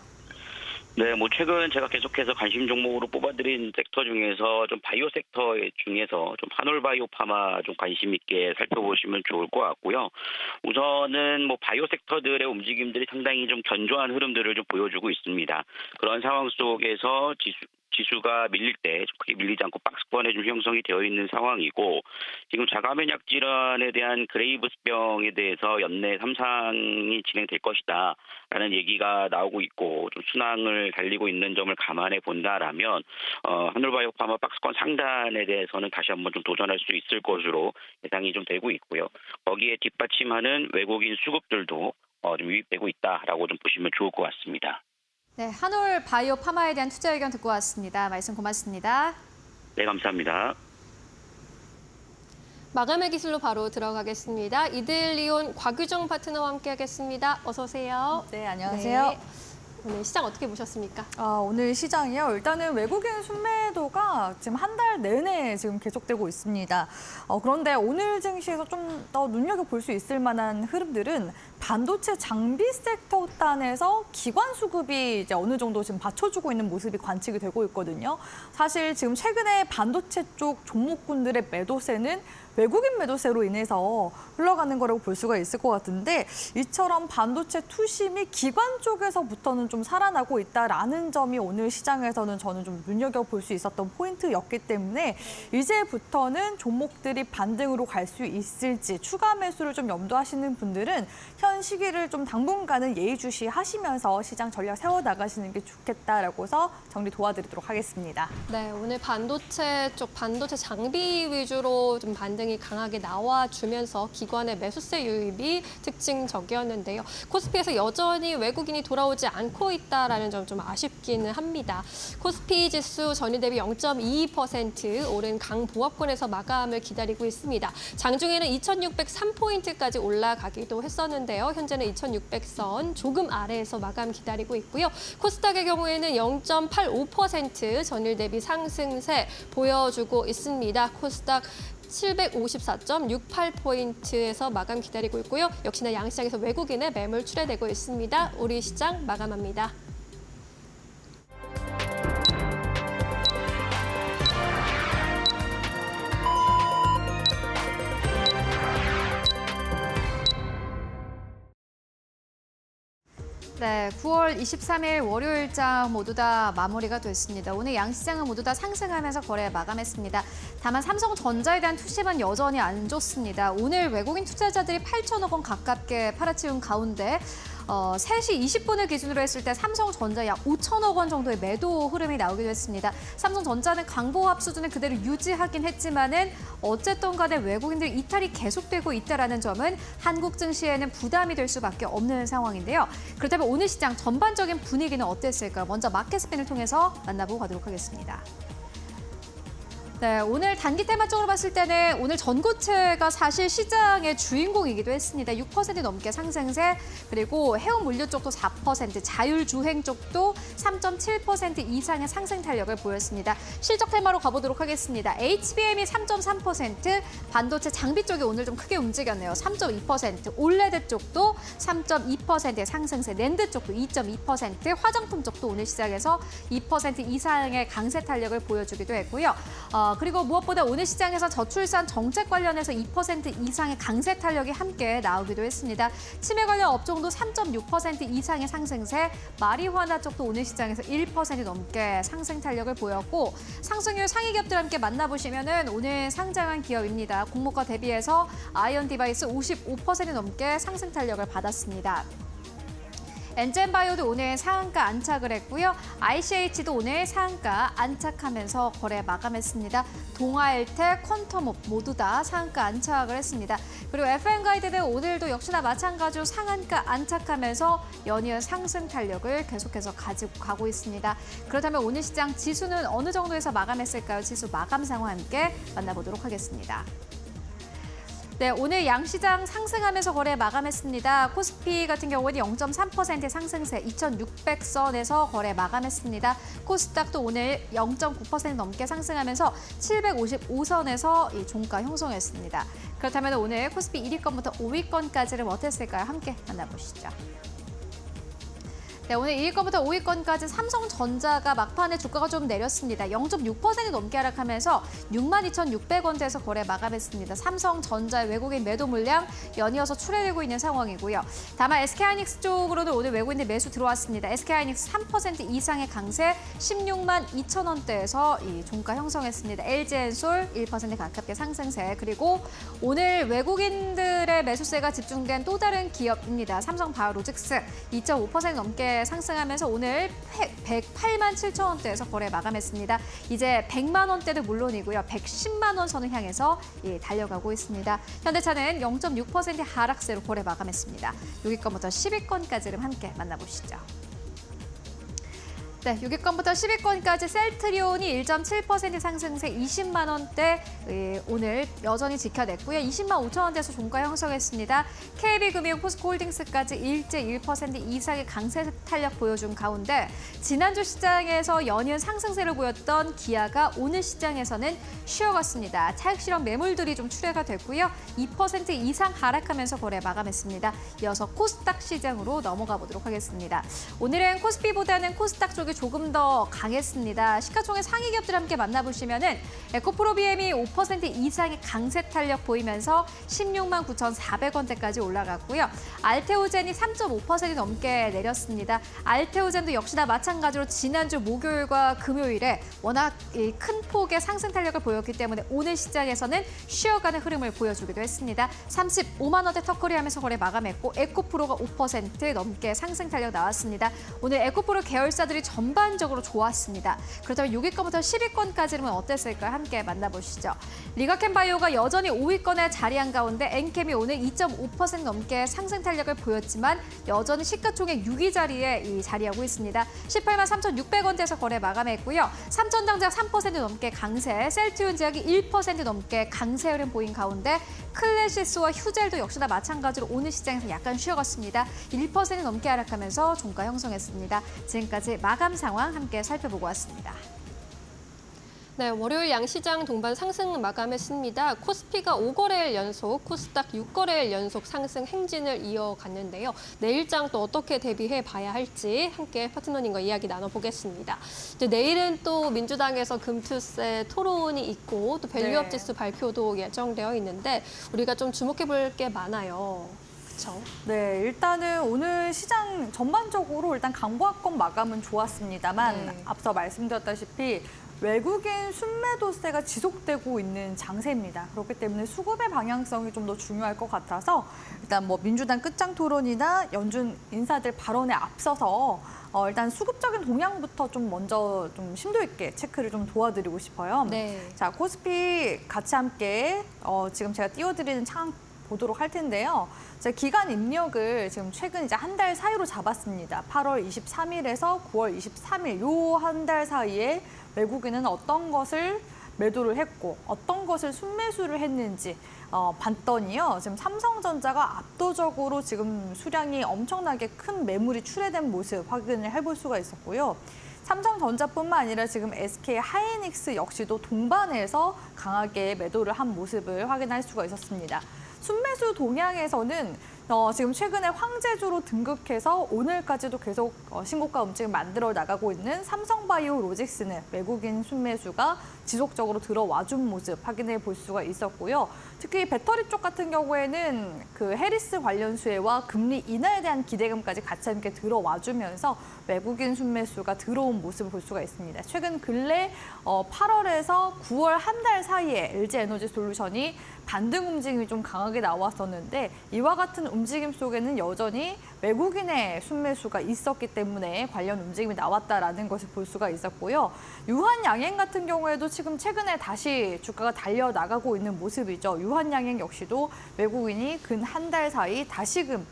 네, 최근 제가 계속해서 관심 종목으로 뽑아드린 섹터 중에서 좀 바이오 섹터 중에서 좀 한올바이오 파마 좀 관심 있게 살펴보시면 좋을 것 같고요. 우선은 바이오 섹터들의 움직임들이 상당히 좀 견조한 흐름들을 좀 보여주고 있습니다. 그런 상황 속에서 지수가 밀릴 때 크게 밀리지 않고 박스권에 좀 형성이 되어 있는 상황이고, 지금 자가면역 질환에 대한 그레이브스병에 대해서 연내 3상이 진행될 것이다라는 얘기가 나오고 있고 좀 순항을 달리고 있는 점을 감안해 본다라면 한올바이오파마 박스권 상단에 대해서는 다시 한번 좀 도전할 수 있을 것으로 예상이 좀 되고 있고요. 거기에 뒷받침하는 외국인 수급들도 좀 유입되고 있다라고 좀 보시면 좋을 것 같습니다. 네, 한올 바이오 파마에 대한 투자 의견 듣고 왔습니다. 말씀 고맙습니다. 네, 감사합니다. 마감의 기술로 바로 들어가겠습니다. 이데일리온 곽유정 파트너와 함께하겠습니다. 어서 오세요. 네, 안녕하세요. 네. 오늘 시장 어떻게 보셨습니까? 오늘 시장이요. 일단은 외국인 순매도가 지금 한 달 내내 지금 계속되고 있습니다. 그런데 오늘 증시에서 좀 더 눈여겨볼 수 있을 만한 흐름들은 반도체 장비 섹터 단에서 기관 수급이 이제 어느 정도 지금 받쳐주고 있는 모습이 관측이 되고 있거든요. 사실 지금 최근에 반도체 쪽 종목군들의 매도세는 외국인 매도세로 인해서 흘러가는 거라고 볼 수가 있을 것 같은데 이처럼 반도체 투심이 기관 쪽에서부터는 좀 살아나고 있다라는 점이 오늘 시장에서는 저는 좀 눈여겨볼 수 있었던 포인트였기 때문에 이제부터는 종목들이 반등으로 갈 수 있을지 추가 매수를 좀 염두하시는 분들은 현 시기를 좀 당분간은 예의주시하시면서 시장 전략 세워나가시는 게 좋겠다라고 해서 정리 도와드리도록 하겠습니다. 네, 오늘 반도체 장비 위주로 좀 반등이 강하게 나와주면서 기관의 매수세 유입이 특징적이었는데요. 코스피에서 여전히 외국인이 돌아오지 않고 있다라는 점 좀 아쉽기는 합니다. 코스피 지수 전일 대비 0.22% 오른 강보합권에서 마감을 기다리고 있습니다. 장중에는 2,603포인트까지 올라가기도 했었는데요. 현재는 2,600선 조금 아래에서 마감 기다리고 있고요. 코스닥의 경우에는 0.85% 전일 대비 상승세 보여주고 있습니다. 코스닥 754.68포인트에서 마감 기다리고 있고요. 역시나 양시장에서 외국인의 매물 출회되고 있습니다. 우리 시장 마감합니다. 네, 9월 23일 월요일장 모두 다 마무리가 됐습니다. 오늘 양시장은 모두 다 상승하면서 거래 마감했습니다. 다만 삼성전자에 대한 투심은 여전히 안 좋습니다. 오늘 외국인 투자자들이 8천억 원 가깝게 팔아치운 가운데 3시 20분을 기준으로 했을 때 삼성전자 약 5천억 원 정도의 매도 흐름이 나오기도 했습니다. 삼성전자는 강보합 수준을 그대로 유지하긴 했지만은 어쨌든 간에 외국인들 이탈이 계속되고 있다는 점은 한국 증시에는 부담이 될 수밖에 없는 상황인데요. 그렇다면 오늘 시장 전반적인 분위기는 어땠을까요? 먼저 마켓 스핀을 통해서 만나보고 가도록 하겠습니다. 네, 오늘 단기 테마적으로 봤을 때는 오늘 전고체가 사실 시장의 주인공이기도 했습니다. 6% 넘게 상승세, 그리고 해운 물류 쪽도 4%, 자율주행 쪽도 3.7% 이상의 상승 탄력을 보였습니다. 실적 테마로 가보도록 하겠습니다. HBM이 3.3%, 반도체 장비 쪽이 오늘 좀 크게 움직였네요. 3.2%, 올레드 쪽도 3.2%의 상승세, 낸드 쪽도 2.2%, 화장품 쪽도 오늘 시장에서 2% 이상의 강세 탄력을 보여주기도 했고요. 그리고 무엇보다 오늘 시장에서 저출산 정책 관련해서 2% 이상의 강세 탄력이 함께 나오기도 했습니다. 치매 관련 업종도 3.6% 이상의 상승세, 마리화나 쪽도 오늘 시장에서 1% 넘게 상승 탄력을 보였고, 상승률 상위 기업들 함께 만나보시면은 오늘 상장한 기업입니다. 공모가 대비해서 아이언 디바이스 55% 넘게 상승 탄력을 받았습니다. 엔젠바이오도 오늘 상한가 안착을 했고요. ICH도 오늘 상한가 안착하면서 거래 마감했습니다. 동아일텍, 퀀텀업 모두 다 상한가 안착을 했습니다. 그리고 FM가이드는 오늘도 역시나 마찬가지로 상한가 안착하면서 연이은 상승 탄력을 계속해서 가지고 가고 있습니다. 그렇다면 오늘 시장 지수는 어느 정도에서 마감했을까요? 지수 마감 상황 함께 만나보도록 하겠습니다. 네, 오늘 양시장 상승하면서 거래 마감했습니다. 코스피 같은 경우는 0.3% 상승세 2,600선에서 거래 마감했습니다. 코스닥도 오늘 0.9% 넘게 상승하면서 755선에서 이 종가 형성했습니다. 그렇다면 오늘 코스피 1위권부터 5위권까지는 어땠을까요? 함께 만나보시죠. 네, 오늘 1위권부터 5위권까지 삼성전자가 막판에 주가가 좀 내렸습니다. 0.6% 넘게 하락하면서 62,600원대에서 거래 마감했습니다. 삼성전자의 외국인 매도 물량 연이어서 출회되고 있는 상황이고요. 다만 SK하이닉스 쪽으로는 오늘 외국인들 매수 들어왔습니다. SK하이닉스 3% 이상의 강세 162,000원대에서 이 종가 형성했습니다. LG엔솔 1% 가깝게 상승세, 그리고 오늘 외국인들의 매수세가 집중된 또 다른 기업입니다. 삼성바이오로직스 2.5% 넘게 상승하면서 오늘 108만 7천 원대에서 거래 마감했습니다. 이제 100만 원대도 물론이고요. 110만 원 선을 향해서 달려가고 있습니다. 현대차는 0.6% 하락세로 거래 마감했습니다. 6위권부터 10위권까지를 함께 만나보시죠. 네, 6위권부터 10위권까지 셀트리온이 1.7% 상승세 20만 원대 오늘 여전히 지켜냈고요. 20만 5천 원대에서 종가 형성했습니다. KB금융, 포스코홀딩스까지 일제 1% 이상의 강세 탄력 보여준 가운데 지난주 시장에서 연이은 상승세를 보였던 기아가 오늘 시장에서는 쉬어갔습니다. 차익 실현 매물들이 좀 출회가 됐고요. 2% 이상 하락하면서 거래 마감했습니다. 이어서 코스닥 시장으로 넘어가 보도록 하겠습니다. 오늘은 코스피보다는 코스닥 쪽이 조금 더 강했습니다. 시가총액 상위 기업들 함께 만나보시면은 에코프로비엠이 5% 이상의 강세 탄력 보이면서 16만 9,400원대까지 올라갔고요. 알테오젠이 3.5% 넘게 내렸습니다. 알테오젠도 역시나 마찬가지로 지난주 목요일과 금요일에 워낙 큰 폭의 상승 탄력을 보였기 때문에 오늘 시장에서는 쉬어가는 흐름을 보여주기도 했습니다. 35만 원대 턱걸이하면서 거래 마감했고 에코프로가 5% 넘게 상승 탄력 나왔습니다. 오늘 에코프로 계열사들이 전반적으로 좋았습니다. 그렇다면 6위권부터 10위권까지는 어땠을까요? 함께 만나보시죠. 리가켄바이오가 여전히 5위권에 자리한 가운데 엔캠이 오늘 2.5% 넘게 상승 탄력을 보였지만 여전히 시가총액 6위 자리에 자리하고 있습니다. 18만 3,600원대에서 거래 마감했고요. 삼천당제약 3% 넘게 강세, 셀트리온 제약이 1% 넘게 강세 흐름 보인 가운데 클래시스와 휴젤도 역시나 마찬가지로 오늘 시장에서 약간 쉬어갔습니다. 1% 넘게 하락하면서 종가 형성했습니다. 지금까지 마감 상황 함께 살펴보고 왔습니다. 네, 월요일 양시장 동반 상승 마감했습니다. 코스피가 5거래일 연속, 코스닥 6거래일 연속 상승 행진을 이어갔는데요. 내일장 또 어떻게 대비해 봐야 할지 함께 파트너님과 이야기 나눠보겠습니다. 이제 내일은 또 민주당에서 금투세 토론이 있고 또 밸류업 지수 발표도 예정되어 있는데 우리가 좀 주목해 볼 게 많아요. 그렇죠? 네, 일단은 오늘 시장 전반적으로 일단 강보합권 마감은 좋았습니다만 앞서 말씀드렸다시피 외국인 순매도세가 지속되고 있는 장세입니다. 그렇기 때문에 수급의 방향성이 좀 더 중요할 것 같아서 일단 뭐 민주당 끝장 토론이나 연준 인사들 발언에 앞서서 일단 수급적인 동향부터 좀 먼저 좀 심도 있게 체크를 좀 도와드리고 싶어요. 네. 자, 코스피 같이 함께 지금 제가 띄워드리는 창 보도록 할 텐데요. 기간 입력을 지금 최근 이제 한 달 사이로 잡았습니다. 8월 23일에서 9월 23일 요 한 달 사이에 외국인은 어떤 것을 매도를 했고 어떤 것을 순매수를 했는지 봤더니요. 지금 삼성전자가 압도적으로 지금 수량이 엄청나게 큰 매물이 출회된 모습 확인을 해볼 수가 있었고요. 삼성전자뿐만 아니라 지금 SK 하이닉스 역시도 동반해서 강하게 매도를 한 모습을 확인할 수가 있었습니다. 순매수 동향에서는 지금 최근에 황제주로 등극해서 오늘까지도 계속 신고가 움직임 만들어 나가고 있는 삼성바이오로직스는 외국인 순매수가 지속적으로 들어와준 모습 확인해 볼 수가 있었고요. 특히 배터리 쪽 같은 경우에는 그 해리스 관련 수혜와 금리 인하에 대한 기대감까지 같이 함께 들어와주면서 외국인 순매수가 들어온 모습을 볼 수가 있습니다. 최근 근래 8월에서 9월 한 달 사이에 LG에너지솔루션이 반등 움직임이 좀 강하게 나왔었는데 이와 같은 움직임 속에는 여전히 외국인의 순매수가 있었기 때문에 관련 움직임이 나왔다라는 것을 볼 수가 있었고요. 유한양행 같은 경우에도 지금 최근에 다시 주가가 달려나가고 있는 모습이죠. 유한양행 역시도 외국인이 근 한 달 사이 다시금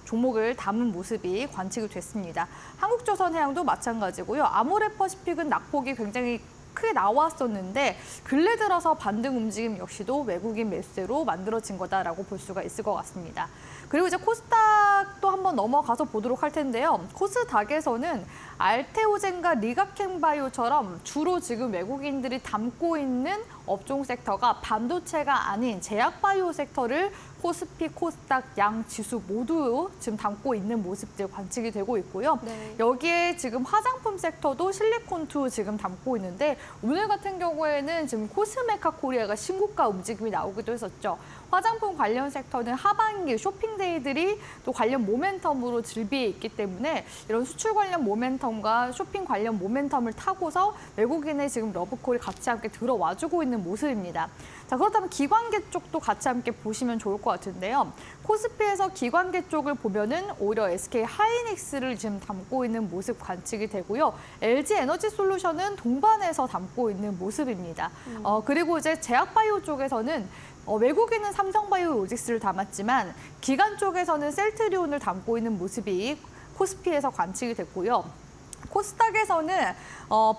종목을 담은 모습이 관측이 됐습니다. 한국조선해양도 마찬가지고요. 아모레퍼시픽은 낙폭이 굉장히 크게 나왔었는데 근래 들어서 반등 움직임 역시도 외국인 매수세로 만들어진 거다라고 볼 수가 있을 것 같습니다. 그리고 이제 코스닥도 한번 넘어가서 보도록 할 텐데요. 코스닥에서는 알테오젠과 리가켄바이오처럼 주로 지금 외국인들이 담고 있는 업종 섹터가 반도체가 아닌 제약바이오 섹터를 코스피, 코스닥 양 지수 모두 지금 담고 있는 모습들 관측이 되고 있고요. 네. 여기에 지금 화장품 섹터도 실리콘2 지금 담고 있는데 오늘 같은 경우에는 지금 코스메카 코리아가 신고가 움직임이 나오기도 했었죠. 화장품 관련 섹터는 하반기 쇼핑데이들이 또 관련 모멘텀으로 즐비해 있기 때문에 이런 수출 관련 모멘텀과 쇼핑 관련 모멘텀을 타고서 외국인의 지금 러브콜이 같이 함께 들어와주고 있는 모습입니다. 자, 그렇다면 기관계 쪽도 같이 함께 보시면 좋을 것 같은데요. 코스피에서 기관계 쪽을 보면은 오히려 SK 하이닉스를 지금 담고 있는 모습 관측이 되고요. LG 에너지 솔루션은 동반해서 담고 있는 모습입니다. 그리고 이제 제약바이오 쪽에서는 외국인은 삼성바이오로직스를 담았지만 기관 쪽에서는 셀트리온을 담고 있는 모습이 코스피에서 관측이 됐고요. 코스닥에서는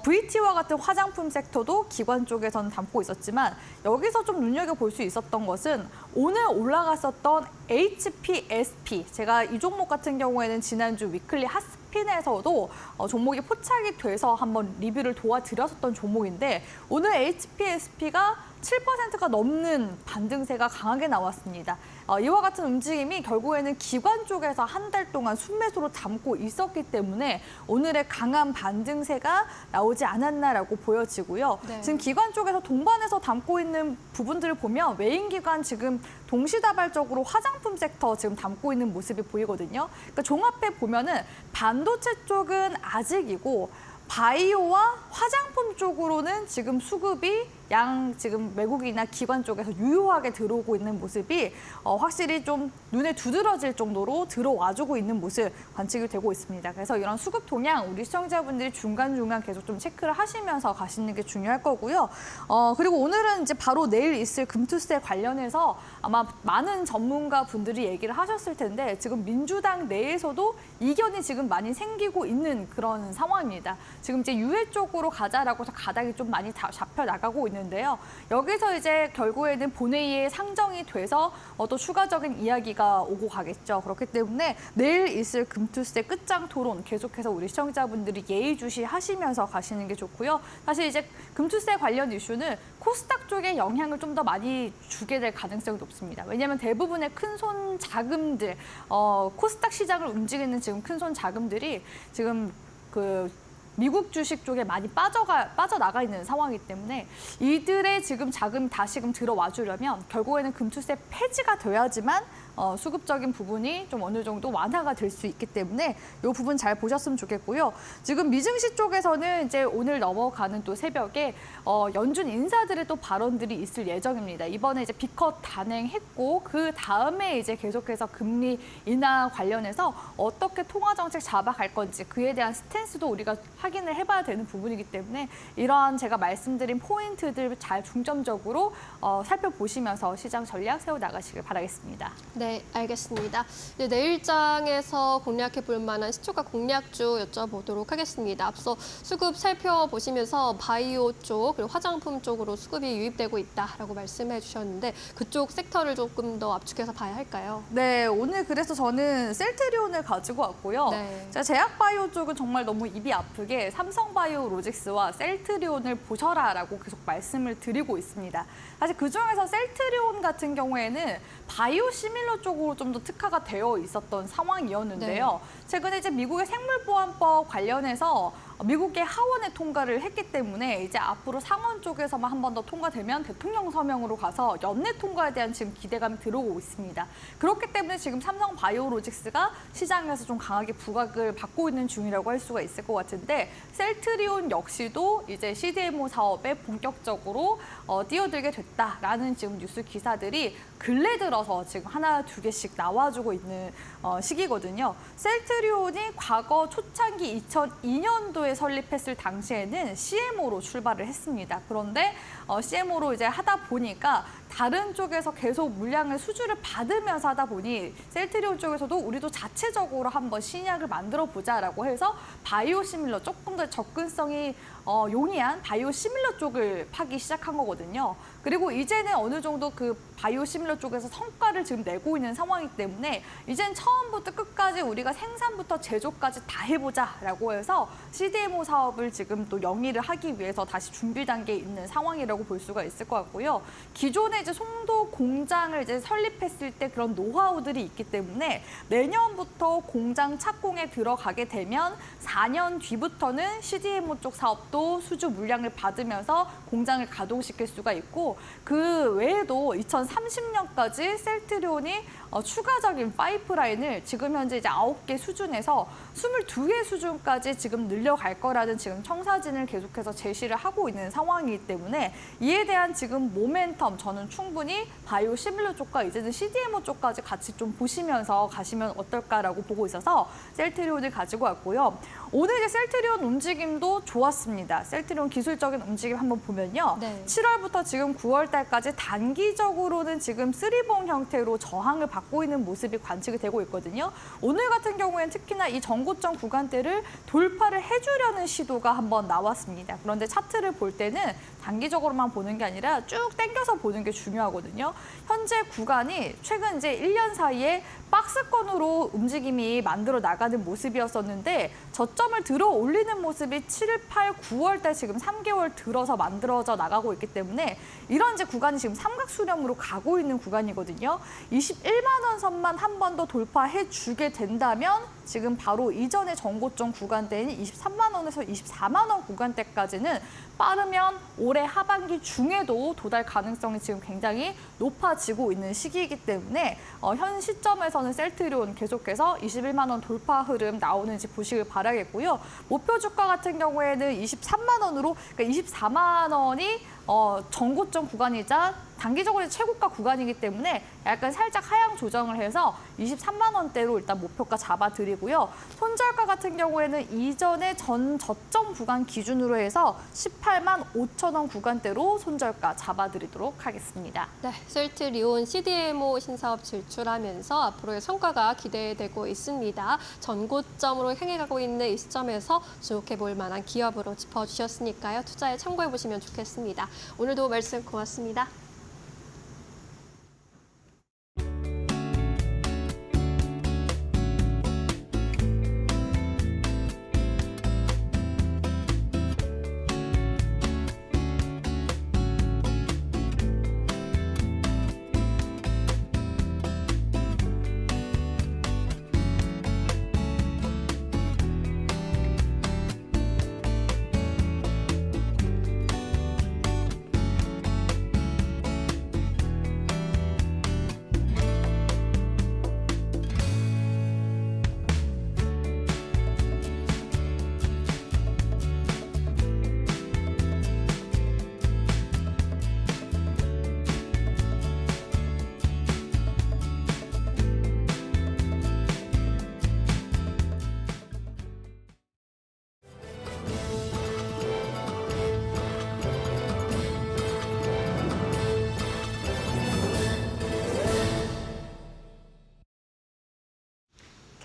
VT와 같은 화장품 섹터도 기관 쪽에서는 담고 있었지만 여기서 좀 눈여겨볼 수 있었던 것은 오늘 올라갔었던 HPSP, 제가 이 종목 같은 경우에는 지난주 위클리 핫스핀에서도 종목이 포착이 돼서 한번 리뷰를 도와드렸었던 종목인데 오늘 HPSP가 7%가 넘는 반등세가 강하게 나왔습니다. 이와 같은 움직임이 결국에는 기관 쪽에서 한 달 동안 순매수로 담고 있었기 때문에 오늘의 강한 반등세가 나오지 않았나라고 보여지고요. 네. 지금 기관 쪽에서 동반해서 담고 있는 부분들을 보면 외인 기관 지금 동시다발적으로 화장품 섹터 지금 담고 있는 모습이 보이거든요. 그러니까 종합해 보면은 반도체 쪽은 아직이고 바이오와 화장품 쪽으로는 지금 수급이 지금 외국이나 기관 쪽에서 유효하게 들어오고 있는 모습이 확실히 좀 눈에 두드러질 정도로 들어와주고 있는 모습 관측이 되고 있습니다. 그래서 이런 수급 동향 우리 시청자분들이 중간중간 계속 좀 체크를 하시면서 가시는 게 중요할 거고요. 그리고 오늘은 이제 바로 내일 있을 금투세 관련해서 아마 많은 전문가 분들이 얘기를 하셨을 텐데 지금 민주당 내에서도 이견이 지금 많이 생기고 있는 그런 상황입니다. 지금 이제 유해 쪽으로 가자라고 해서 가닥이 좀 많이 잡혀 나가고 있는데요. 여기서 이제 결국에는 본회의에 상정이 돼서 또 추가적인 이야기가 오고 가겠죠. 그렇기 때문에 내일 있을 금투세 끝장 토론 계속해서 우리 시청자분들이 예의주시하시면서 가시는 게 좋고요. 사실 이제 금투세 관련 이슈는 코스닥 쪽에 영향을 좀 더 많이 주게 될 가능성이 높습니다. 왜냐하면 대부분의 큰손 자금들, 코스닥 시장을 움직이는 지금 큰손 자금들이 지금 미국 주식 쪽에 많이 빠져나가 있는 상황이기 때문에 이들의 지금 자금이 다시금 들어와 주려면 결국에는 금투세 폐지가 돼야지만 수급적인 부분이 좀 어느 정도 완화가 될 수 있기 때문에 이 부분 잘 보셨으면 좋겠고요. 지금 미증시 쪽에서는 이제 오늘 넘어가는 또 새벽에 연준 인사들의 또 발언들이 있을 예정입니다. 이번에 이제 B컷 단행했고 그 다음에 이제 계속해서 금리 인하 관련해서 어떻게 통화 정책 잡아갈 건지 그에 대한 스탠스도 우리가 확인을 해봐야 되는 부분이기 때문에 이러한 제가 말씀드린 포인트들 잘 중점적으로 살펴보시면서 시장 전략 세워 나가시길 바라겠습니다. 네, 알겠습니다. 이제 내일장에서 공략해 볼 만한 시초가 공략주 여쭤보도록 하겠습니다. 앞서 수급 살펴보시면서 바이오 쪽 그리고 화장품 쪽으로 수급이 유입되고 있다라고 말씀해 주셨는데 그쪽 섹터를 조금 더 압축해서 봐야 할까요? 네, 오늘 그래서 저는 셀트리온을 가지고 왔고요. 네. 제가 제약바이오 쪽은 정말 너무 입이 아프게 삼성바이오로직스와 셀트리온을 보셔라라고 계속 말씀을 드리고 있습니다. 사실 그중에서 셀트리온 같은 경우에는 바이오 시밀러 쪽으로 좀 더 특화가 되어 있었던 상황이었는데요. 최근에 이제 미국의 생물보안법 관련해서 미국의 하원에 통과를 했기 때문에 이제 앞으로 상원 쪽에서만 한 번 더 통과되면 대통령 서명으로 가서 연내 통과에 대한 지금 기대감이 들어오고 있습니다. 그렇기 때문에 지금 삼성바이오로직스가 시장에서 좀 강하게 부각을 받고 있는 중이라고 할 수가 있을 것 같은데 셀트리온 역시도 이제 CDMO 사업에 본격적으로 뛰어들게 됐다라는 지금 뉴스 기사들이 근래 들어서 지금 하나, 두 개씩 나와주고 있는 시기거든요. 셀트리온이 과거 초창기 2002년도에 설립했을 당시에는 CMO로 출발을 했습니다. 그런데 CMO로 이제 하다 보니까 다른 쪽에서 계속 물량을 수주를 받으면서 하다 보니 셀트리온 쪽에서도 우리도 자체적으로 한번 신약을 만들어 보자라고 해서 바이오시밀러 조금 더 접근성이 용이한 바이오시밀러 쪽을 파기 시작한 거거든요. 그리고 이제는 어느 정도 그 바이오시밀러 쪽에서 성과를 지금 내고 있는 상황이기 때문에 이젠 처음부터 끝까지 우리가 생산부터 제조까지 다 해보자라고 해서 CDMO 사업을 지금 또 영위를 하기 위해서 다시 준비 단계에 있는 상황이라고 볼 수가 있을 것 같고요. 기존에 이제 송도 공장을 이제 설립했을 때 그런 노하우들이 있기 때문에 내년부터 공장 착공에 들어가게 되면 4년 뒤부터는 CDMO 쪽 사업도 수주 물량을 받으면서 공장을 가동시킬 수가 있고 그 외에도 2030년까지 셀트리온이 추가적인 파이프라인을 지금 현재 이제 9개 수준에서 22개 수준까지 지금 늘려갈 거라는 지금 청사진을 계속해서 제시를 하고 있는 상황이기 때문에 이에 대한 지금 모멘텀 저는 충분히 바이오 시밀러 쪽과 이제는 CDMO 쪽까지 같이 좀 보시면서 가시면 어떨까라고 보고 있어서 셀트리온을 가지고 왔고요. 오늘 이제 셀트리온 움직임도 좋았습니다. 셀트리온 기술적인 움직임 한번 보면요. 네. 7월부터 지금 9월 달까지 단기적으로는 지금 쓰리봉 형태로 저항을 받고 받고 있는 모습이 관측이 되고 있거든요. 오늘 같은 경우에는 특히나 이 전고점 구간대를 돌파를 해주려는 시도가 한번 나왔습니다. 그런데 차트를 볼 때는 단기적으로만 보는 게 아니라 쭉 당겨서 보는 게 중요하거든요. 현재 구간이 최근 이제 1년 사이에 박스권으로 움직임이 만들어 나가는 모습이었었는데 저점을 들어 올리는 모습이 7, 8, 9월 달 지금 3개월 들어서 만들어져 나가고 있기 때문에 이런 이제 구간이 지금 삼각 수렴으로 가고 있는 구간이거든요. 21만 원 선만 한 번 더 돌파해 주게 된다면 지금 바로 이전의 전고점 구간대인 23만 원에서 24만 원 구간대까지는 빠르면 올해 하반기 중에도 도달 가능성이 지금 굉장히 높아지고 있는 시기이기 때문에 현 시점에서는 셀트리온 계속해서 21만 원 돌파 흐름 나오는지 보시길 바라겠고요. 목표 주가 같은 경우에는 23만 원으로 그러니까 24만 원이 전고점 구간이자 단기적으로 최고가 구간이기 때문에 약간 살짝 하향 조정을 해서 23만 원대로 일단 목표가 잡아드리고요. 손절가 같은 경우에는 이전에 전 저점 구간 기준으로 해서 18만 5천 원 구간대로 손절가 잡아드리도록 하겠습니다. 네, 셀트리온 CDMO 신사업 진출하면서 앞으로의 성과가 기대되고 있습니다. 전고점으로 향해 가고 있는 이 시점에서 주목해 볼 만한 기업으로 짚어주셨으니까요. 투자에 참고해 보시면 좋겠습니다. 오늘도 말씀 고맙습니다.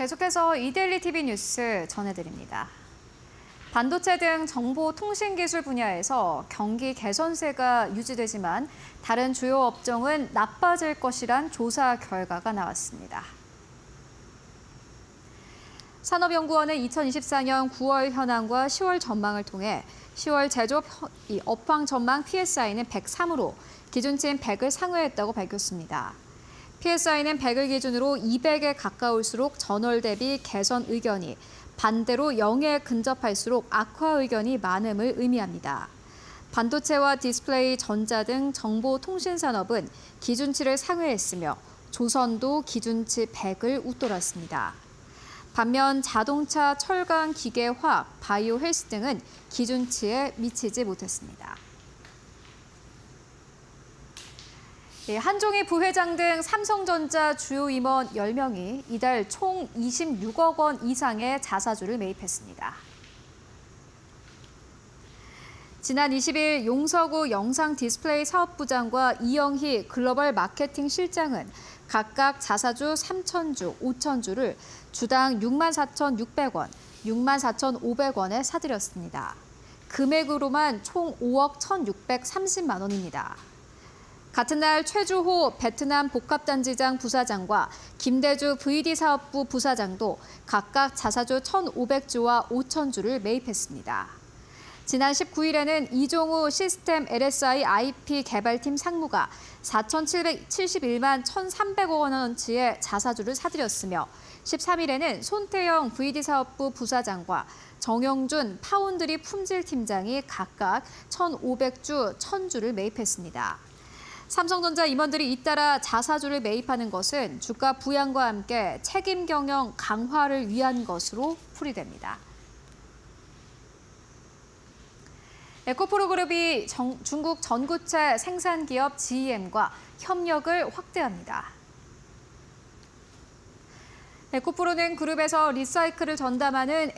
계속해서 이데일리 TV 뉴스 전해드립니다. 반도체 등 정보통신기술 분야에서 경기 개선세가 유지되지만 다른 주요 업종은 나빠질 것이란 조사 결과가 나왔습니다. 산업연구원은 2024년 9월 현황과 10월 전망을 통해 10월 제조업 업황 전망 PSI는 103으로 기준치인 100을 상회했다고 밝혔습니다. PSI는 100을 기준으로 200에 가까울수록 전월 대비 개선 의견이, 반대로 0에 근접할수록 악화 의견이 많음을 의미합니다. 반도체와 디스플레이, 전자 등 정보통신 산업은 기준치를 상회했으며 조선도 기준치 100을 웃돌았습니다. 반면 자동차, 철강, 기계, 화학, 바이오, 헬스 등은 기준치에 미치지 못했습니다. 한종희 부회장 등 삼성전자 주요 임원 10명이 이달 총 26억 원 이상의 자사주를 매입했습니다. 지난 20일 용서구 영상 디스플레이 사업부장과 이영희 글로벌 마케팅 실장은 각각 자사주 3,000주, 5,000주를 주당 64,600원, 64,500원에 사들였습니다. 금액으로만 총 5억 1,630만 원입니다. 같은 날 최주호 베트남 복합단지장 부사장과 김대주 VD사업부 부사장도 각각 자사주 1,500주와 5,000주를 매입했습니다. 지난 19일에는 이종우 시스템 LSI IP 개발팀 상무가 4,771만 1,300억 원어치의 자사주를 사들였으며 13일에는 손태영 VD사업부 부사장과 정영준 파운드리 품질팀장이 각각 1,500주, 1,000주를 매입했습니다. 삼성전자 임원들이 잇따라 자사주를 매입하는 것은 주가 부양과 함께 책임 경영 강화를 위한 것으로 풀이됩니다. 에코프로 그룹이 중국 전구체 생산 기업 GEM과 협력을 확대합니다. 에코프로는 그룹에서 리사이클을 전담하는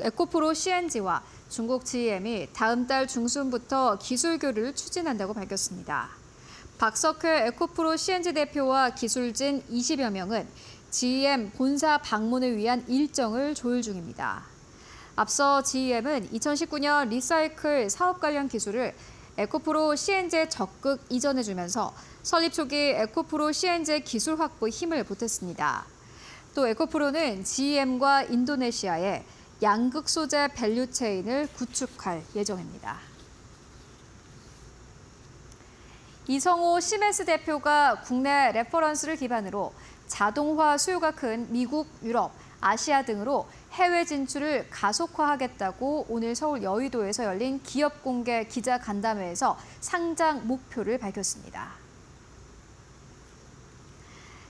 에코프로 CNG와 중국 GEM이 다음 달 중순부터 기술 교류를 추진한다고 밝혔습니다. 박석회 에코프로 CNG 대표와 기술진 20여 명은 GM 본사 방문을 위한 일정을 조율 중입니다. 앞서 GM은 2019년 리사이클 사업 관련 기술을 에코프로 CNG에 적극 이전해주면서 설립 초기 에코프로 CNG 기술 확보에 힘을 보탰습니다. 또 에코프로는 GM과 인도네시아에 양극 소재 밸류 체인을 구축할 예정입니다. 이성호 시메스 대표가 국내 레퍼런스를 기반으로 자동화 수요가 큰 미국, 유럽, 아시아 등으로 해외 진출을 가속화하겠다고 오늘 서울 여의도에서 열린 기업 공개 기자 간담회에서 상장 목표를 밝혔습니다.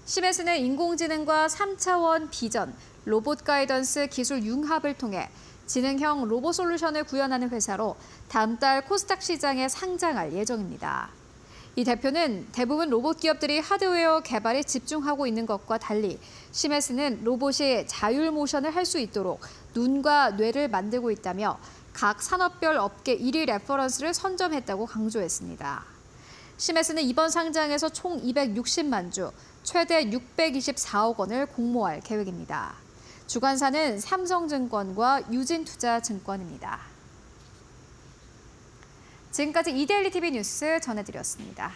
시메스는 인공지능과 3차원 비전, 로봇 가이던스 기술 융합을 통해 지능형 로봇 솔루션을 구현하는 회사로 다음 달 코스닥 시장에 상장할 예정입니다. 이 대표는 대부분 로봇 기업들이 하드웨어 개발에 집중하고 있는 것과 달리 시메스는 로봇이 자율 모션을 할 수 있도록 눈과 뇌를 만들고 있다며 각 산업별 업계 1위 레퍼런스를 선점했다고 강조했습니다. 시메스는 이번 상장에서 총 260만 주, 최대 624억 원을 공모할 계획입니다. 주관사는 삼성증권과 유진투자증권입니다. 지금까지 이데일리 TV 뉴스 전해드렸습니다.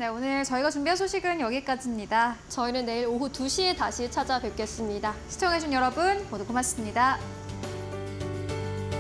네, 오늘 저희가 준비한 소식은 여기까지입니다. 저희는 내일 오후 2시에 다시 찾아뵙겠습니다. 시청해주신 여러분 모두 고맙습니다.